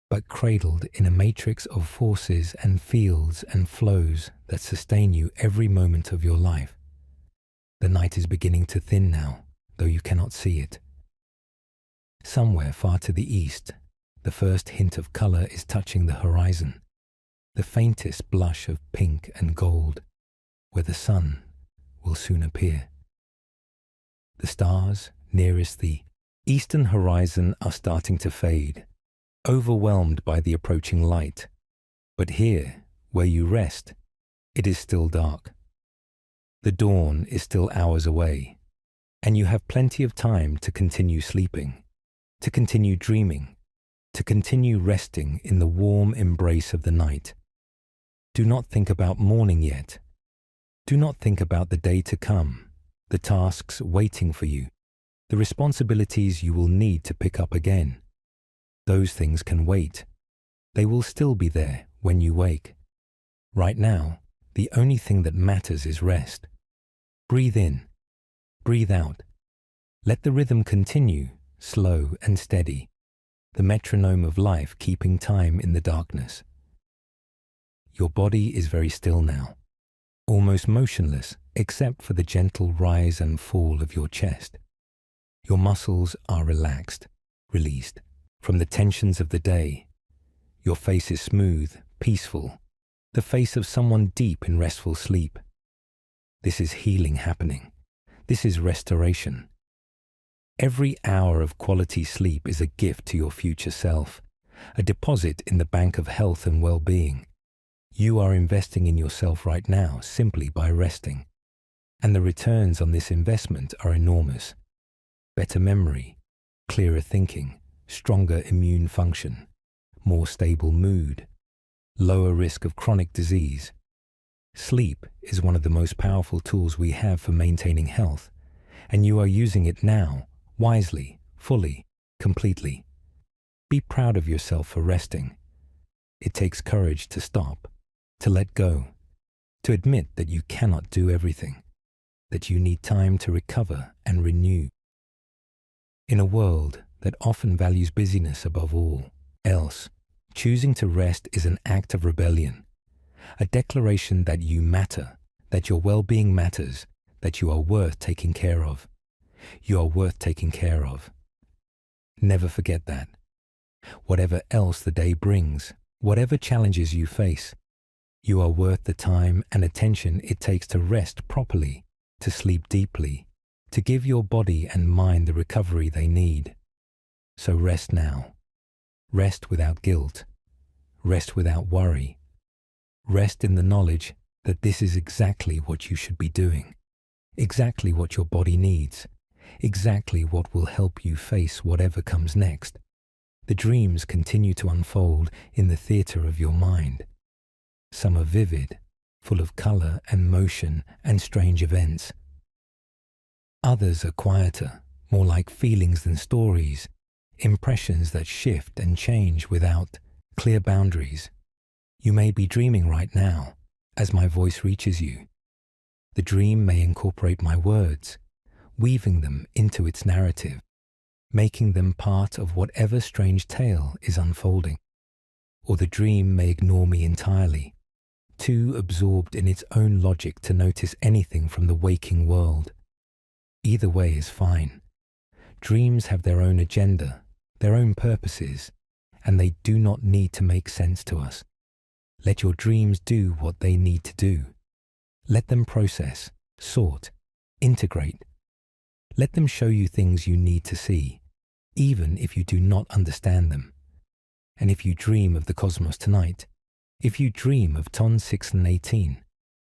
but cradled in a matrix of forces and fields and flows that sustain you every moment of your life. The night is beginning to thin now, though you cannot see it. Somewhere far to the east, the first hint of color is touching the horizon, the faintest blush of pink and gold, where the sun will soon appear. The stars nearest the eastern horizon are starting to fade, overwhelmed by the approaching light. But here, where you rest, it is still dark. The dawn is still hours away, and you have plenty of time to continue sleeping, to continue dreaming, to continue resting in the warm embrace of the night. Do not think about morning yet. Do not think about the day to come, the tasks waiting for you, the responsibilities you will need to pick up again. Those things can wait. They will still be there when you wake. Right now, the only thing that matters is rest. Breathe in, breathe out. Let the rhythm continue, slow and steady, the metronome of life keeping time in the darkness. Your body is very still now, almost motionless except for the gentle rise and fall of your chest. Your muscles are relaxed, released from the tensions of the day. Your face is smooth, peaceful, the face of someone deep in restful sleep. This is healing happening. This is restoration. Every hour of quality sleep is a gift to your future self, a deposit in the bank of health and well-being. You are investing in yourself right now simply by resting, and the returns on this investment are enormous. Better memory, clearer thinking, stronger immune function, more stable mood, lower risk of chronic disease. Sleep is one of the most powerful tools we have for maintaining health, and you are using it now, wisely, fully, completely. Be proud of yourself for resting. It takes courage to stop, to let go, to admit that you cannot do everything, that you need time to recover and renew. In a world that often values busyness above all else, choosing to rest is an act of rebellion, a declaration that you matter, that your well-being matters, that you are worth taking care of. You are worth taking care of. Never forget that. Whatever else the day brings, whatever challenges you face, you are worth the time and attention it takes to rest properly, to sleep deeply, to give your body and mind the recovery they need. So rest now. Rest without guilt. Rest without worry. Rest in the knowledge that this is exactly what you should be doing, exactly what your body needs, exactly what will help you face whatever comes next. The dreams continue to unfold in the theatre of your mind. Some are vivid, full of color and motion and strange events. Others are quieter, more like feelings than stories, impressions that shift and change without clear boundaries. You may be dreaming right now, as my voice reaches you. The dream may incorporate my words, weaving them into its narrative, making them part of whatever strange tale is unfolding. Or the dream may ignore me entirely, too absorbed in its own logic to notice anything from the waking world. Either way is fine. Dreams have their own agenda, their own purposes, and they do not need to make sense to us. Let your dreams do what they need to do. Let them process, sort, integrate. Let them show you things you need to see, even if you do not understand them. And if you dream of the cosmos tonight, if you dream of Ton 6 and 18,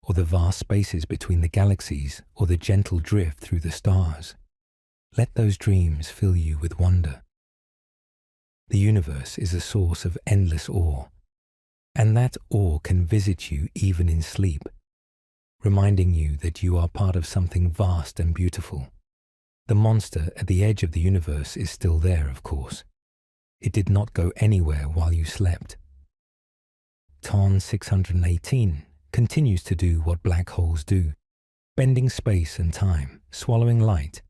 or the vast spaces between the galaxies, or the gentle drift through the stars, let those dreams fill you with wonder. The universe is a source of endless awe, and that awe can visit you even in sleep, reminding you that you are part of something vast and beautiful. The monster at the edge of the universe is still there, of course. It did not go anywhere while you slept. Ton 618 continues to do what black holes do, bending space and time, swallowing light,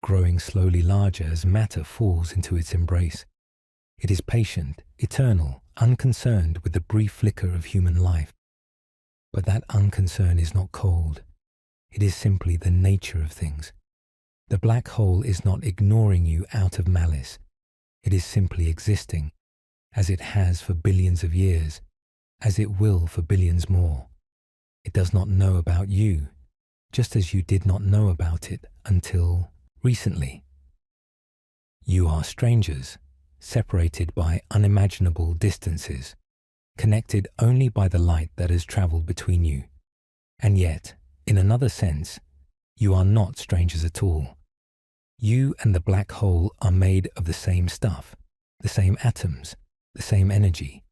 growing slowly larger as matter falls into its embrace. It is patient, eternal, unconcerned with the brief flicker of human life. But that unconcern is not cold. It is simply the nature of things. The black hole is not ignoring you out of malice. It is simply existing, as it has for billions of years, as it will for billions more. It does not know about you, just as you did not know about it until recently. You are strangers, separated by unimaginable distances, connected only by the light that has traveled between you. And yet, in another sense, you are not strangers at all. You and the black hole are made of the same stuff, the same atoms, the same energy.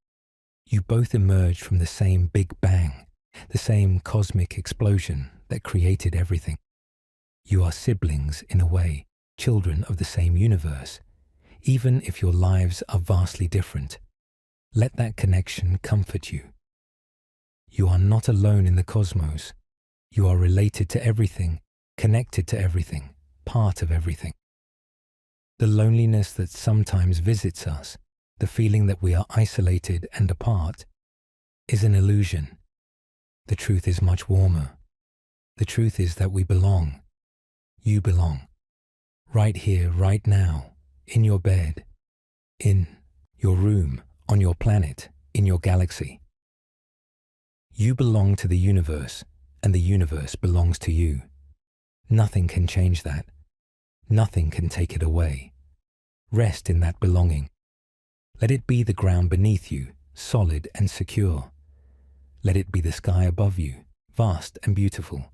You both emerged from the same Big Bang, the same cosmic explosion that created everything. You are siblings in a way, children of the same universe, even if your lives are vastly different. Let that connection comfort you. You are not alone in the cosmos. You are related to everything, connected to everything, part of everything. The loneliness that sometimes visits us, the feeling that we are isolated and apart, is an illusion. The truth is much warmer. The truth is that we belong. You belong. Right here, right now, in your bed, in your room, on your planet, in your galaxy. You belong to the universe, and the universe belongs to you. Nothing can change that. Nothing can take it away. Rest in that belonging. Let it be the ground beneath you, solid and secure. Let it be the sky above you, vast and beautiful.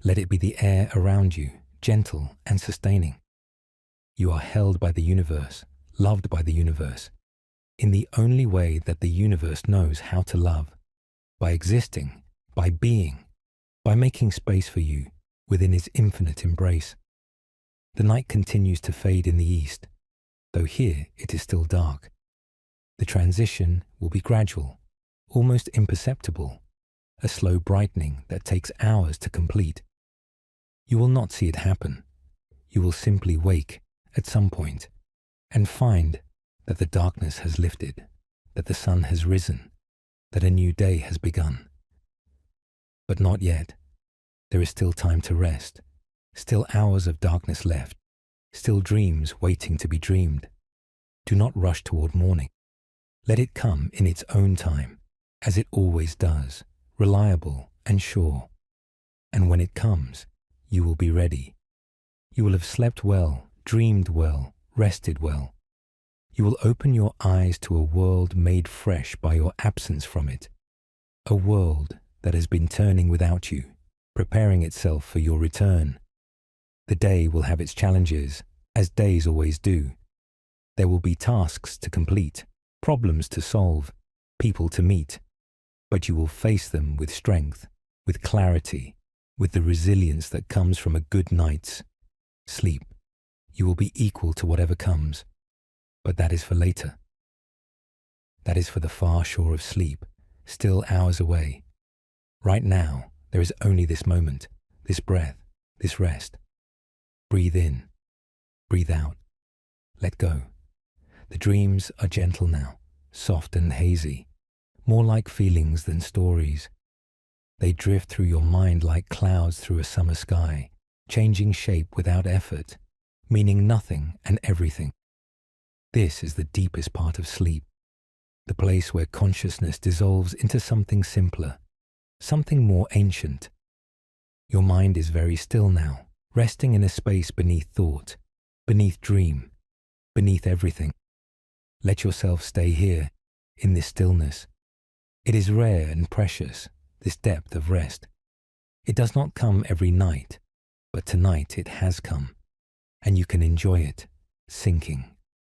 Let it be the air around you, gentle and sustaining. You are held by the universe, loved by the universe, in the only way that the universe knows how to love, by existing, by being, by making space for you within its infinite embrace. The night continues to fade in the east, though here it is still dark. The transition will be gradual, almost imperceptible, a slow brightening that takes hours to complete. You will not see it happen. You will simply wake at some point and find that the darkness has lifted, that the sun has risen, that a new day has begun. But not yet. There is still time to rest, still hours of darkness left, still dreams waiting to be dreamed. Do not rush toward morning. Let it come in its own time, as it always does, reliable and sure. And when it comes, you will be ready. You will have slept well, dreamed well, rested well. You will open your eyes to a world made fresh by your absence from it, a world that has been turning without you, preparing itself for your return. The day will have its challenges, as days always do. There will be tasks to complete, problems to solve, people to meet, but you will face them with strength, with clarity, with the resilience that comes from a good night's sleep. You will be equal to whatever comes, but that is for later. That is for the far shore of sleep, still hours away. Right now, there is only this moment, this breath, this rest. Breathe in, breathe out, let go. The dreams are gentle now, soft and hazy, more like feelings than stories. They drift through your mind like clouds through a summer sky, changing shape without effort, meaning nothing and everything. This is the deepest part of sleep, the place where consciousness dissolves into something simpler, something more ancient. Your mind is very still now, resting in a space beneath thought, beneath dream, beneath everything. Let yourself stay here, in this stillness. It is rare and precious, this depth of rest. It does not come every night, but tonight it has come, and you can enjoy it, sinking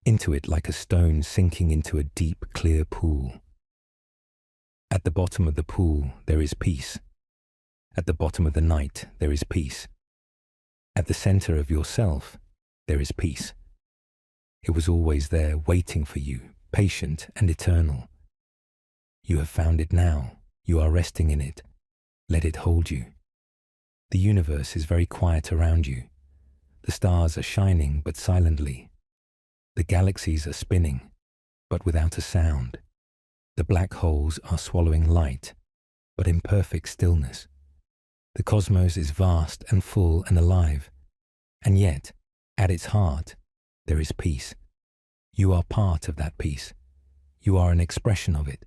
into it like a stone sinking into a deep, clear pool. At the bottom of the pool, there is peace. At the bottom of the night, there is peace. At the center of yourself, there is peace. It was always there, waiting for you, patient and eternal. You have found it now. You are resting in it. Let it hold you. The universe is very quiet around you. The stars are shining, but silently. The galaxies are spinning, but without a sound. The black holes are swallowing light, but in perfect stillness. The cosmos is vast and full and alive, and yet, at its heart, there is peace. You are part of that peace. You are an expression of it.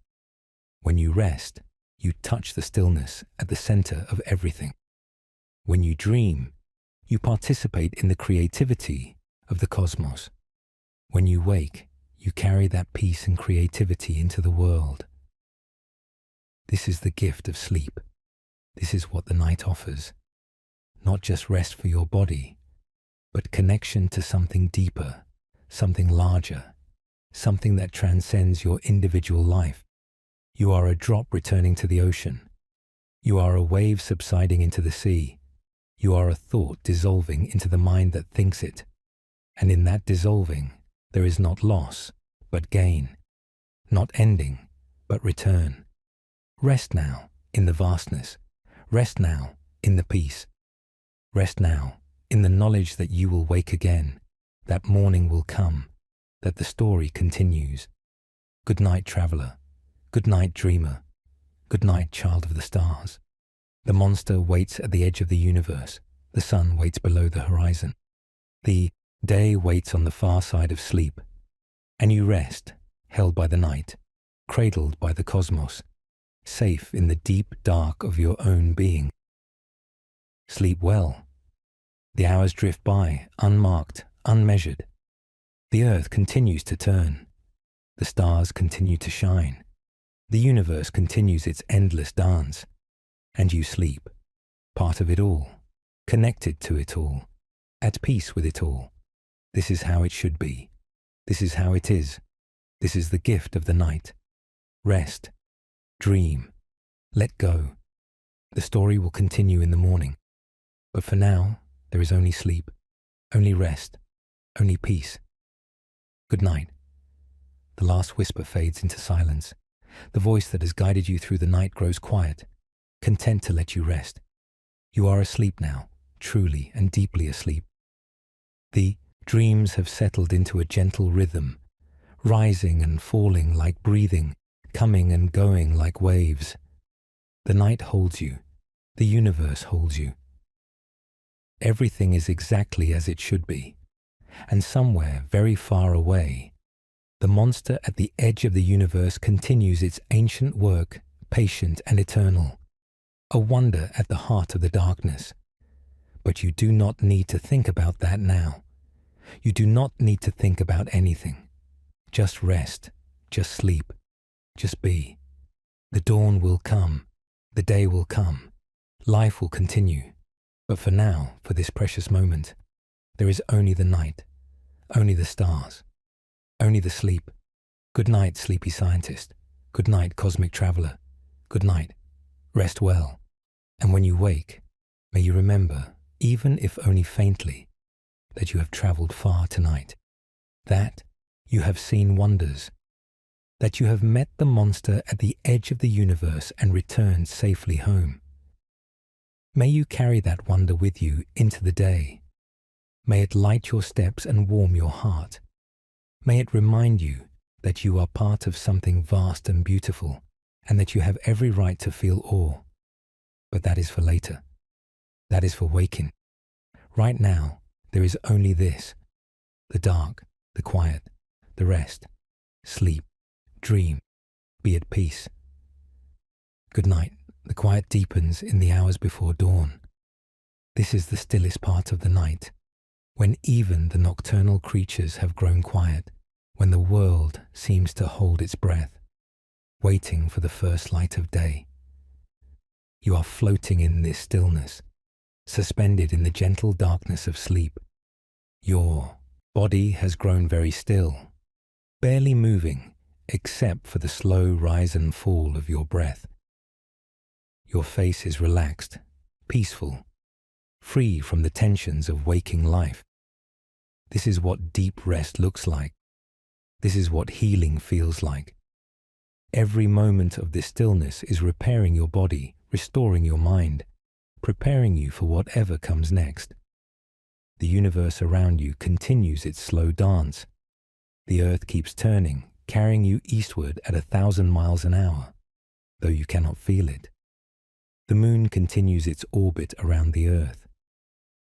When you rest, you touch the stillness at the center of everything. When you dream, you participate in the creativity of the cosmos. When you wake, you carry that peace and creativity into the world. This is the gift of sleep. This is what the night offers. Not just rest for your body, but connection to something deeper, something larger, something that transcends your individual life. You are a drop returning to the ocean. You are a wave subsiding into the sea. You are a thought dissolving into the mind that thinks it. And in that dissolving, there is not loss, but gain. Not ending, but return. Rest now in the vastness. Rest now in the peace. Rest now in the knowledge that you will wake again, that morning will come, that the story continues. Good night, traveler. Good night, dreamer. Good night, child of the stars. The monster waits at the edge of the universe. The sun waits below the horizon. The day waits on the far side of sleep. And you rest, held by the night, cradled by the cosmos, safe in the deep dark of your own being. Sleep well. The hours drift by, unmarked, unmeasured. The earth continues to turn. The stars continue to shine. The universe continues its endless dance, and you sleep, part of it all, connected to it all, at peace with it all. This is how it should be. This is how it is. This is the gift of the night. Rest, dream, let go. The story will continue in the morning, but for now, there is only sleep, only rest, only peace. Good night. The last whisper fades into silence. The voice that has guided you through the night grows quiet, content to let you rest. You are asleep now, truly and deeply asleep. The dreams have settled into a gentle rhythm, rising and falling like breathing, coming and going like waves. The night holds you. The universe holds you. Everything is exactly as it should be. And somewhere very far away, the monster at the edge of the universe continues its ancient work, patient and eternal, a wonder at the heart of the darkness. But you do not need to think about that now. You do not need to think about anything. Just rest, just sleep, just be. The dawn will come, the day will come, life will continue. But for now, for this precious moment, there is only the night, only the stars. Only the sleep. Good night, sleepy scientist. Good night, cosmic traveler. Good night. Rest well. And when you wake, may you remember, even if only faintly, that you have traveled far tonight, that you have seen wonders, that you have met the monster at the edge of the universe and returned safely home. May you carry that wonder with you into the day. May it light your steps and warm your heart. May it remind you that you are part of something vast and beautiful, and that you have every right to feel awe. But that is for later. That is for waking. Right now, there is only this: the dark, the quiet, the rest. Sleep, dream, be at peace. Good night. The quiet deepens in the hours before dawn. This is the stillest part of the night, when even the nocturnal creatures have grown quiet, when the world seems to hold its breath, waiting for the first light of day. You are floating in this stillness, suspended in the gentle darkness of sleep. Your body has grown very still, barely moving except for the slow rise and fall of your breath. Your face is relaxed, peaceful, free from the tensions of waking life. This is what deep rest looks like. This is what healing feels like. Every moment of this stillness is repairing your body, restoring your mind, preparing you for whatever comes next. The universe around you continues its slow dance. The earth keeps turning, carrying you eastward at 1,000 miles an hour, though you cannot feel it. The moon continues its orbit around the earth.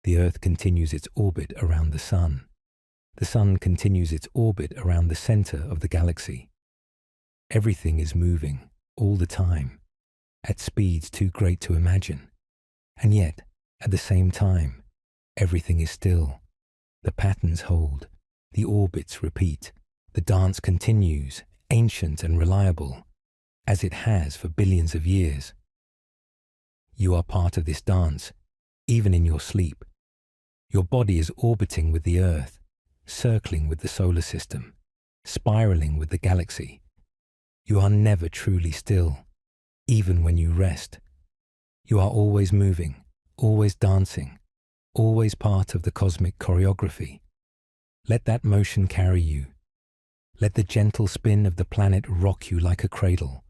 The earth continues its orbit around the sun. The sun continues its orbit around the center of the galaxy. Everything is moving, all the time, at speeds too great to imagine. And yet, at the same time, everything is still. The patterns hold, the orbits repeat, the dance continues, ancient and reliable, as it has for billions of years. You are part of this dance, even in your sleep. Your body is orbiting with the Earth, circling with the solar system, spiraling with the galaxy. You are never truly still, even when you rest. You are always moving, always dancing, always part of the cosmic choreography. Let that motion carry you. Let the gentle spin of the planet rock you like a cradle.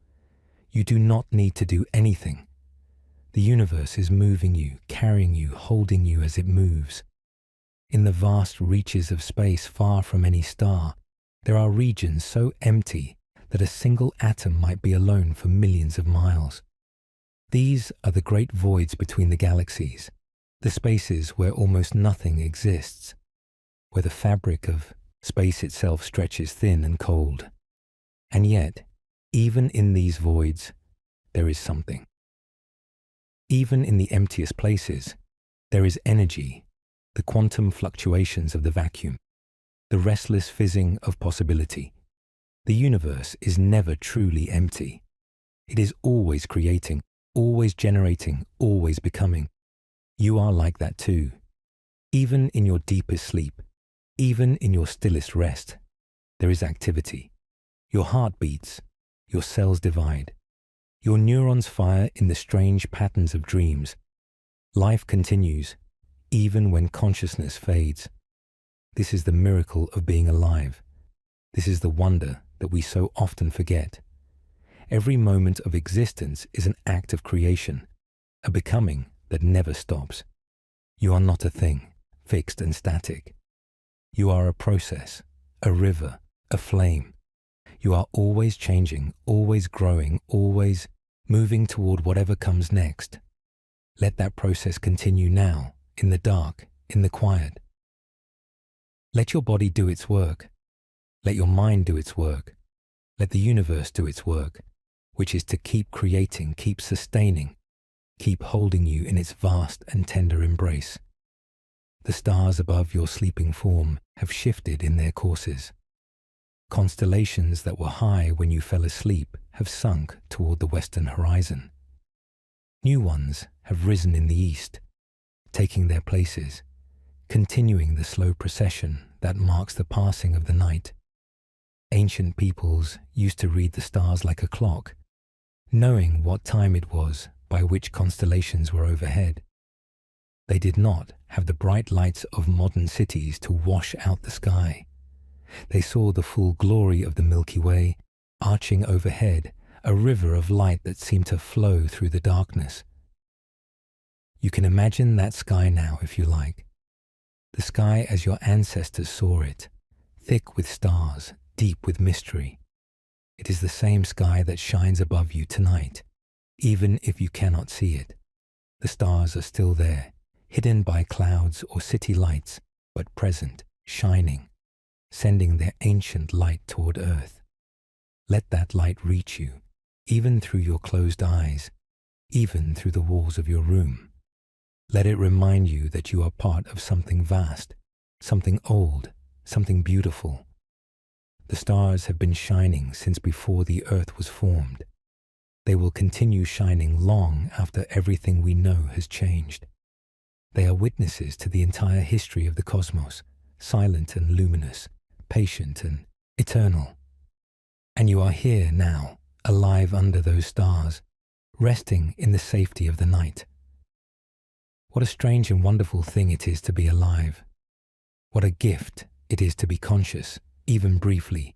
You do not need to do anything. The universe is moving you, carrying you, holding you as it moves. In the vast reaches of space far from any star, there are regions so empty that a single atom might be alone for millions of miles. These are the great voids between the galaxies, the spaces where almost nothing exists, where the fabric of space itself stretches thin and cold. And yet, even in these voids, there is something. Even in the emptiest places, there is energy, the quantum fluctuations of the vacuum, the restless fizzing of possibility. The universe is never truly empty. It is always creating, always generating, always becoming. You are like that too. Even in your deepest sleep, even in your stillest rest, there is activity. Your heart beats, your cells divide. Your neurons fire in the strange patterns of dreams. Life continues, even when consciousness fades. This is the miracle of being alive. This is the wonder that we so often forget. Every moment of existence is an act of creation, a becoming that never stops. You are not a thing, fixed and static. You are a process, a river, a flame. You are always changing, always growing, always moving toward whatever comes next. Let that process continue now, in the dark, in the quiet. Let your body do its work. Let your mind do its work. Let the universe do its work, which is to keep creating, keep sustaining, keep holding you in its vast and tender embrace. The stars above your sleeping form have shifted in their courses. Constellations that were high when you fell asleep have sunk toward the western horizon. New ones have risen in the east, taking their places, continuing the slow procession that marks the passing of the night. Ancient peoples used to read the stars like a clock, knowing what time it was by which constellations were overhead. They did not have the bright lights of modern cities to wash out the sky. They saw the full glory of the Milky Way arching overhead, a river of light that seemed to flow through the darkness. You can imagine that sky now if you like. The sky as your ancestors saw it, thick with stars, deep with mystery. It is the same sky that shines above you tonight, even if you cannot see it. The stars are still there, hidden by clouds or city lights, but present, shining, sending their ancient light toward Earth. Let that light reach you, even through your closed eyes, even through the walls of your room. Let it remind you that you are part of something vast, something old, something beautiful. The stars have been shining since before the Earth was formed. They will continue shining long after everything we know has changed. They are witnesses to the entire history of the cosmos, silent and luminous, patient and eternal. And you are here now, alive under those stars, resting in the safety of the night. What a strange and wonderful thing it is to be alive. What a gift it is to be conscious, even briefly,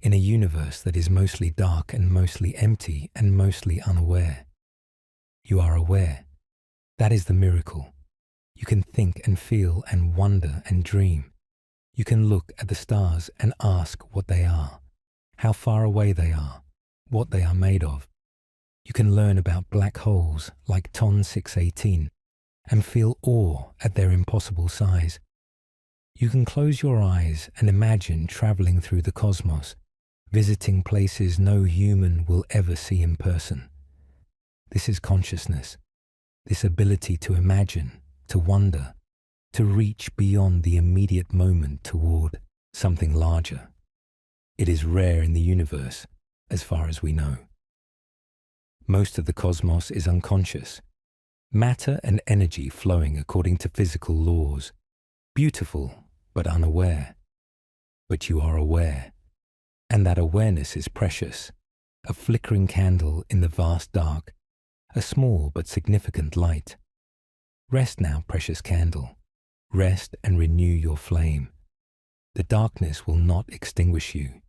in a universe that is mostly dark and mostly empty and mostly unaware. You are aware. That is the miracle. You can think and feel and wonder and dream. You can look at the stars and ask what they are, how far away they are, what they are made of. You can learn about black holes like TON 618 and feel awe at their impossible size. You can close your eyes and imagine traveling through the cosmos, visiting places no human will ever see in person. This is consciousness, this ability to imagine, to wonder, to reach beyond the immediate moment toward something larger. It is rare in the universe, as far as we know. Most of the cosmos is unconscious, matter and energy flowing according to physical laws, beautiful but unaware. But you are aware, and that awareness is precious, a flickering candle in the vast dark, a small but significant light. Rest now, precious candle. Rest and renew your flame. The darkness will not extinguish you.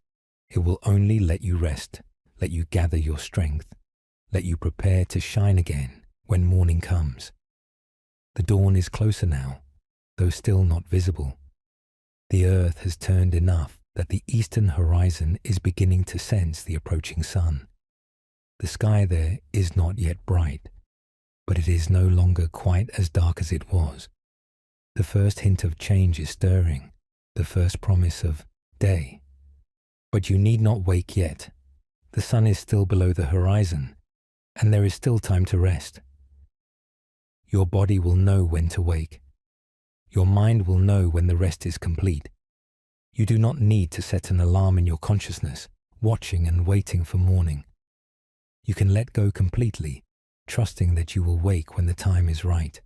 It will only let you rest, let you gather your strength, let you prepare to shine again when morning comes. The dawn is closer now, though still not visible. The earth has turned enough that the eastern horizon is beginning to sense the approaching sun. The sky there is not yet bright, but it is no longer quite as dark as it was. The first hint of change is stirring, the first promise of day. But you need not wake yet. The sun is still below the horizon, and there is still time to rest. Your body will know when to wake. Your mind will know when the rest is complete. You do not need to set an alarm in your consciousness, watching and waiting for morning. You can let go completely, trusting that you will wake when the time is right.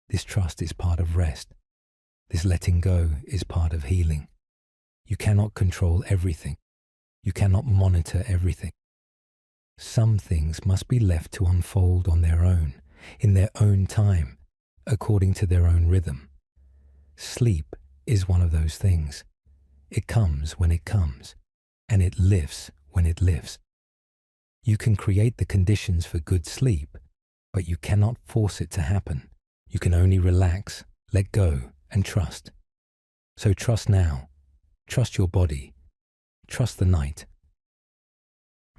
This trust is part of rest. This letting go is part of healing. You cannot control everything. You cannot monitor everything. Some things must be left to unfold on their own, in their own time, according to their own rhythm. Sleep is one of those things. It comes when it comes, and it lifts when it lifts. You can create the conditions for good sleep, but you cannot force it to happen. You can only relax, let go, and trust. So trust now. Trust your body. Trust the night.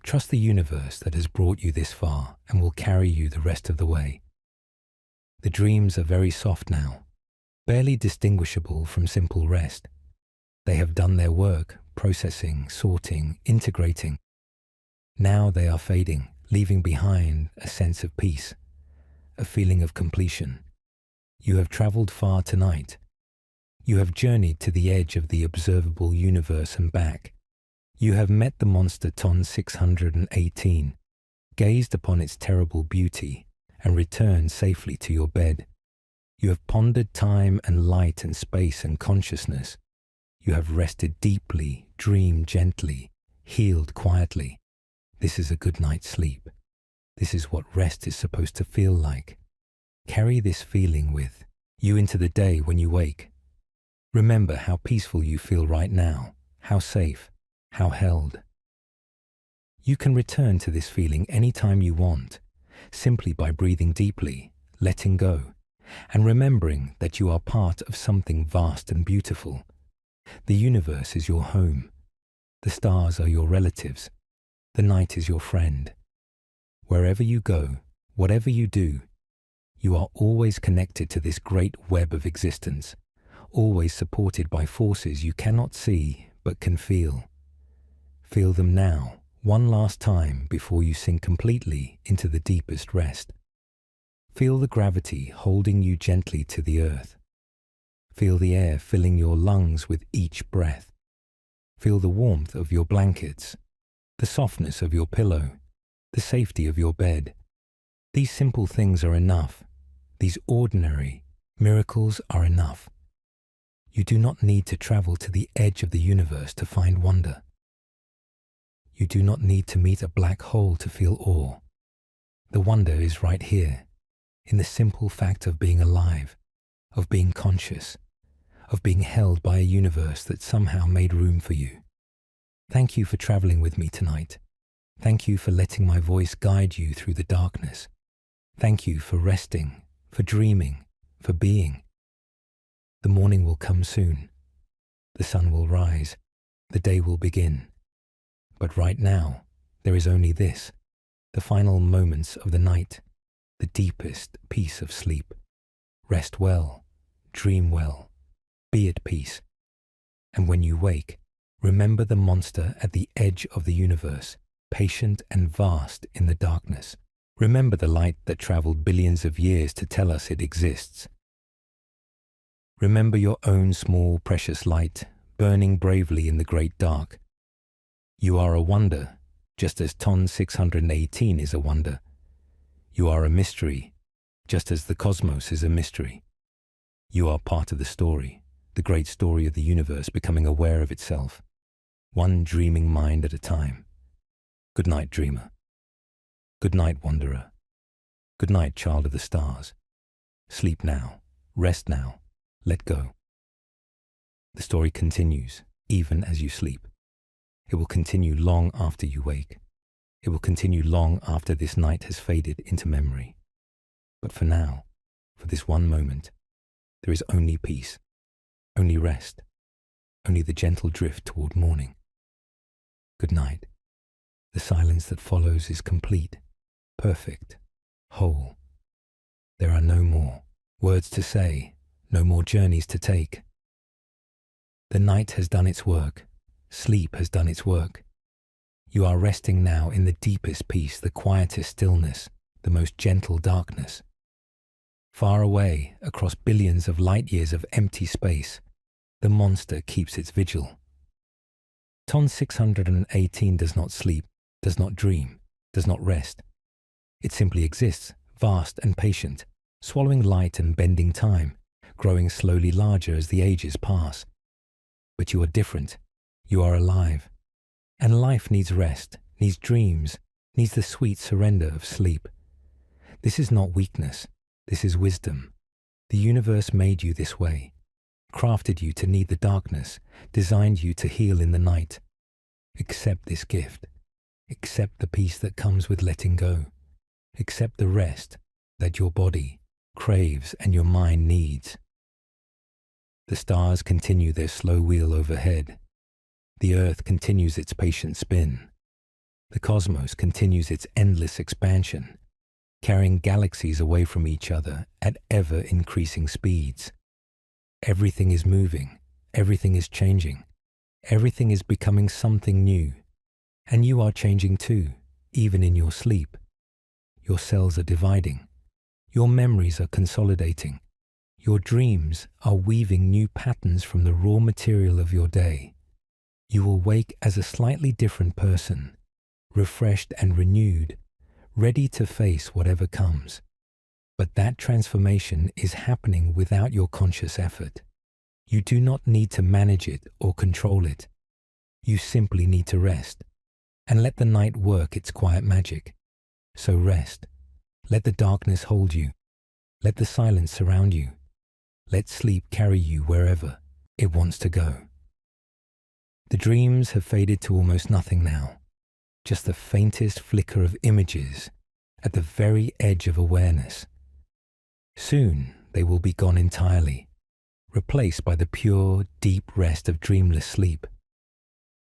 Trust the universe that has brought you this far and will carry you the rest of the way. The dreams are very soft now, barely distinguishable from simple rest. They have done their work, processing, sorting, integrating. Now they are fading, leaving behind a sense of peace, a feeling of completion. You have traveled far tonight. You have journeyed to the edge of the observable universe and back. You have met the monster TON 618, gazed upon its terrible beauty, and returned safely to your bed. You have pondered time and light and space and consciousness. You have rested deeply, dreamed gently, healed quietly. This is a good night's sleep. This is what rest is supposed to feel like. Carry this feeling with you into the day when you wake. Remember how peaceful you feel right now, how safe, how held. You can return to this feeling anytime you want, simply by breathing deeply, letting go, and remembering that you are part of something vast and beautiful. The universe is your home. The stars are your relatives. The night is your friend. Wherever you go, whatever you do, you are always connected to this great web of existence, always supported by forces you cannot see but can feel. Feel them now, one last time before you sink completely into the deepest rest. Feel the gravity holding you gently to the earth. Feel the air filling your lungs with each breath. Feel the warmth of your blankets, the softness of your pillow, the safety of your bed. These simple things are enough. These ordinary miracles are enough. You do not need to travel to the edge of the universe to find wonder. You do not need to meet a black hole to feel awe. The wonder is right here, in the simple fact of being alive, of being conscious, of being held by a universe that somehow made room for you. Thank you for traveling with me tonight. Thank you for letting my voice guide you through the darkness. Thank you for resting, for dreaming, for being. The morning will come soon. The sun will rise. The day will begin. But right now, there is only this, the final moments of the night, the deepest peace of sleep. Rest well, dream well, be at peace. And when you wake, remember the monster at the edge of the universe, patient and vast in the darkness. Remember the light that traveled billions of years to tell us it exists. Remember your own small, precious light, burning bravely in the great dark. You are a wonder, just as Ton 618 is a wonder. You are a mystery, just as the cosmos is a mystery. You are part of the story, the great story of the universe becoming aware of itself, one dreaming mind at a time. Good night, dreamer. Good night, wanderer. Good night, child of the stars. Sleep now, rest now, let go. The story continues, even as you sleep. It will continue long after you wake. It will continue long after this night has faded into memory. But for now, for this one moment, there is only peace, only rest, only the gentle drift toward morning. Good night. The silence that follows is complete, perfect, whole. There are no more words to say, no more journeys to take. The night has done its work. Sleep has done its work. You are resting now in the deepest peace, the quietest stillness, the most gentle darkness. Far away, across billions of light years of empty space, the monster keeps its vigil. Ton 618 does not sleep, does not dream, does not rest. It simply exists, vast and patient, swallowing light and bending time, growing slowly larger as the ages pass. But you are different. You are alive. And life needs rest, needs dreams, needs the sweet surrender of sleep. This is not weakness. This is wisdom. The universe made you this way, crafted you to need the darkness, designed you to heal in the night. Accept this gift. Accept the peace that comes with letting go. Accept the rest that your body craves and your mind needs. The stars continue their slow wheel overhead. The earth continues its patient spin. The cosmos continues its endless expansion, carrying galaxies away from each other at ever-increasing speeds. Everything is moving, everything is changing, everything is becoming something new. And you are changing too, even in your sleep. Your cells are dividing. Your memories are consolidating. Your dreams are weaving new patterns from the raw material of your day. You will wake as a slightly different person, refreshed and renewed, ready to face whatever comes. But that transformation is happening without your conscious effort. You do not need to manage it or control it. You simply need to rest and let the night work its quiet magic. So rest. Let the darkness hold you. Let the silence surround you. Let sleep carry you wherever it wants to go. The dreams have faded to almost nothing now, just the faintest flicker of images at the very edge of awareness. Soon they will be gone entirely, replaced by the pure, deep rest of dreamless sleep.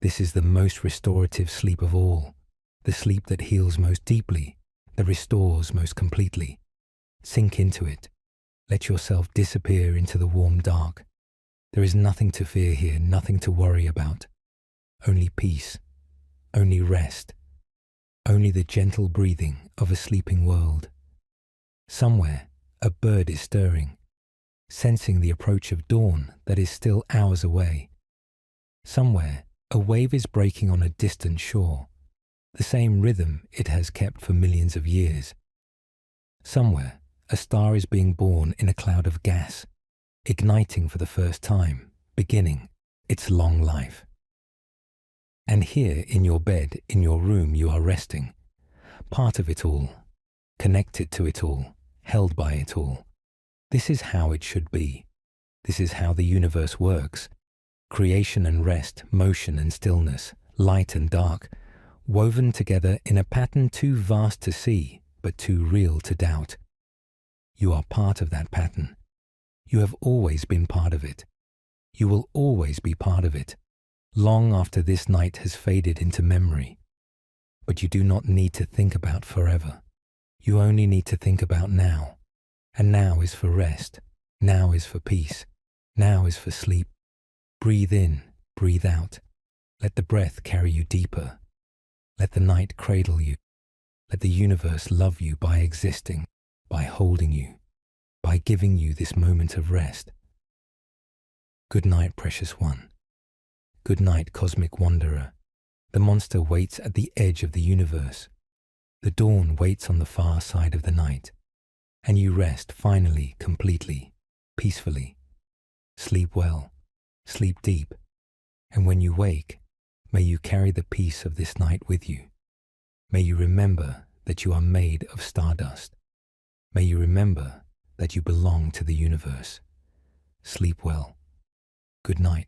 This is the most restorative sleep of all, the sleep that heals most deeply, that restores most completely. Sink into it. Let yourself disappear into the warm dark. There is nothing to fear here, nothing to worry about. Only peace, only rest, only the gentle breathing of a sleeping world. Somewhere, a bird is stirring, sensing the approach of dawn that is still hours away. Somewhere, a wave is breaking on a distant shore, the same rhythm it has kept for millions of years. Somewhere, a star is being born in a cloud of gas, igniting for the first time, beginning its long life. And here in your bed, in your room, you are resting, part of it all, connected to it all, held by it all. This is how it should be. This is how the universe works. Creation and rest, motion and stillness, light and dark, woven together in a pattern too vast to see, but too real to doubt. You are part of that pattern. You have always been part of it. You will always be part of it, long after this night has faded into memory. But you do not need to think about forever. You only need to think about now. And now is for rest. Now is for peace. Now is for sleep. Breathe in, breathe out. Let the breath carry you deeper. Let the night cradle you. Let the universe love you by existing, by holding you, by giving you this moment of rest. Good night, precious one. Good night, cosmic wanderer. The monster waits at the edge of the universe. The dawn waits on the far side of the night. And you rest finally, completely, peacefully. Sleep well, sleep deep. And when you wake, may you carry the peace of this night with you. May you remember that you are made of stardust. May you remember that you belong to the universe. Sleep well. Good night.